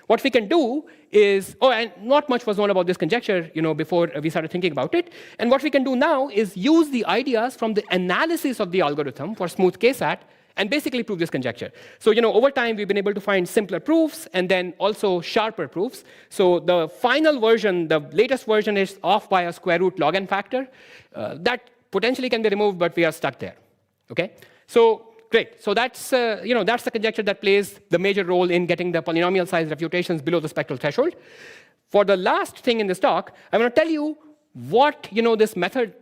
What we can do is, and not much was known about this conjecture, before we started thinking about it. And what we can do now is use the ideas from the analysis of the algorithm for smooth k-sat and basically prove this conjecture. So, over time, we've been able to find simpler proofs and then also sharper proofs. So the final version, the latest version, is off by a square root log n factor. That potentially can be removed, but we are stuck there. Okay? So great. So that's the conjecture that plays the major role in getting the polynomial size refutations below the spectral threshold. For the last thing in this talk, I'm going to tell you what this method,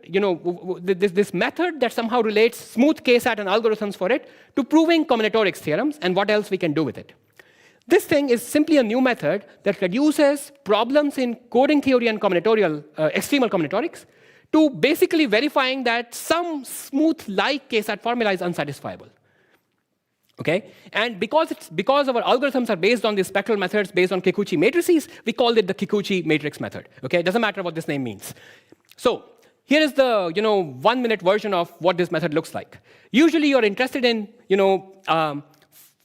this method that somehow relates smooth k-sat and algorithms for it to proving combinatorics theorems and what else we can do with it. This thing is simply a new method that reduces problems in coding theory and combinatorial extremal combinatorics to basically verifying that some smooth-like k-sat formula is unsatisfiable. Okay? And because our algorithms are based on these spectral methods based on Kikuchi matrices, we call it the Kikuchi matrix method. Okay? It doesn't matter what this name means. So here is the 1 minute version of what this method looks like. Usually you're interested in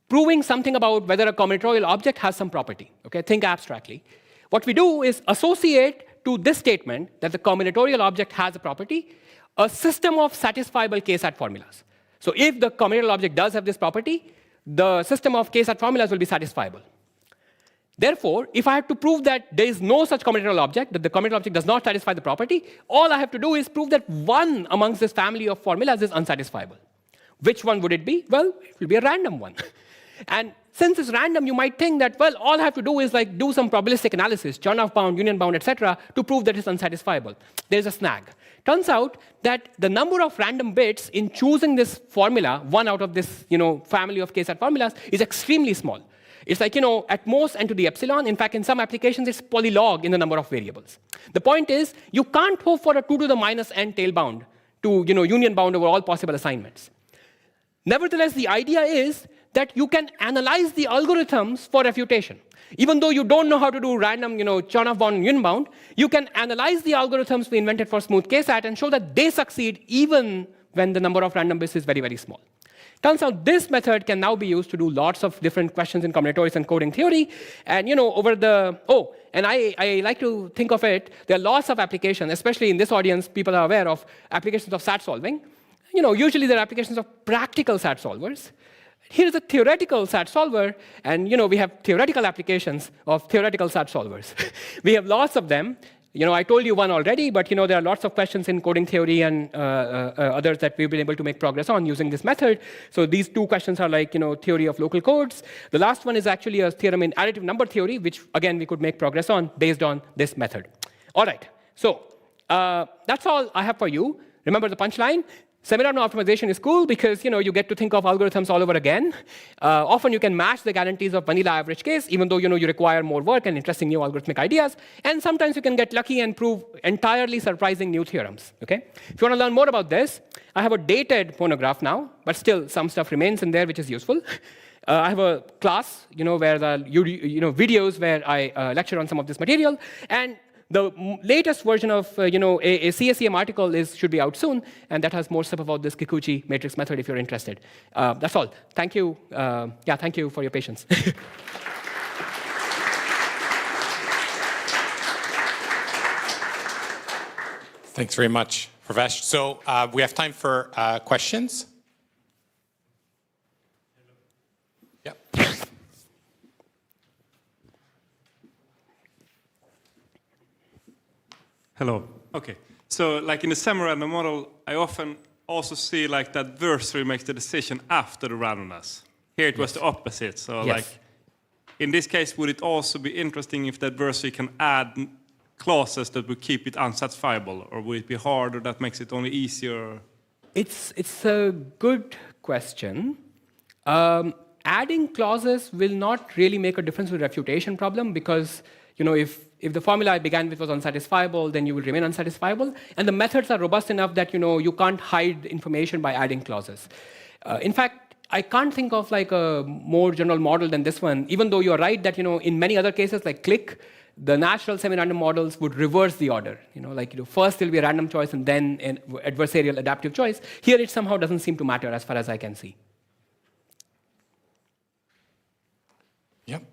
proving something about whether a combinatorial object has some property. Okay? Think abstractly. What we do is associate to this statement that the combinatorial object has a property, a system of satisfiable k-sat formulas. So if the combinatorial object does have this property, the system of k-sat formulas will be satisfiable. Therefore, if I have to prove that there is no such combinatorial object, that the combinatorial object does not satisfy the property, all I have to do is prove that one amongst this family of formulas is unsatisfiable. Which one would it be? Well, it will be a random one. And since it's random, you might think that, well, all I have to do is do some probabilistic analysis, Chernoff bound, union bound, etc., to prove that it's unsatisfiable. There's a snag. Turns out that the number of random bits in choosing this formula, one out of this family of k-sat formulas, is extremely small. It's like, at most n to the epsilon. In fact, in some applications, it's polylog in the number of variables. The point is, you can't hope for a 2 to the minus n tail bound to, union bound over all possible assignments. Nevertheless, the idea is that you can analyze the algorithms for refutation. Even though you don't know how to do random, Chernoff bound and union bound, you can analyze the algorithms we invented for smooth KSAT and show that they succeed even when the number of random bits is very, very small. Turns out this method can now be used to do lots of different questions in combinatorics and coding theory. And and I like to think of it, there are lots of applications, especially in this audience, people are aware of applications of SAT solving. Usually there are applications of practical SAT solvers. Here's a theoretical SAT solver, and we have theoretical applications of theoretical SAT solvers. We have lots of them. I told you one already, but there are lots of questions in coding theory and others that we've been able to make progress on using this method. So these two questions are like, theory of local codes. The last one is actually a theorem in additive number theory, which again we could make progress on based on this method. All right, so that's all I have for you. Remember the punchline? Semi-random optimization is cool because you get to think of algorithms all over again. Often you can match the guarantees of vanilla average case, even though you require more work and interesting new algorithmic ideas. And sometimes you can get lucky and prove entirely surprising new theorems. Okay? If you want to learn more about this, I have a dated monograph now, but still some stuff remains in there which is useful. I have a class, where the videos where I lecture on some of this material, and the latest version of a CSEM article should be out soon, and that has more stuff about this Kikuchi matrix method if you're interested. That's all. Thank you. Thank you for your patience. Thanks very much, Pravesh. So we have time for questions. Yep. Hello. Okay. So like in the semi-random model, I often also see like the adversary makes the decision after the randomness. Here it was the opposite. So like in this case, would it also be interesting if the adversary can add clauses that would keep it unsatisfiable, or would it be hard, or that makes it only easier? It's a good question. Adding clauses will not really make a difference with the refutation problem because if the formula I began with was unsatisfiable, then you will remain unsatisfiable. And the methods are robust enough that you can't hide information by adding clauses. In fact, I can't think of like a more general model than this one, even though you're right that in many other cases like click, the natural semi-random models would reverse the order. First there'll be a random choice and then an adversarial adaptive choice. Here it somehow doesn't seem to matter as far as I can see. Yep.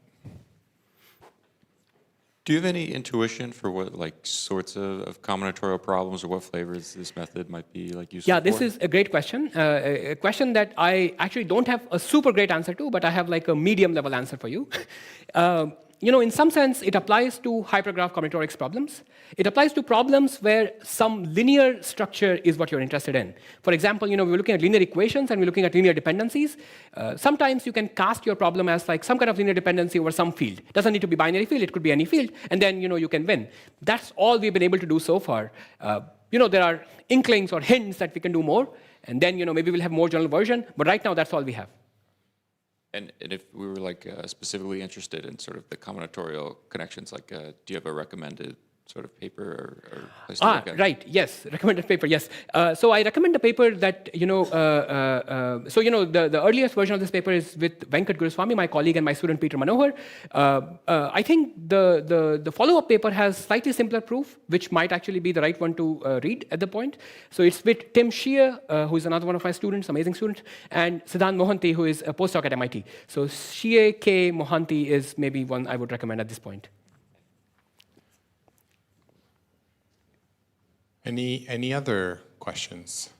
Do you have any intuition for what sorts of combinatorial problems or what flavors this method might be useful Yeah, this is a great question. A question that I actually don't have a super great answer to, but I have like a medium level answer for you. In some sense, it applies to hypergraph combinatorics problems. It applies to problems where some linear structure is what you're interested in. For example, we're looking at linear equations and we're looking at linear dependencies. Sometimes you can cast your problem as like some kind of linear dependency over some field. It doesn't need to be binary field, it could be any field, and then you can win. That's all we've been able to do so far. There are inklings or hints that we can do more, and then maybe we'll have more general version, but right now that's all we have. And if we were specifically interested in sort of the combinatorial connections, do you have a recommended sort of paper or place to look at? Right, yes, recommended paper, yes. So I recommend a paper that, the earliest version of this paper is with Venkat Guruswamy, my colleague, and my student Peter Manohar. I think the follow-up paper has slightly simpler proof, which might actually be the right one to read at the point. So it's with Tim Shea, who is another one of my students, amazing student, and Siddhant Mohanty, who is a postdoc at MIT. So Shea K. Mohanty is maybe one I would recommend at this point. Any other questions?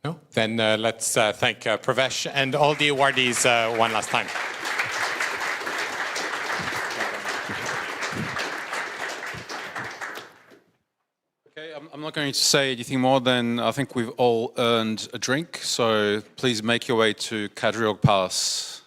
No? Then let's thank Pravesh and all the awardees one last time. Okay, I'm not going to say anything more than I think we've all earned a drink, so please make your way to Kadriorg Palace.